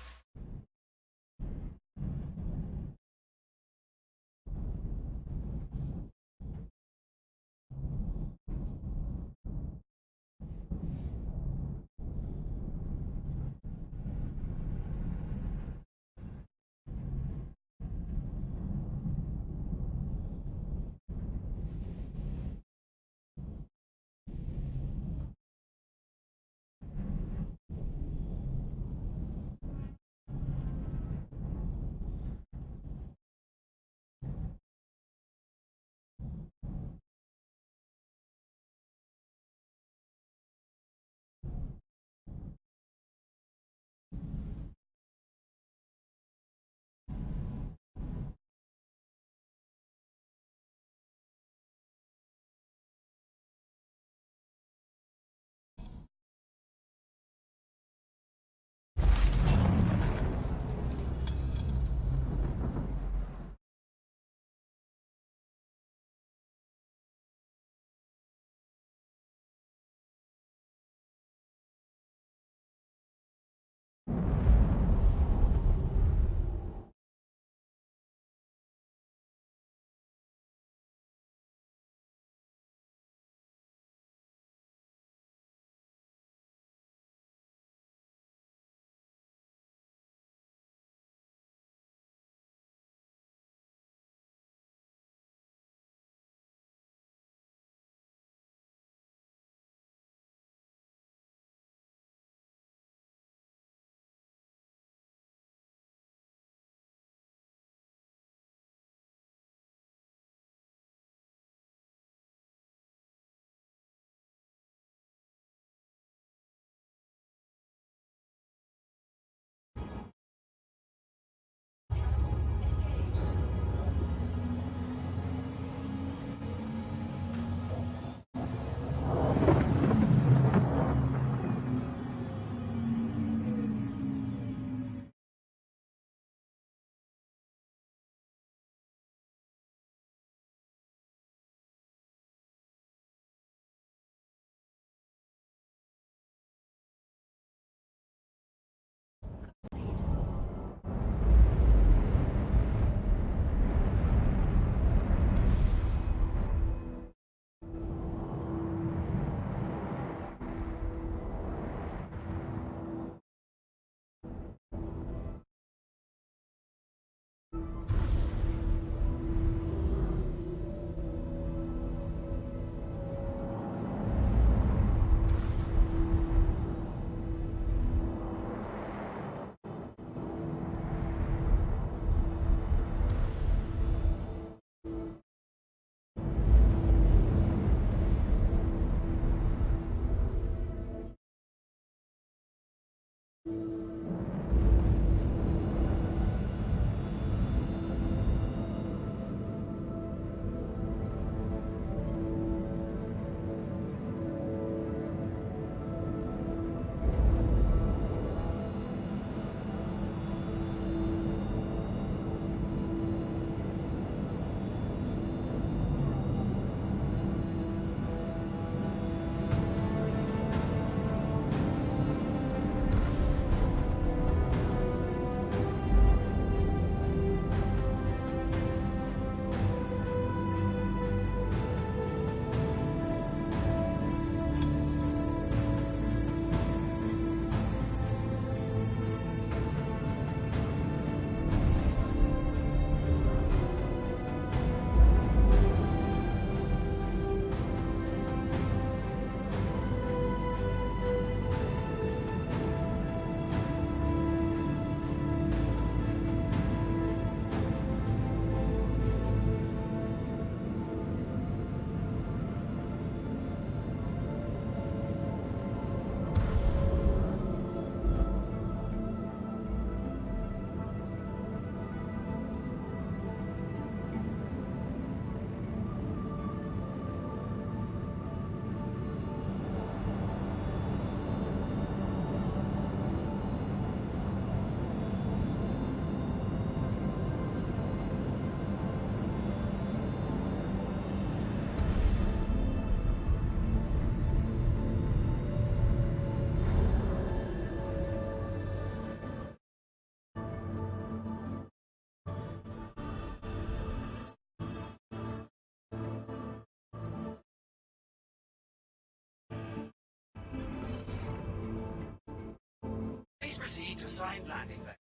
Please proceed to assigned landing bay.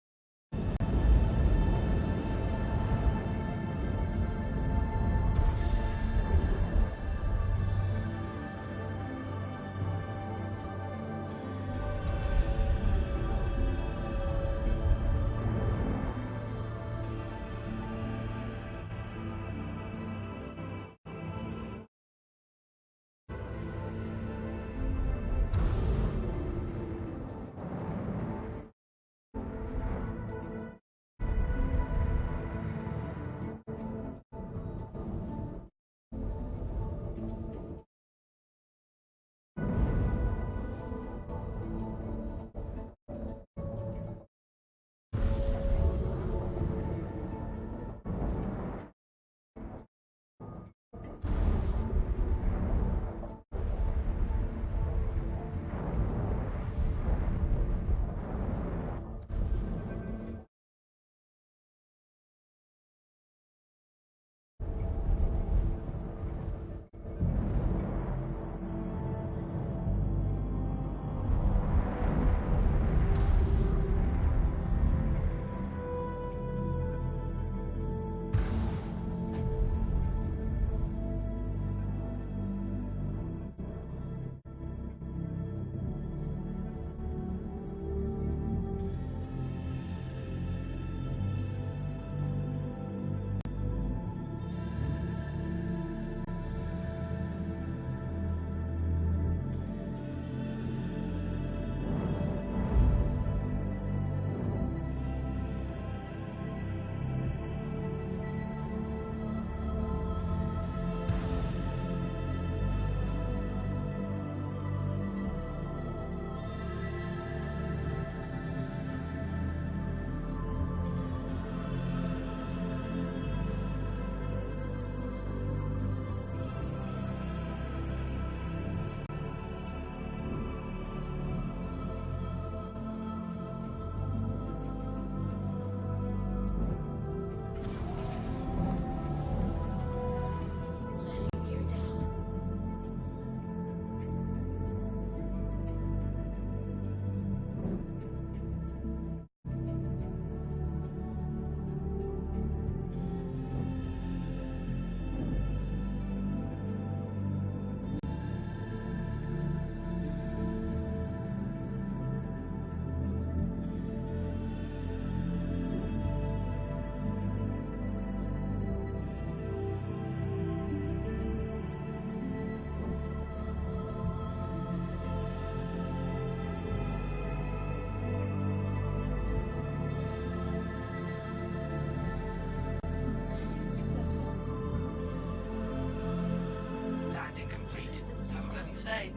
Landing complete. Have a pleasant stay.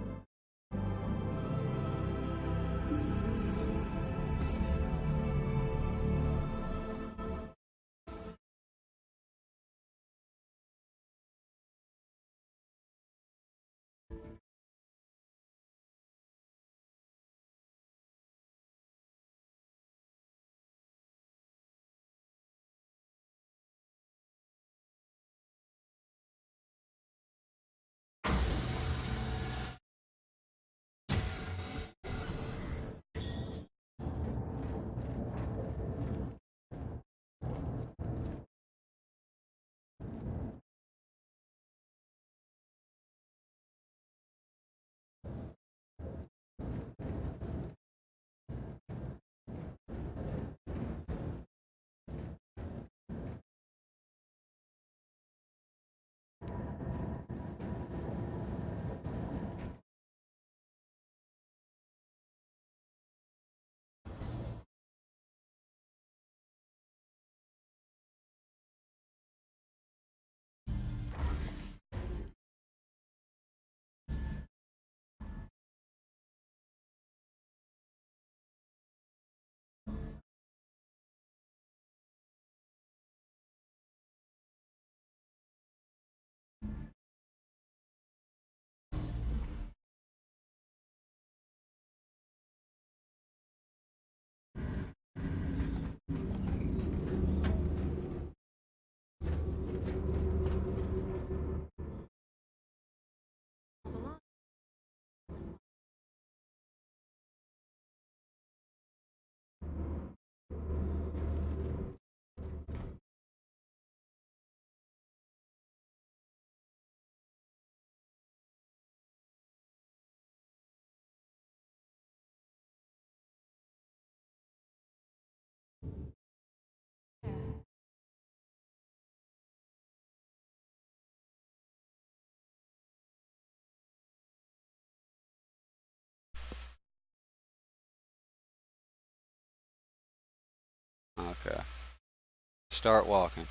start walking.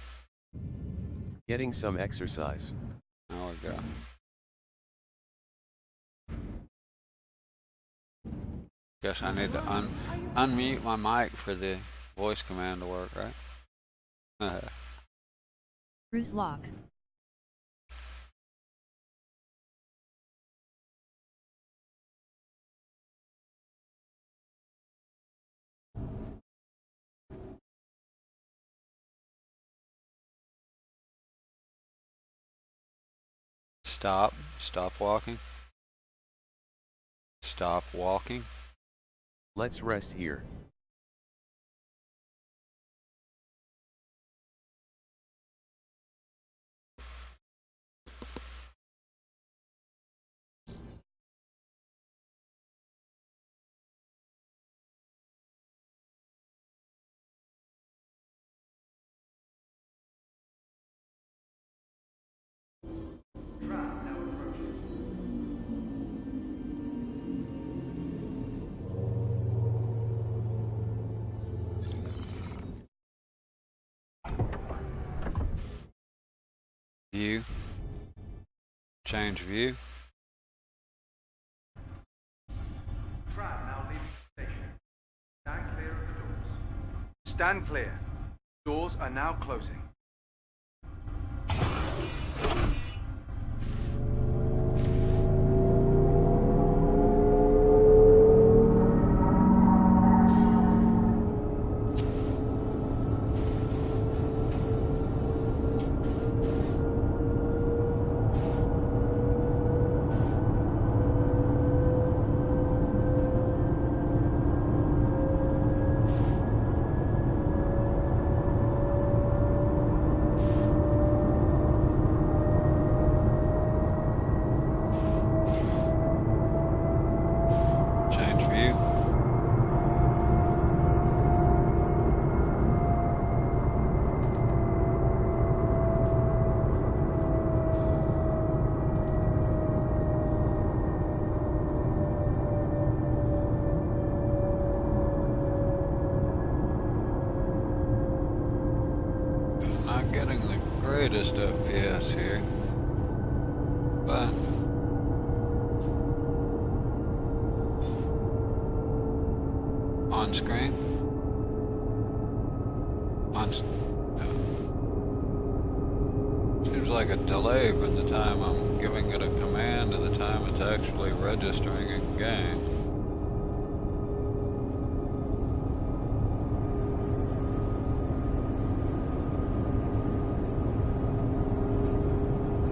Getting some exercise.
There we go. Guess I need to unmute my mic for the voice command to work, right?
Cruise lock.
Stop. Stop walking. Stop walking.
Let's rest here.
View. Change view.
Tram now leaving the station. Stand clear of the doors. Stand clear. Doors are now closing.
Change view. Not getting the greatest FPS here, but on screen. Seems like a delay from the time I'm giving it a command to the time it's actually registering a game.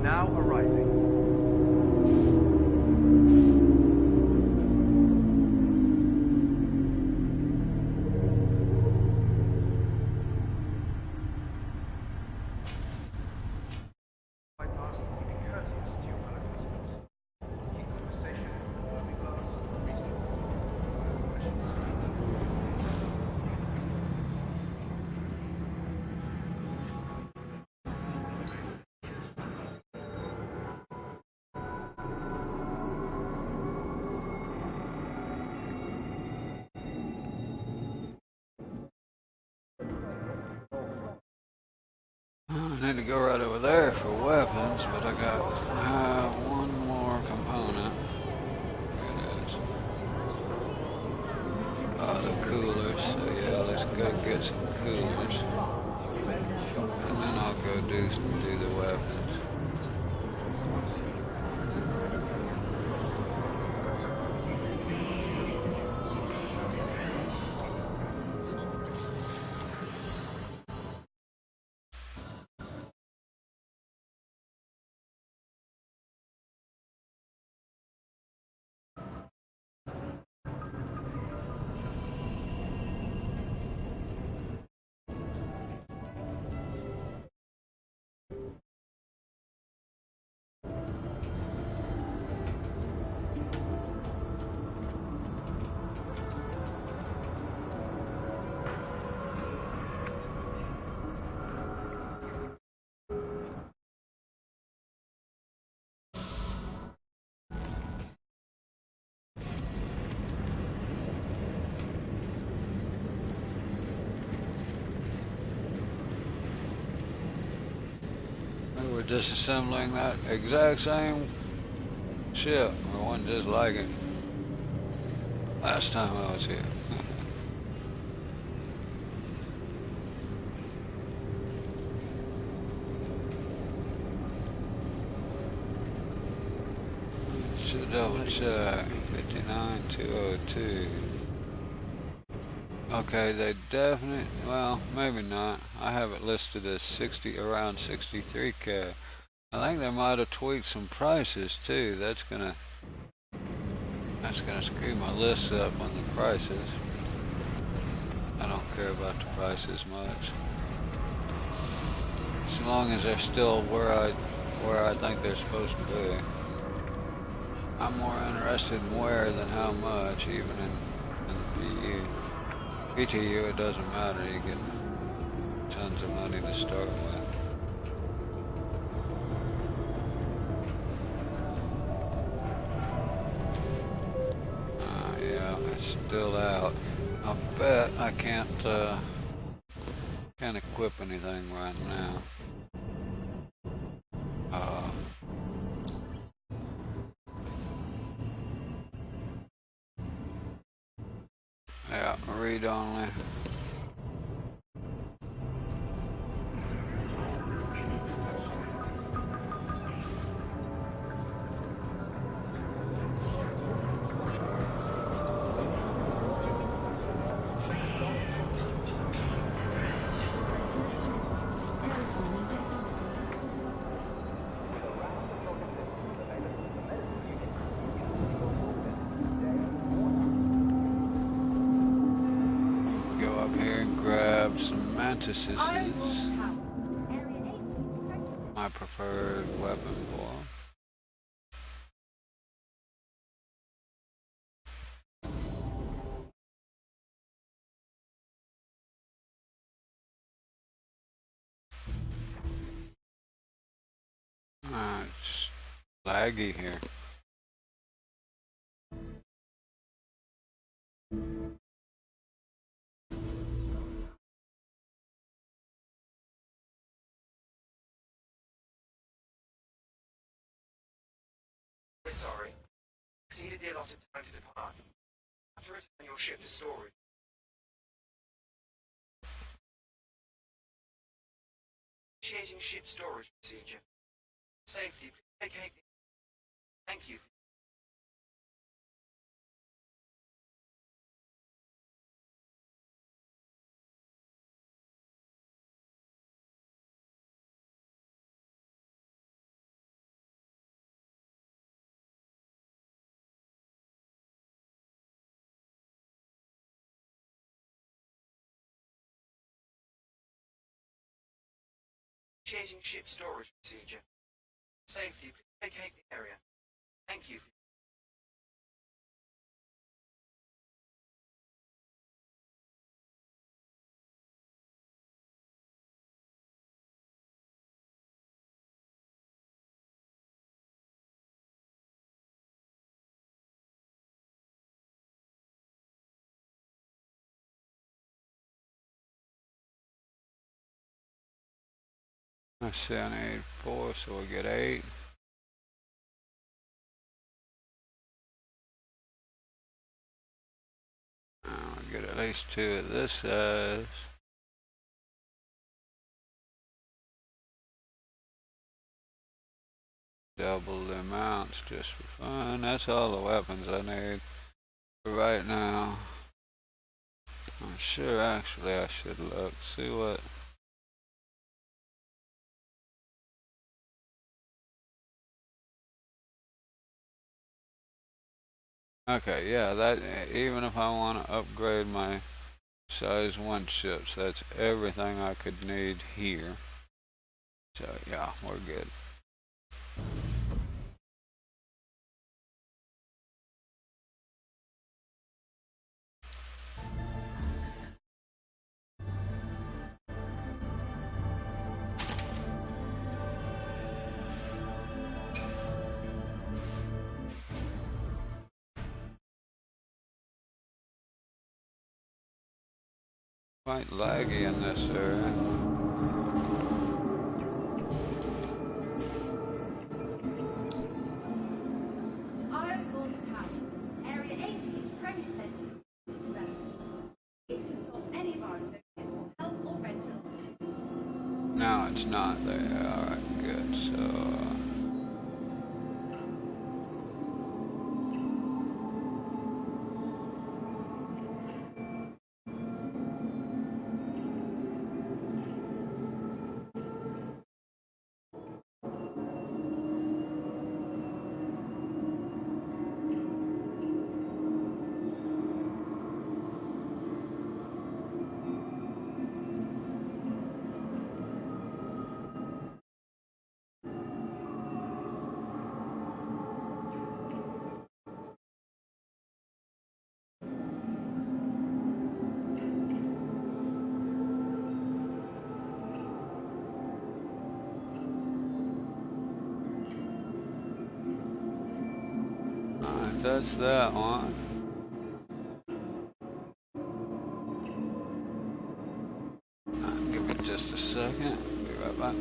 Now arriving. Bypass, be courteous to your fellow customers. Keep conversation in the looking glass reasonable.
I need to go right over there for weapons, but I got one more component. There it is. The coolers. So yeah, let's go get some coolers, and then I'll go do the weapons. we're disassembling that exact same ship, or one just like it. Last time I was here. Should double check. 59202. Okay, they definitely, well, maybe not. I have it listed as 60, around 63K. I think they might have tweaked some prices too. That's gonna screw my list up on the prices. I don't care about the prices much, as long as they're still where I think they're supposed to be. I'm more interested in where than how much, even in the PU. PTU, it doesn't matter. You get tons of money to start with. Yeah, it's still out. I bet I can't equip anything right now. Yeah, read only. Go up here and grab some mantises. My preferred weapon for 'em. It's laggy here.
We're sorry. Exceeded the allotted time to depart. Have to return your ship to storage. Initiating ship storage procedure. Safety, please vacate the... Thank you. Initiating ship storage procedure. Safety, please vacate the area. Thank you.
Let's see, I need 4, so we'll get 8. I'll get at least 2 of this size. Double the amounts just for fun. That's all the weapons I need for right now. I'm sure actually I should look, see what... Okay, yeah, that, even if I want to upgrade my size 1 ships, that's everything I could need here. So yeah, we're good. Quite laggy in this area. it's not there. Alright, good. So... Alright, that's that one. Give me just a second. Be right back.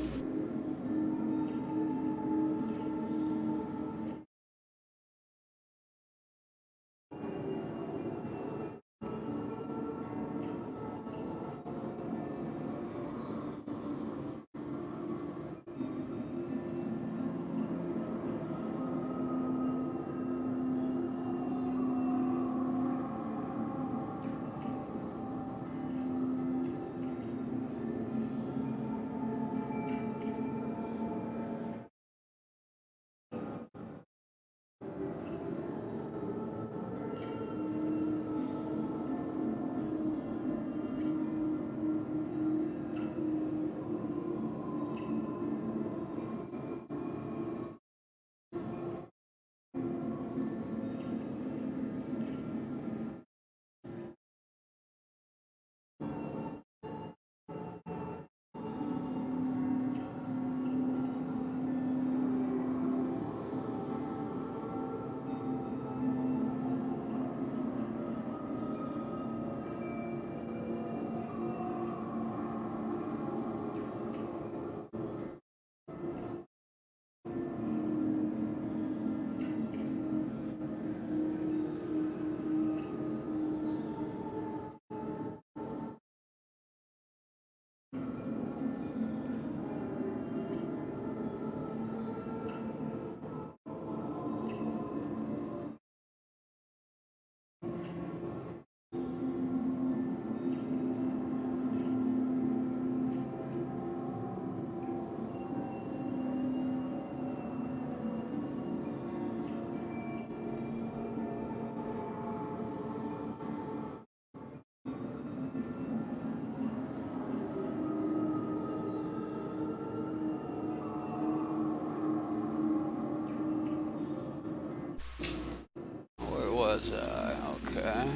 Where was I? Okay.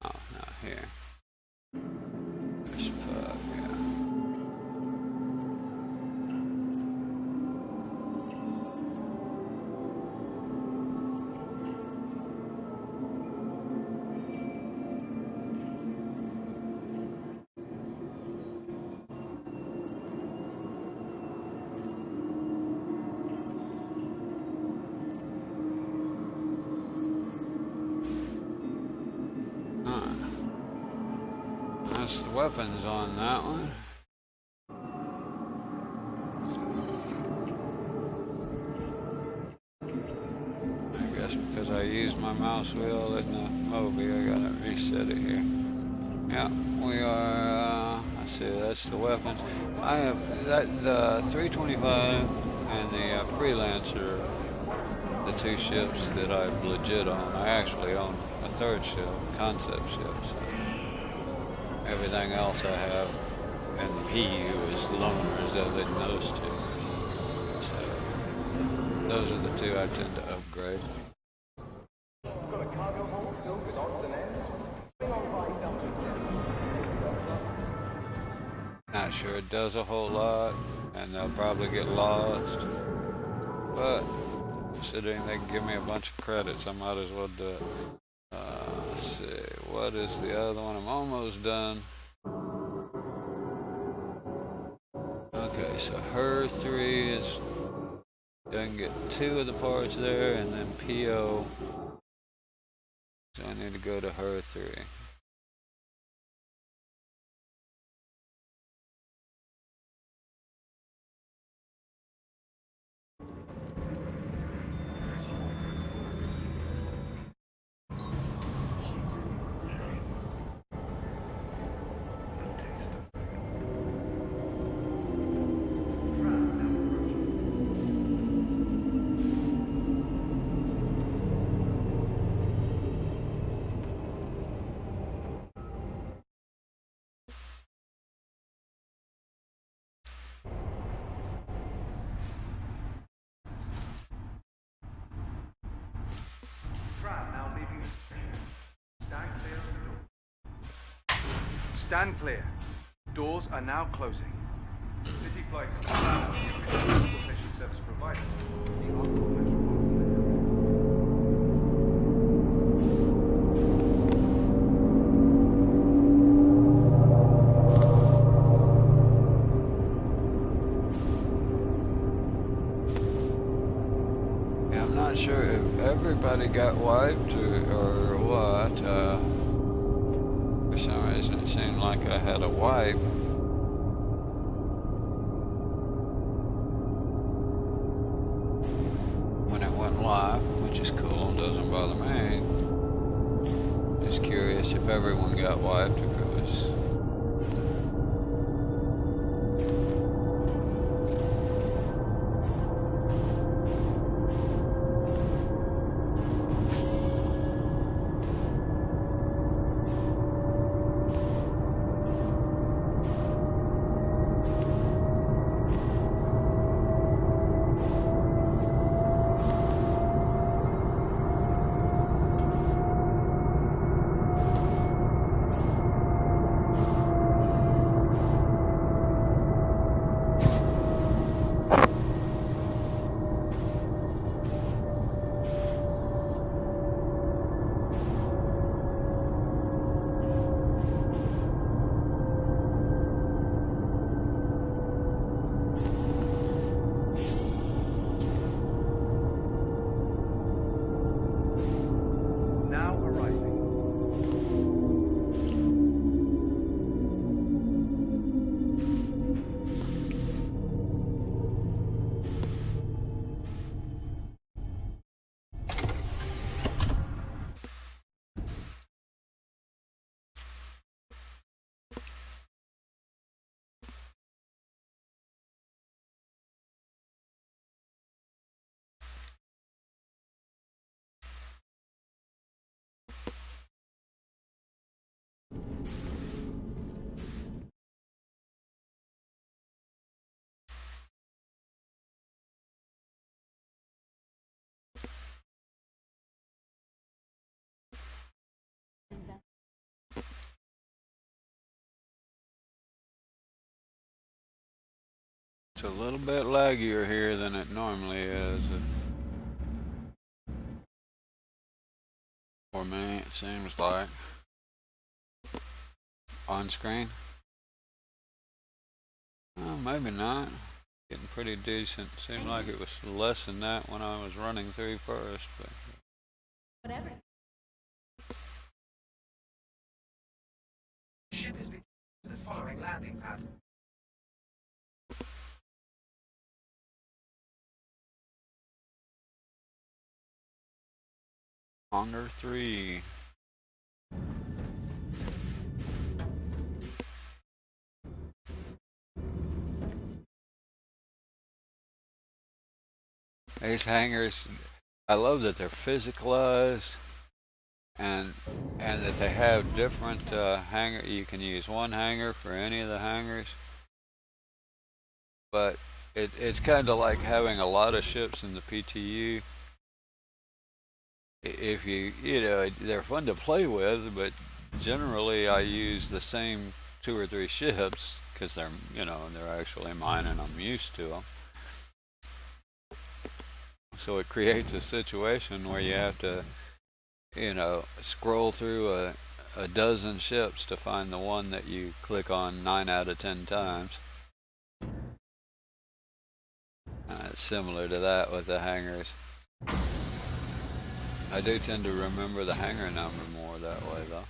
Oh, not here. There's pub, yeah. That's the weapons on that one. I guess because I used my mouse wheel in the Moby, I gotta reset it here. Yeah, we are, let's see, that's the weapons. I have the 325 and the Freelancer, the two ships that I've legit own. I actually own a third ship, concept ship. So. Everything else I have in the PTU is loaners other than those two. So those are the two I tend to upgrade. Not sure it does a whole lot, and they'll probably get lost. But considering they can give me a bunch of credits, I might as well do it. Let's see, what is the other one? I'm almost done. Okay, so her 3 is, I can get 2 of the parts there, and then PO So I need to go to her 3.
Trap now leaving the station. Stand clear of the door. Stand clear. Doors are now closing. City flight transportation service provider. The Ottawa Metropolitan
Yeah, I'm not sure if everybody got wiped or what. For some reason it seemed like I had a wipe. When it went live, which is cool and doesn't bother me. Just curious if everyone got wiped, if it was...
now arriving.
It's a little bit laggier here than it normally is. For me, it seems like. On screen? Well, maybe not. Getting pretty decent. Seemed like it was less than that when I was running through first, but...
Whatever.
Ship has been to the following landing pad.
Honor 3. These hangars, I love that they're physicalized and that they have different hangar. You can use one hangar for any of the hangars, but it's kind of like having a lot of ships in the PTU. If you know, they're fun to play with, but generally I use the same 2 or 3 ships because they're, you know, they're actually mine and I'm used to them. So it creates a situation where you have to, you know, scroll through a dozen ships to find the one that you click on 9 out of 10 times. It's similar to that with the hangars. I do tend to remember the hangar number more that way, though.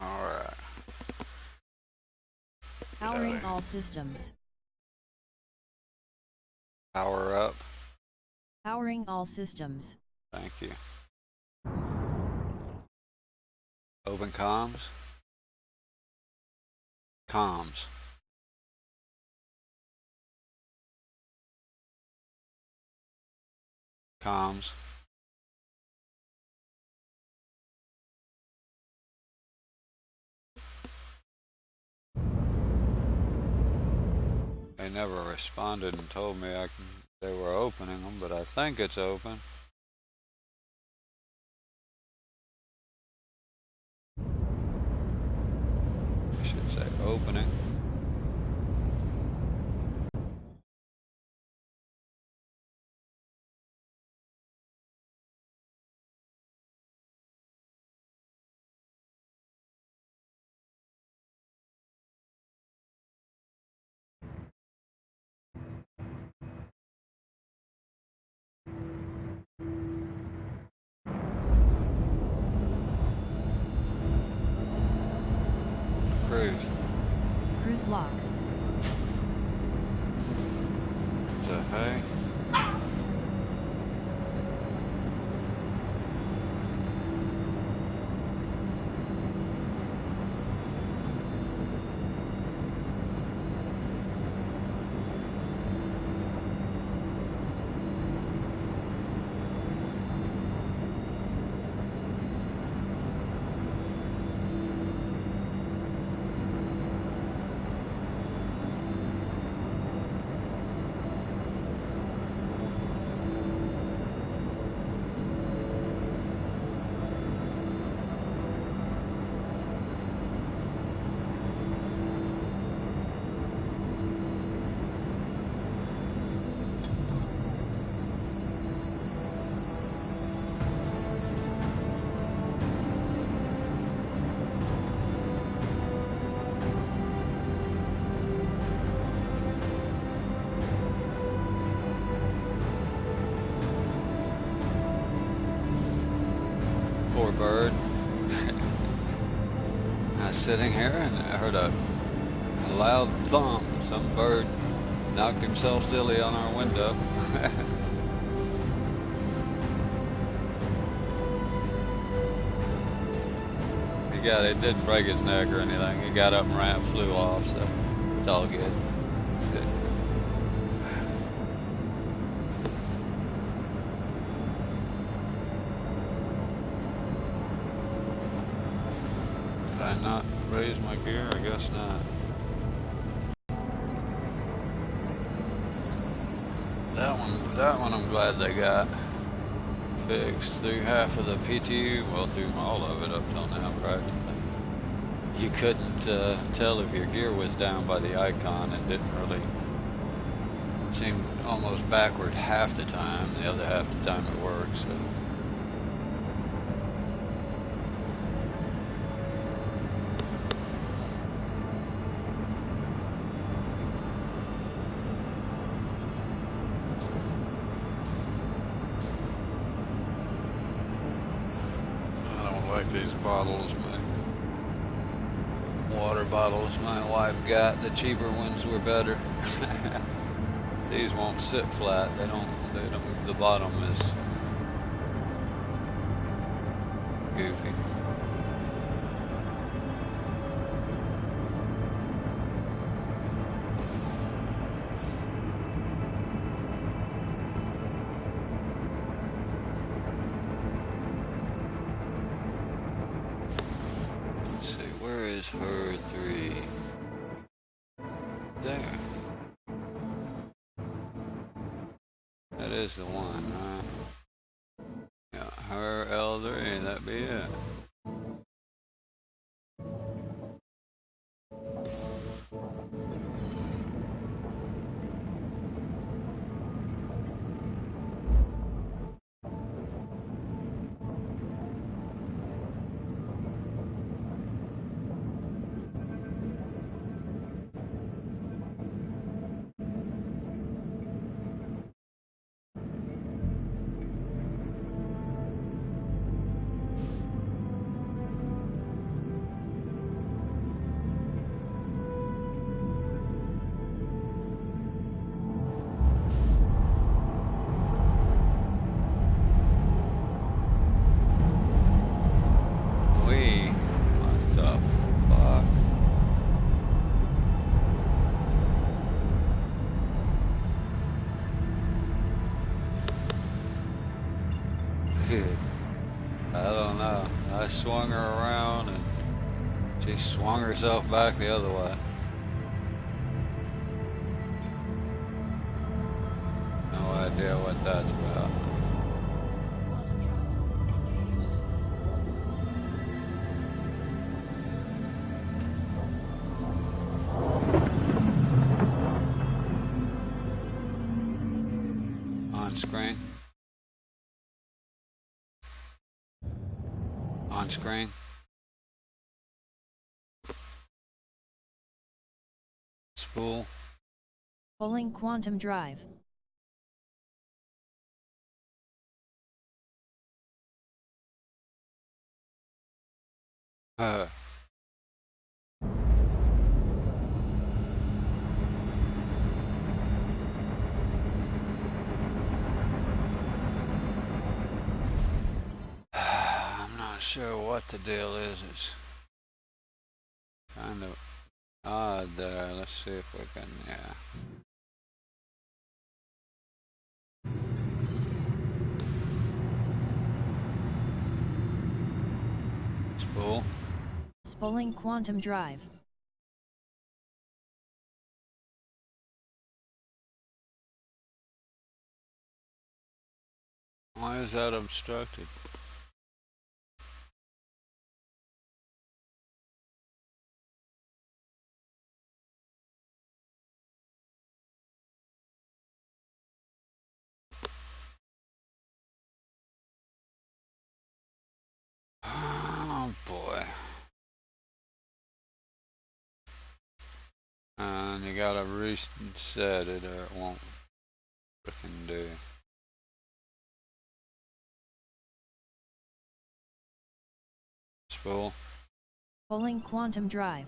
Alright.
Powering all systems.
Power up.
Powering all systems.
Thank you. Open comms. Comms. Comms. They never responded and told me they were opening them, but I think it's open. I should say opening. Cruise.
Cruise lock.
The hey. Poor bird. I was sitting here and I heard a loud thump. Some bird knocked himself silly on our window. It didn't break his neck or anything. He got up and ran, flew off, so it's all good. It's good. Did I not raise my gear? I guess not. That one I'm glad they got fixed through half of the PTU, well, through all of it up till now practically. You couldn't tell if your gear was down by the icon. It didn't really seem almost backward half the time. The other half the time it worked, so. These bottles, my water bottles my wife got, the cheaper ones were better. These won't sit flat. They don't, the bottom is goofy. Her 3 there. That is the one, right? Yeah, her L3, that'd be it. What the fuck? I don't know. I swung her around and she swung herself back the other way. No idea what that's about. On screen. On screen. Spool.
Pulling quantum drive. I'm not sure what the deal is. It's kind of odd there. Let's see if we can, yeah. Spool. Spooling quantum drive.
Why is that obstructed? Oh boy. And you gotta reset it or it won't frickin' do. Spool.
Pulling quantum drive.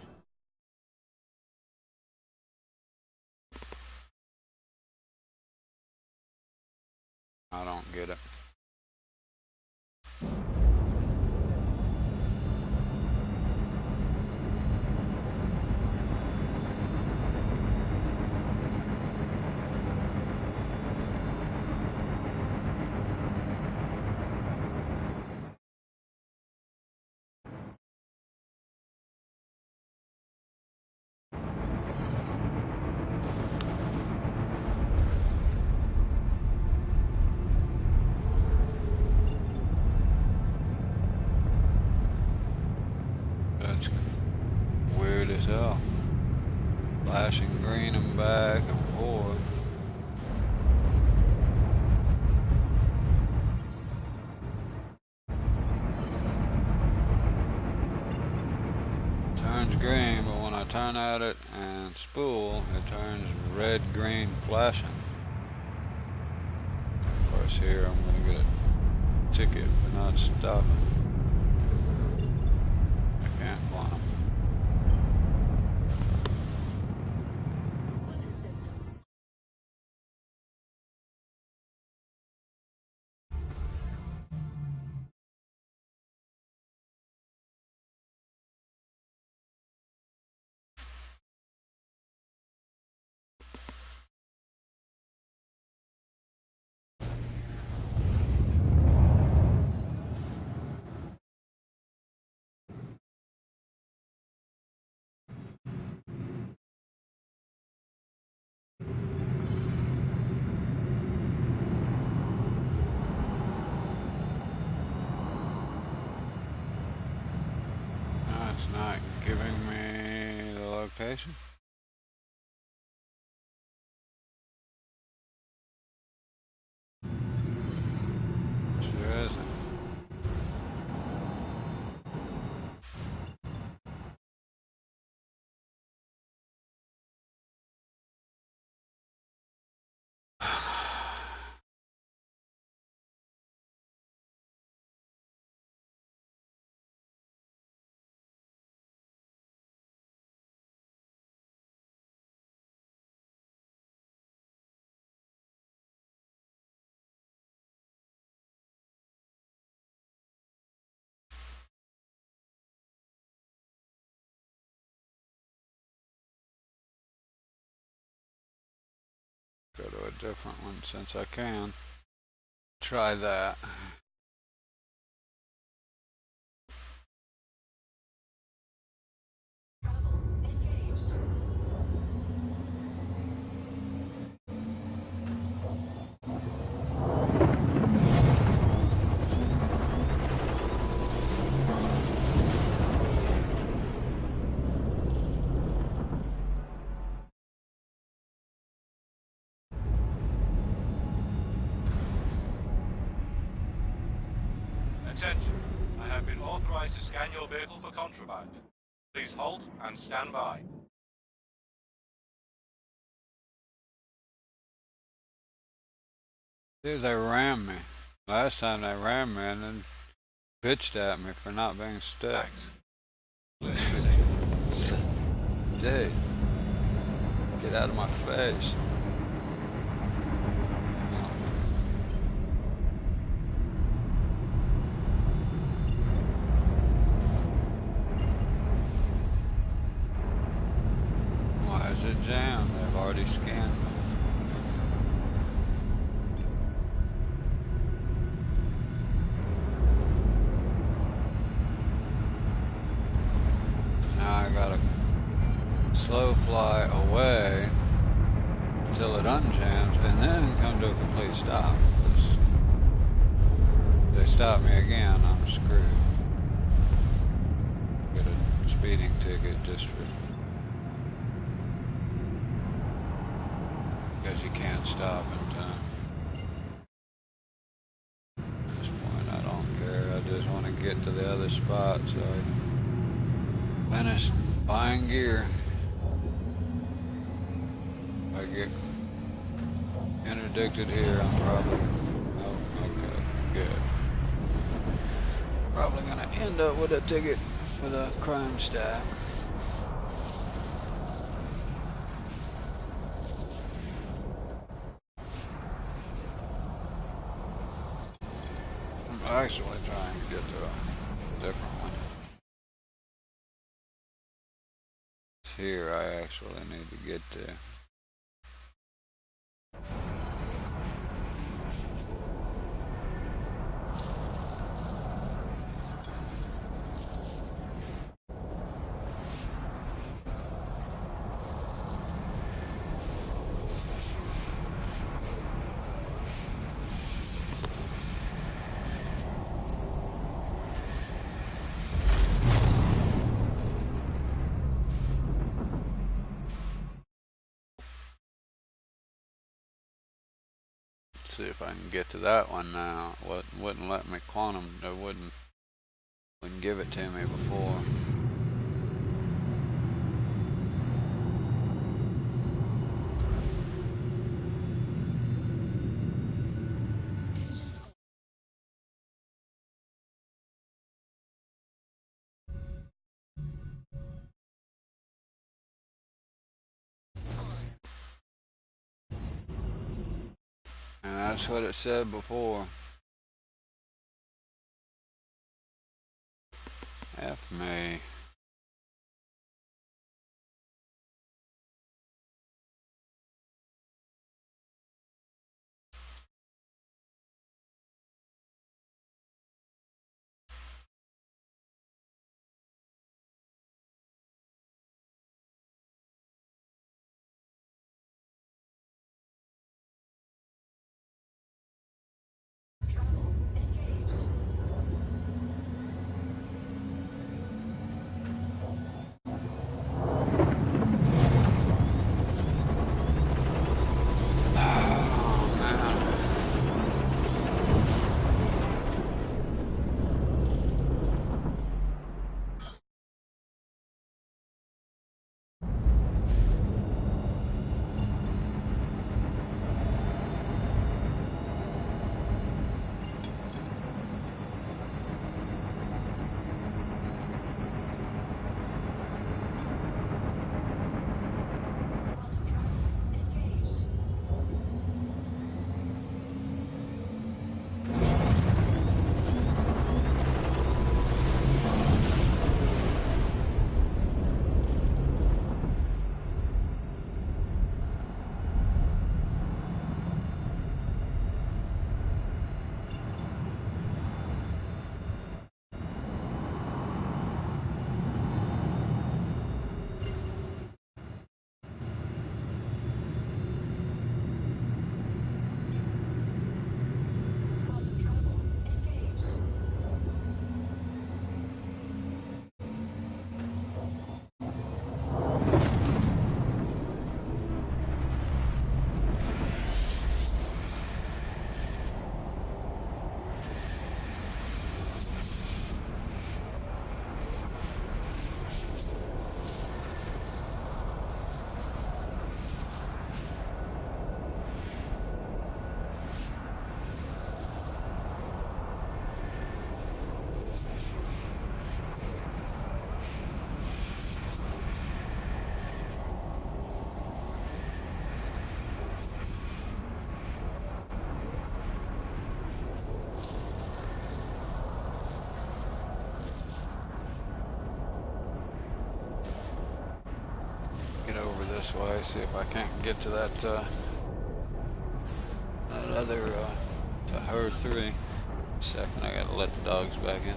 I don't get it. That's weird as hell. Flashing green and back and forth. Turns green, but when I turn at it and spool, it turns red, green, flashing. Of course, here I'm gonna get a ticket for not stopping. I can't climb.
That's not giving me the location. Sure isn't. Go to a different one since I can. Try that.
Attention. I have been authorized to scan your vehicle for contraband. Please halt and stand by.
Dude, they rammed me. Last time they rammed me and then bitched at me for not being stuck.
Thanks. Clear to proceed.
Dude, get out of my face. Why is it jammed? They've already scanned me. So now I gotta slow fly away until it unjams and then come to a complete stop. If they stop me again, I'm screwed. Get a speeding ticket just for because you can't stop in time. At this point, I don't care. I just want to get to the other spot so I can finish buying gear. If I get interdicted here, I'm probably... Oh, okay, good. Probably gonna end up with a ticket with a crime stat. I'm actually trying to get to a different one. It's here I actually need to get to. See if I can get to that one now. Wouldn't let me quantum. It wouldn't give it to me before. And that's what it said before. F me. this way, see if I can't get to that other, to her 3. Second, I gotta let the dogs back in.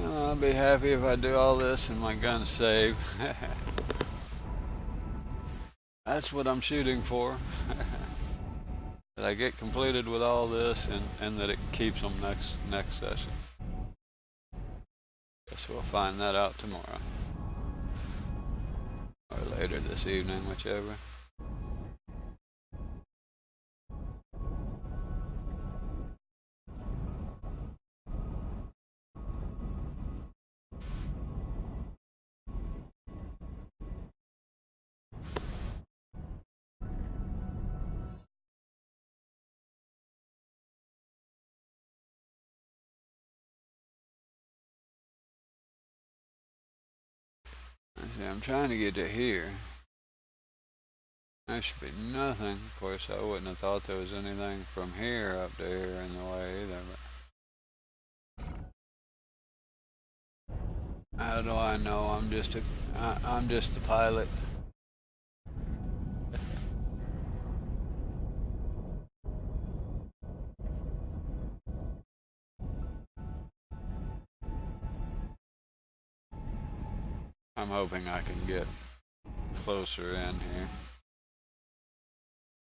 I'll be happy if I do all this and my gun's saved. That's what I'm shooting for. That I get completed with all this and that it keeps them next session. Guess we'll find that out tomorrow. Or later this evening, whichever. See, I'm trying to get to here. There should be nothing. Of course, I wouldn't have thought there was anything from here up to here in the way either. But how do I know? I'm just the pilot. I'm hoping I can get closer in here.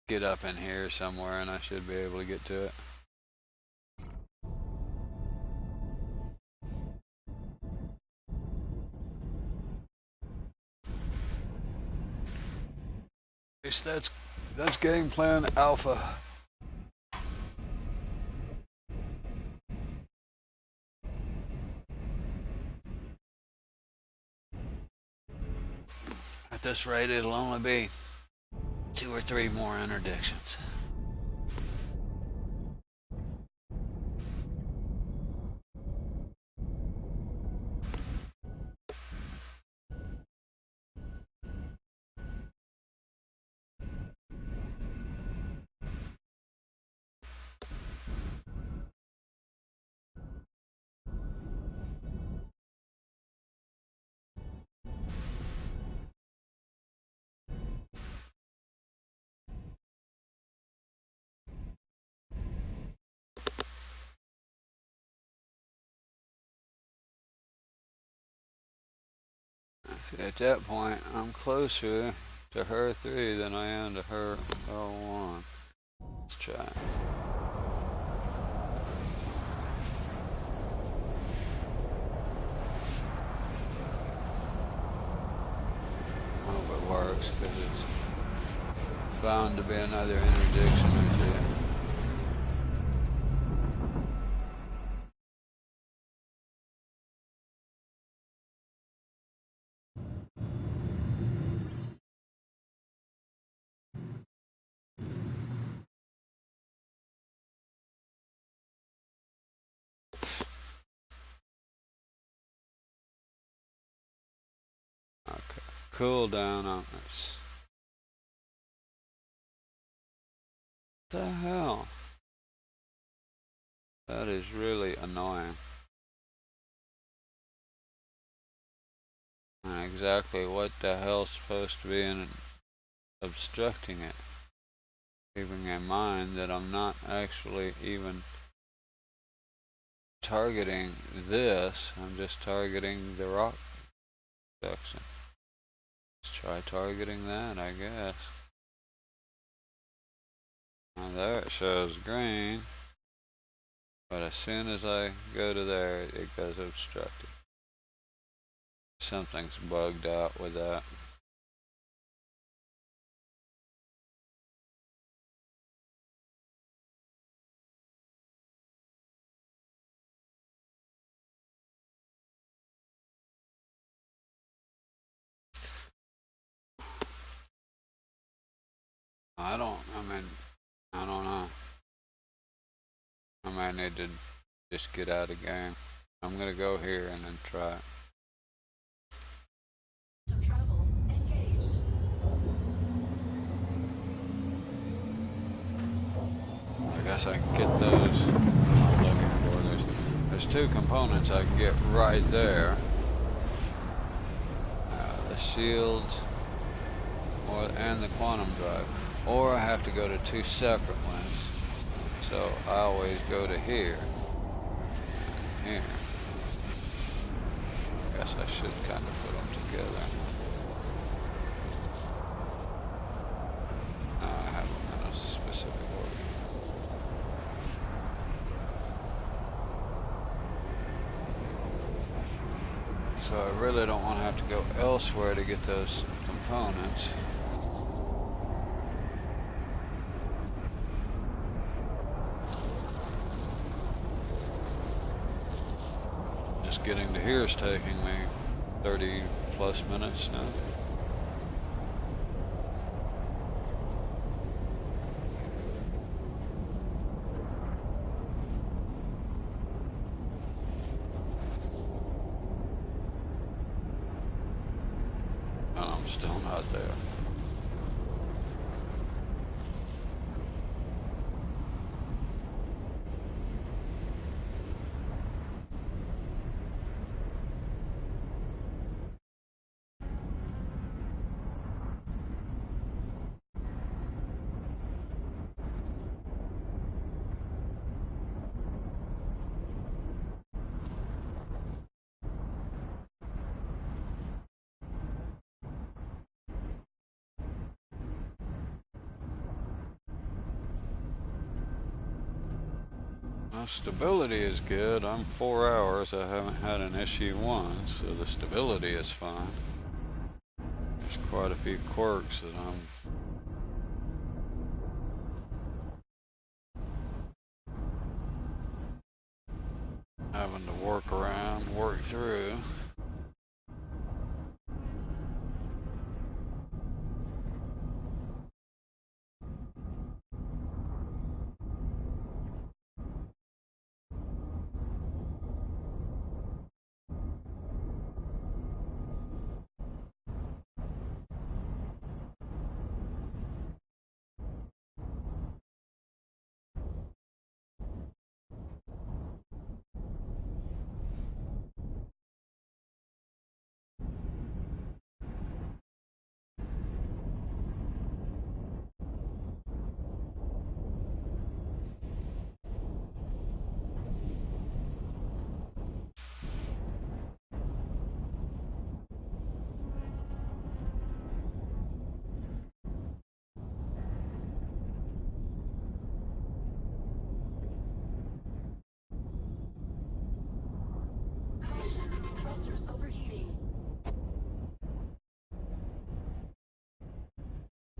Get up in here somewhere and I should be able to get to it. Yes, that's game plan alpha. At this rate, it'll only be 2 or 3 more interdictions. At that point, I'm closer to her 3 than I am to her 1. Let's try it. I hope it works, because it's bound to be another interdiction or 2. Okay, cool down on this. What the hell? That is really annoying. And exactly what the hell's supposed to be obstructing it. Keeping in mind that I'm not actually even targeting this, I'm just targeting the rock section. Let's try targeting that, I guess. Now there it shows green.
But as soon as I go to there, it goes obstructed. Something's bugged out with that. I don't know. I might need to just get out of the game. I'm gonna go here and then try it. I guess I can get those I'm looking for. There's two components I can get right there. The shields and the quantum drive. Or I have to go to two separate ones. So I always go to here and here. I guess I should kind of put them together. No, I have them in a specific order. So I really don't want to have to go elsewhere to get those components. Just getting to here is taking me 30 plus minutes now. And I'm still not there. Well, stability is good. I'm 4 hours. I haven't had an issue once, so the stability is fine. There's quite a few quirks that I'm having to work around, work through.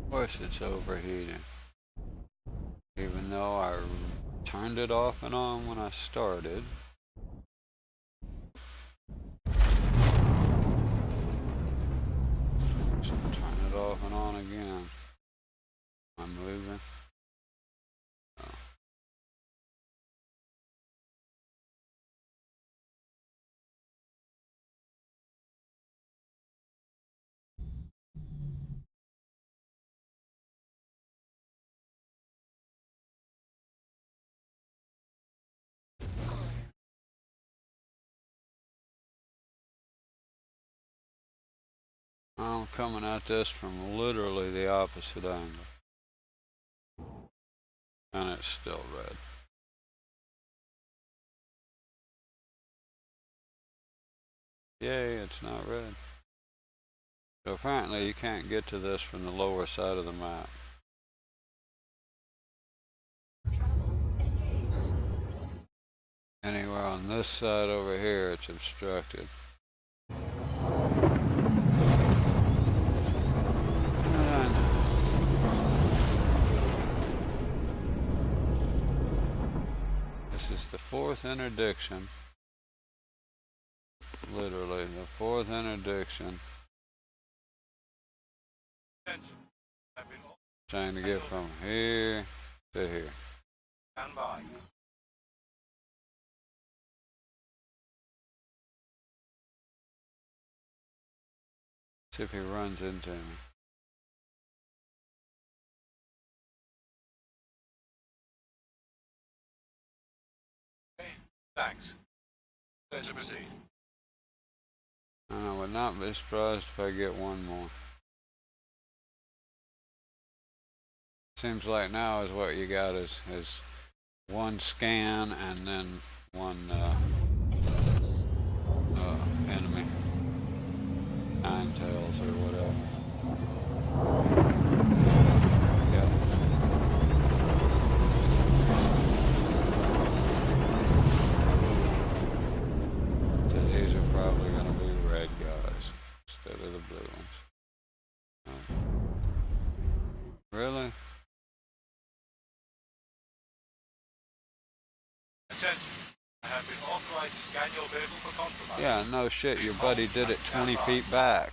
Of course it's overheating. Even though I turned it off and on when I started. So turn it off and on again. I'm moving. Oh. I'm coming at this from literally the opposite angle. And it's still red. Yay, it's not red. So apparently you can't get to this from the lower side of the map. Anywhere on this side over here, it's obstructed. This is the fourth interdiction. Literally, the fourth interdiction.
Attention. I've been
Trying to get from here to here.
stand by.
See if he runs into me.
Okay. Thanks. Clear to proceed.
And I would not be surprised if I get one more. Seems like now is what you got is one scan and then one enemy. Nine tails or whatever. Yeah. So these are probably going to be red guys instead of the blue ones. Really?
Attention. I have been authorized to scan your vehicle for contraband.
Yeah, no shit, your buddy did it 20 feet back.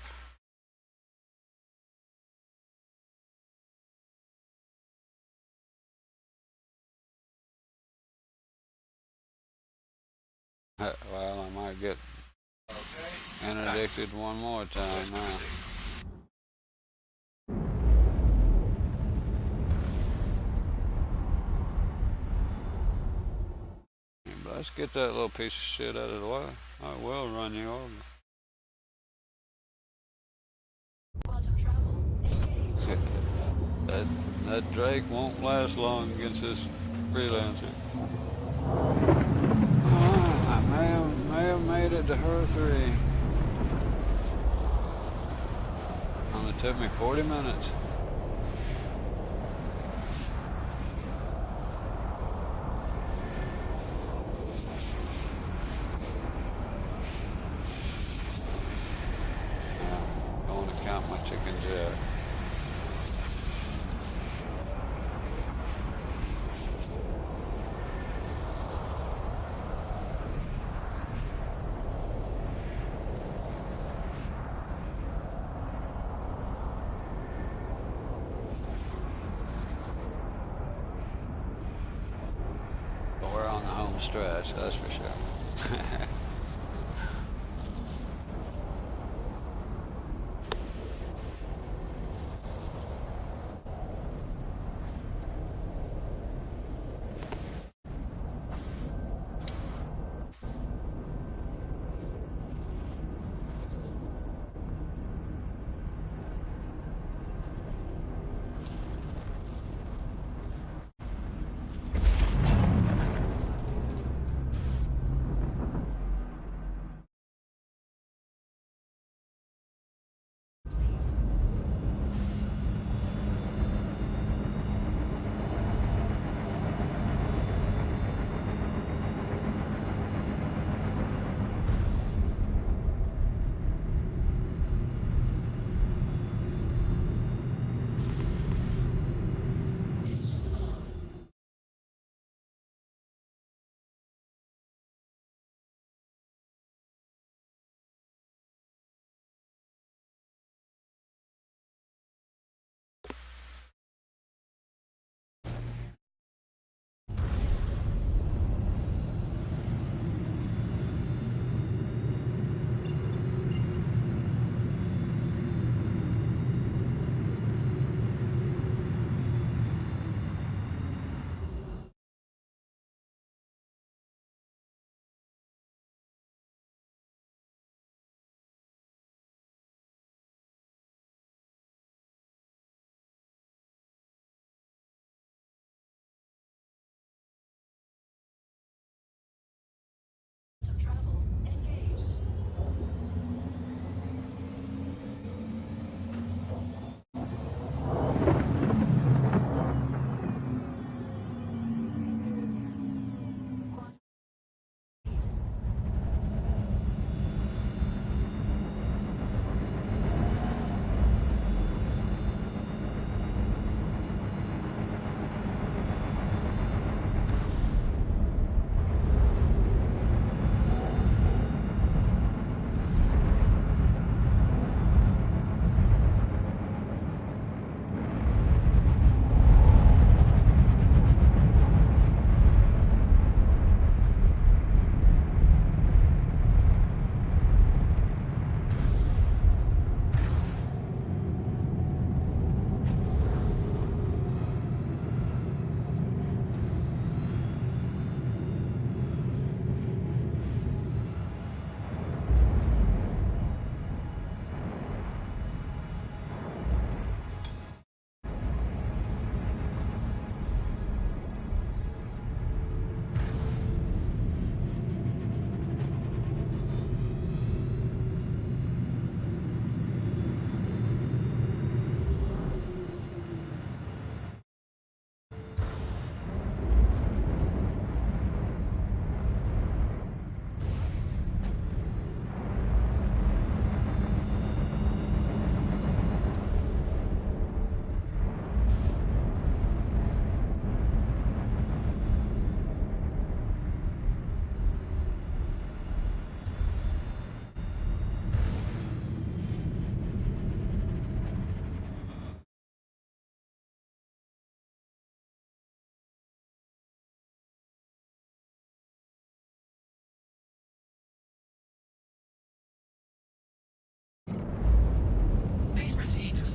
Well, I might get
Okay.
interdicted one more time now. But let's get that little piece of shit out of the way. I will run you over. That Drake won't last long against this freelancer. I may have made it to her 3. It took me 40 minutes. I want to count my chickens yet. We're on the home stretch, that's for sure.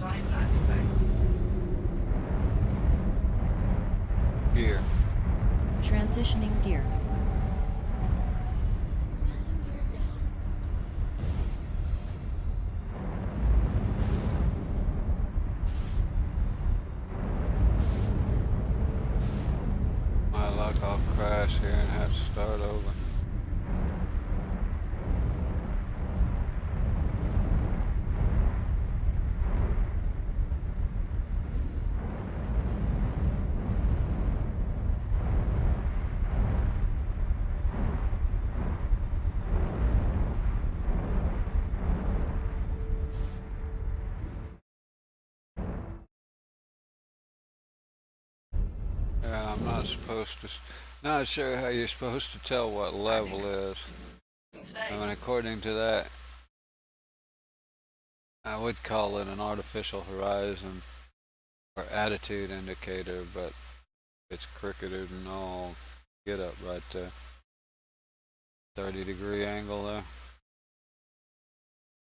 Inside landing bay.
Gear.
Transitioning gear.
My luck, I'll crash here and have to start over. Yeah, I'm not supposed to. Not sure how you're supposed to tell what level is. I mean, according to that, I would call it an artificial horizon or attitude indicator, but it's cricketed and all get up right there. 30-degree angle there.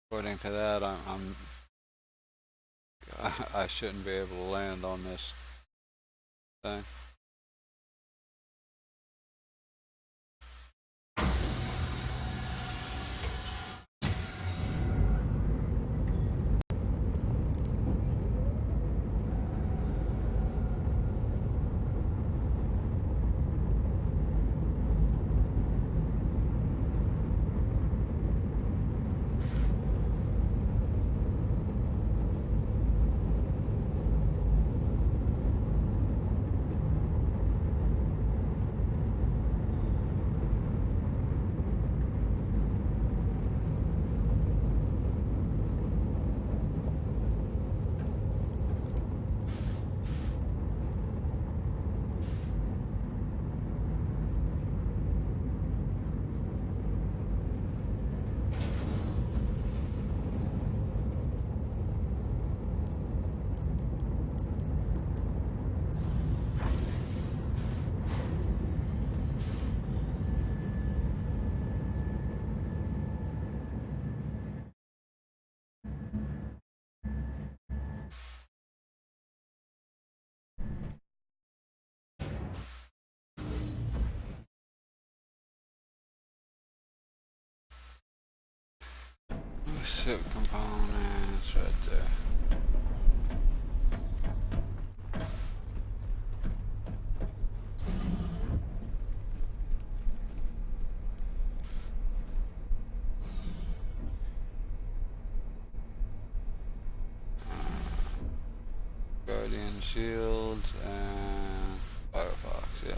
According to that, I shouldn't be able to land on this thing. Ship components right there. Guardian shields and Firefox, yeah.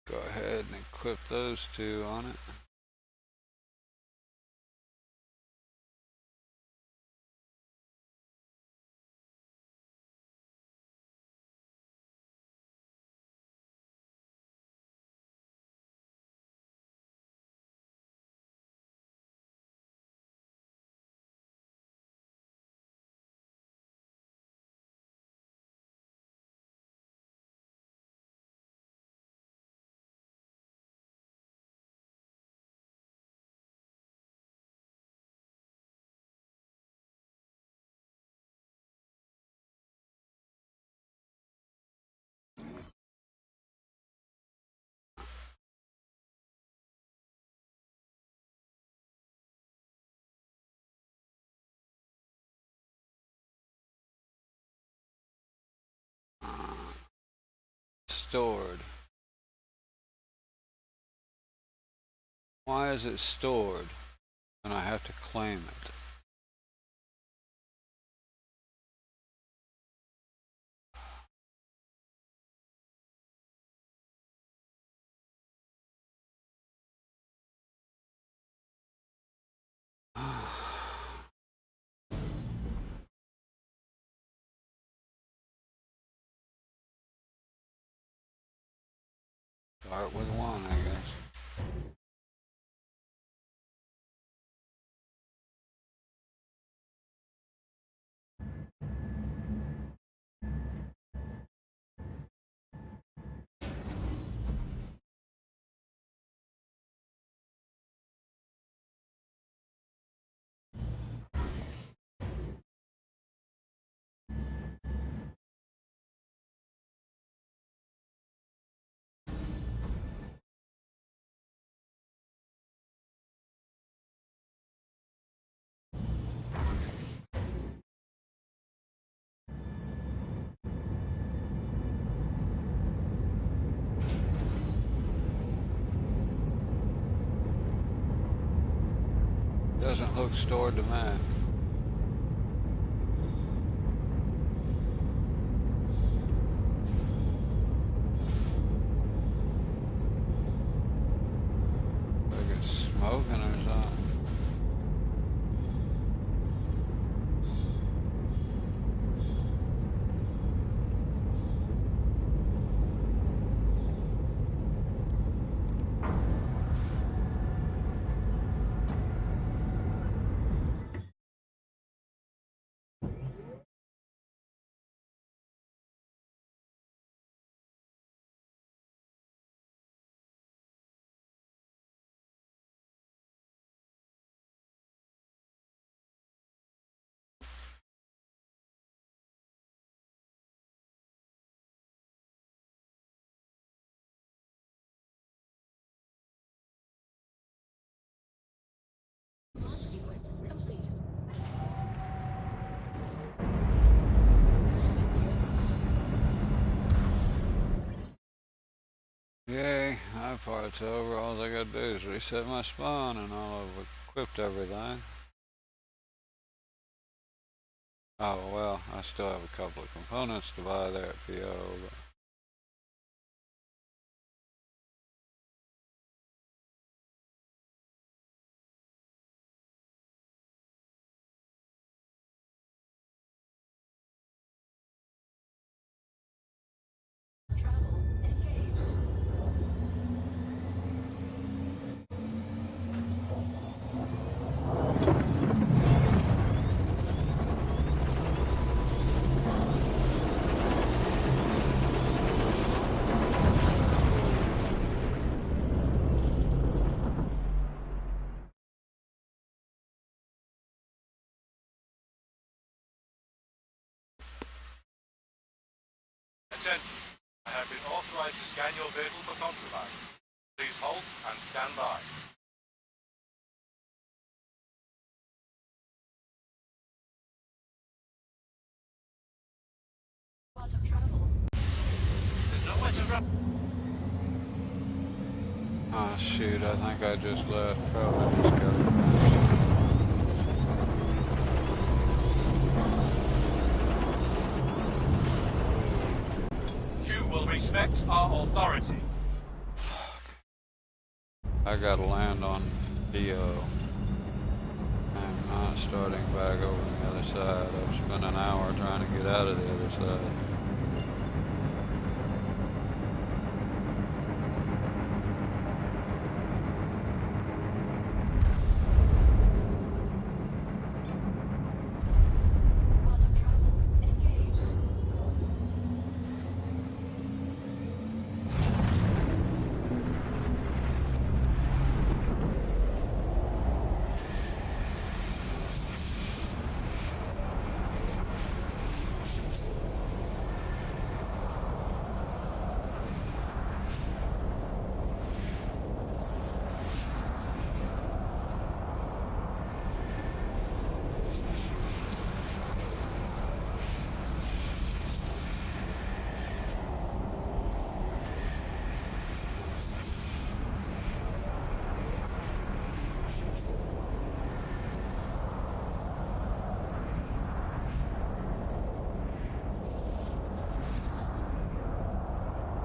Go ahead and equip those two on it. Stored. Why is it stored and I have to claim it? Start with one, I guess. Doesn't look stored to me. Like it's smoking or something. Yay, that part's over. All I gotta do is reset my spawn and I'll have equipped everything. Oh well, I still have a couple of components to buy there at PO, but
Attention. I have been authorized to scan your vehicle for contraband. Please hold and stand by. There's nowhere to run.
oh shoot, I think I just left. Probably just got it.
You will respect our authority.
I gotta land on PO. I'm not starting back over on the other side. I've spent an hour trying to get out of the other side.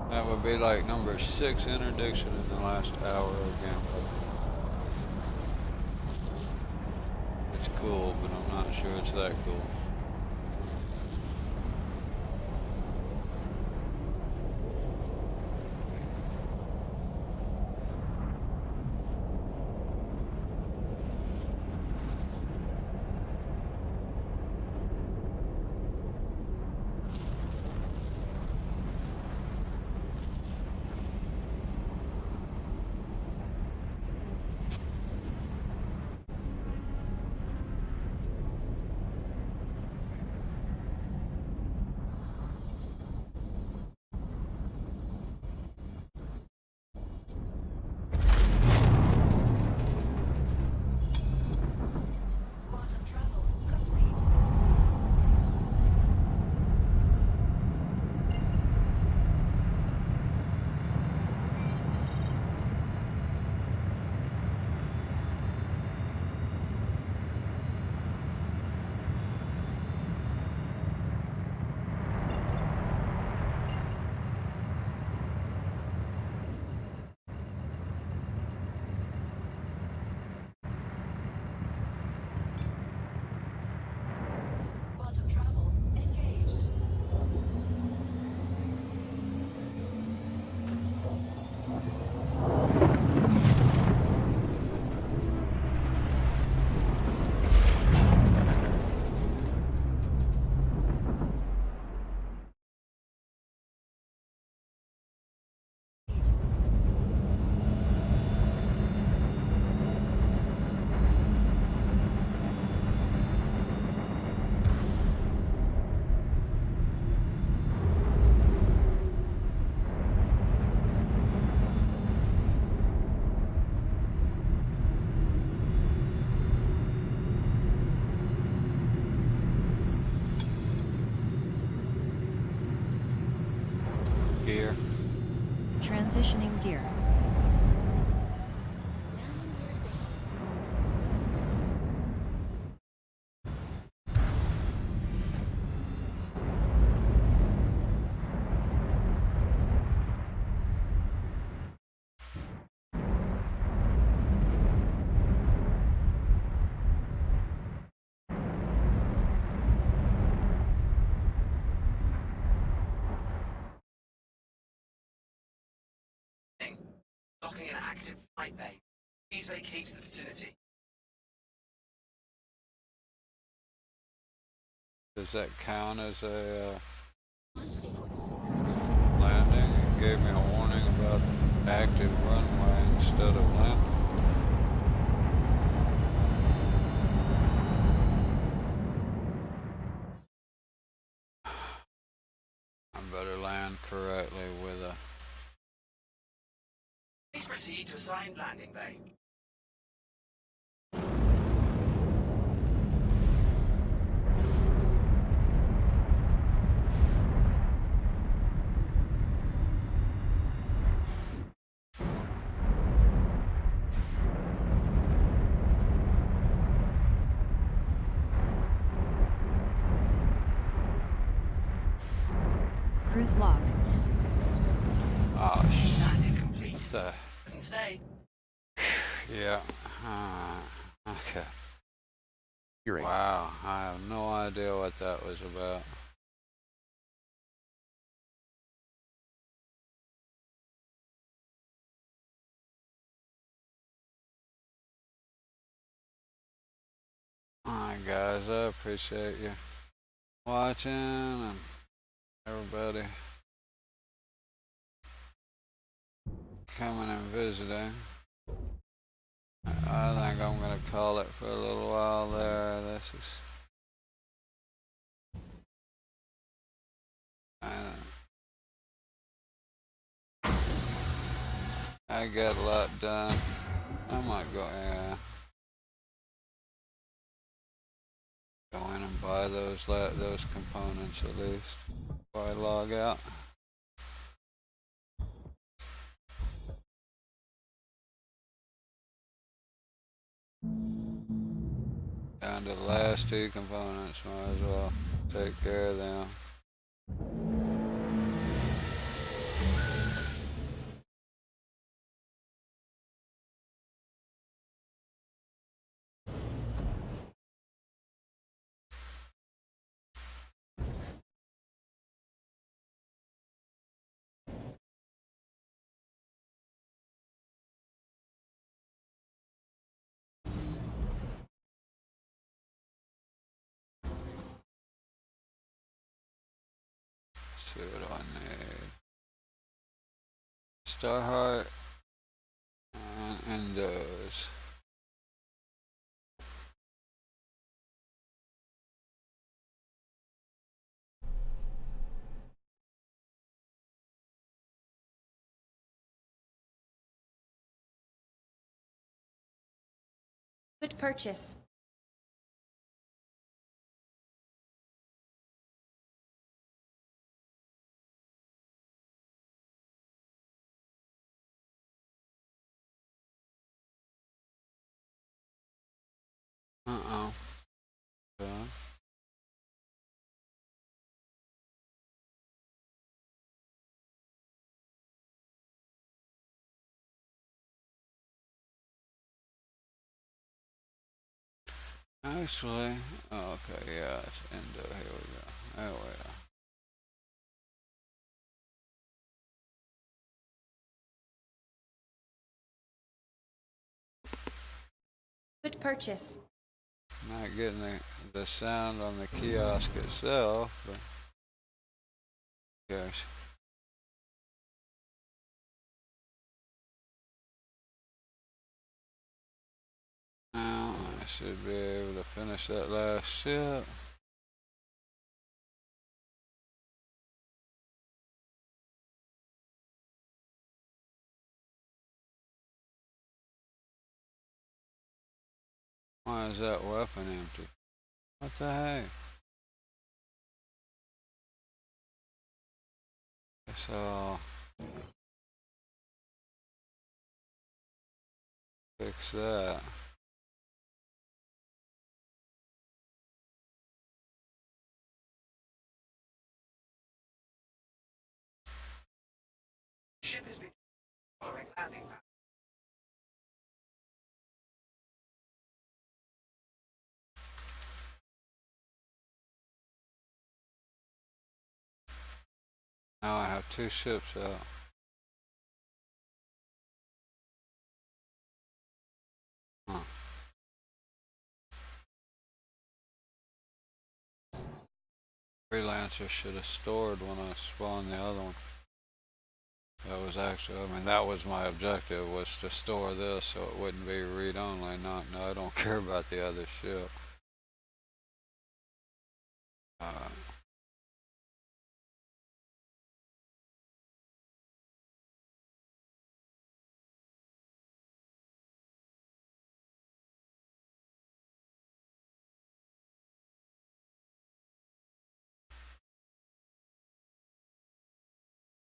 That would be like number 6 interdiction in the last hour of gameplay. It's cool, but I'm not sure it's that cool.
blocking an active flight bay. Please vacate the facility.
Does that count as a landing? It gave me a warning about active runway instead of landing. I better land correctly with a...
Please proceed to assigned landing bay.
Cruise log.
Oh, shit.
Landing complete.
What the...
Doesn't stay.
Yeah. Okay.
Hearing.
Wow, I have no idea what that was about. Alright guys, I appreciate you watching and everybody coming and visiting. I think I'm gonna call it for a little while there. This is... I got a lot done. I might go, yeah. Go in and buy those components at least before I log out. Down to the last two components, might as well take care of them. Let's see what I need. Starheart and Endos.
Good purchase.
Uh-oh. Okay. Actually, okay, yeah, it's Endo. Here we go. There we go.
Good purchase.
Not getting the sound on the kiosk itself, but gosh. Now I should be able to finish that last ship. Why is that weapon empty? What the heck? Guess I'll fix that.
Ship has been following landing path.
Now I have two ships out.
Freelancer should have stored when I spawned the other one. That was actually, I mean, that was my objective, was to store this so it wouldn't be read-only. No, I don't care about the other ship.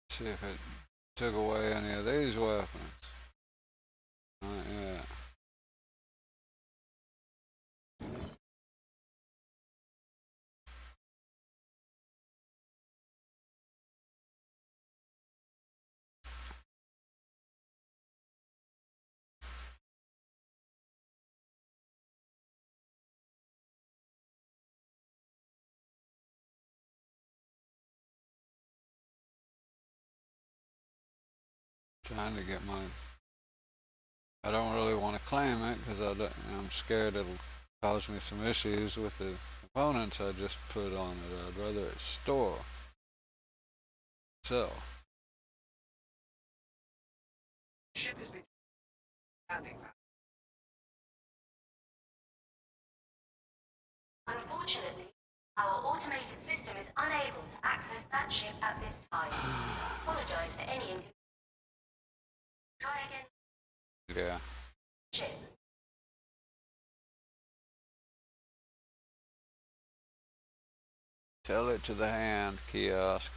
See if it took away any of these weapons. Not yet. Trying to get my. I don't really want to claim it because I'm scared it'll cause me some issues with the components I just put on it. I'd rather it store. So.
Ship has been landing.
Unfortunately, our automated system is unable to access that ship at this time. Apologize for any inconvenience. Try again.
Yeah.
Ship.
Tell it to the hand kiosk.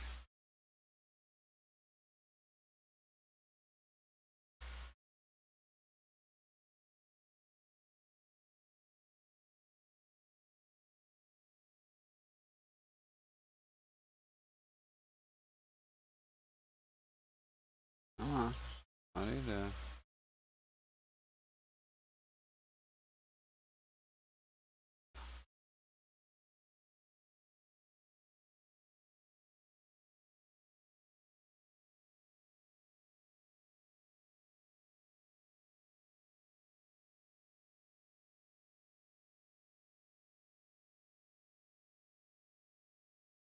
Come on. What are you doing?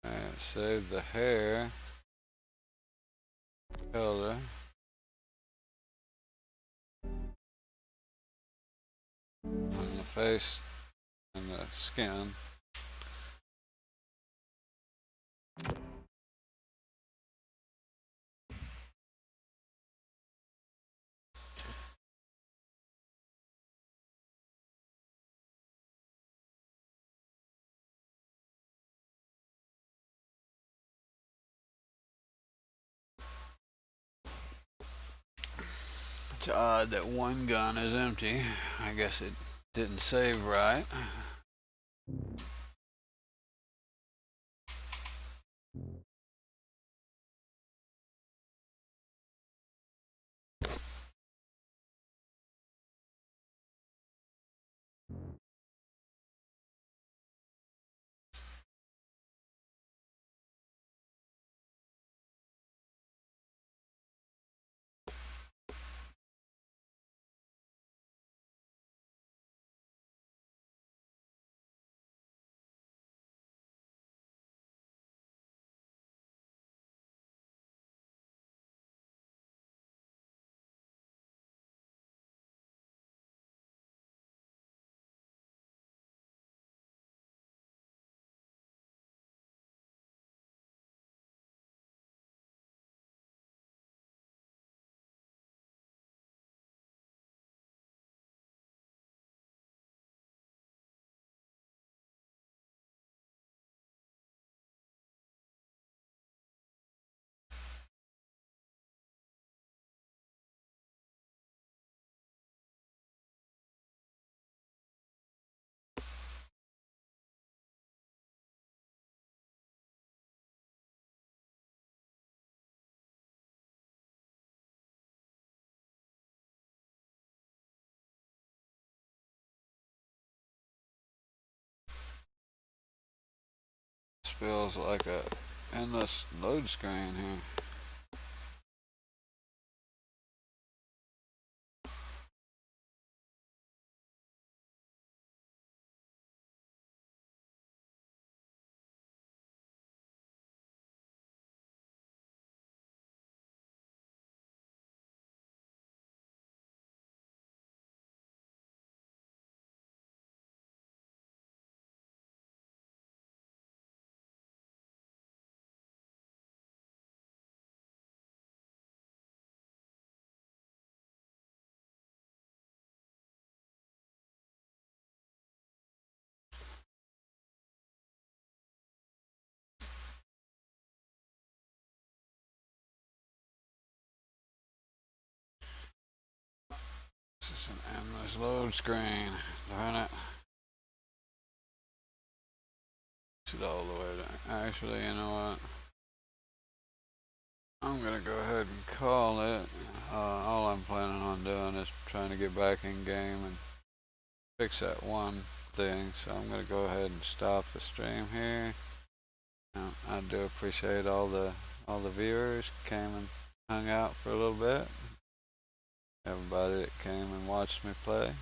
Alright, save the hair color. And the face and the skin. It's odd that one gun is empty. I guess it didn't save right. This feels like a endless load screen here. this load screen. Darn it. It's all the way down. Actually, you know what? I'm gonna go ahead and call it. All I'm planning on doing is trying to get back in game and fix that one thing. So I'm gonna go ahead and stop the stream here. I do appreciate all the viewers came and hung out for a little bit. Everybody that came and watched me play.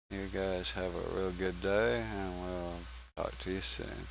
You guys have a real good day, and we'll talk to you soon.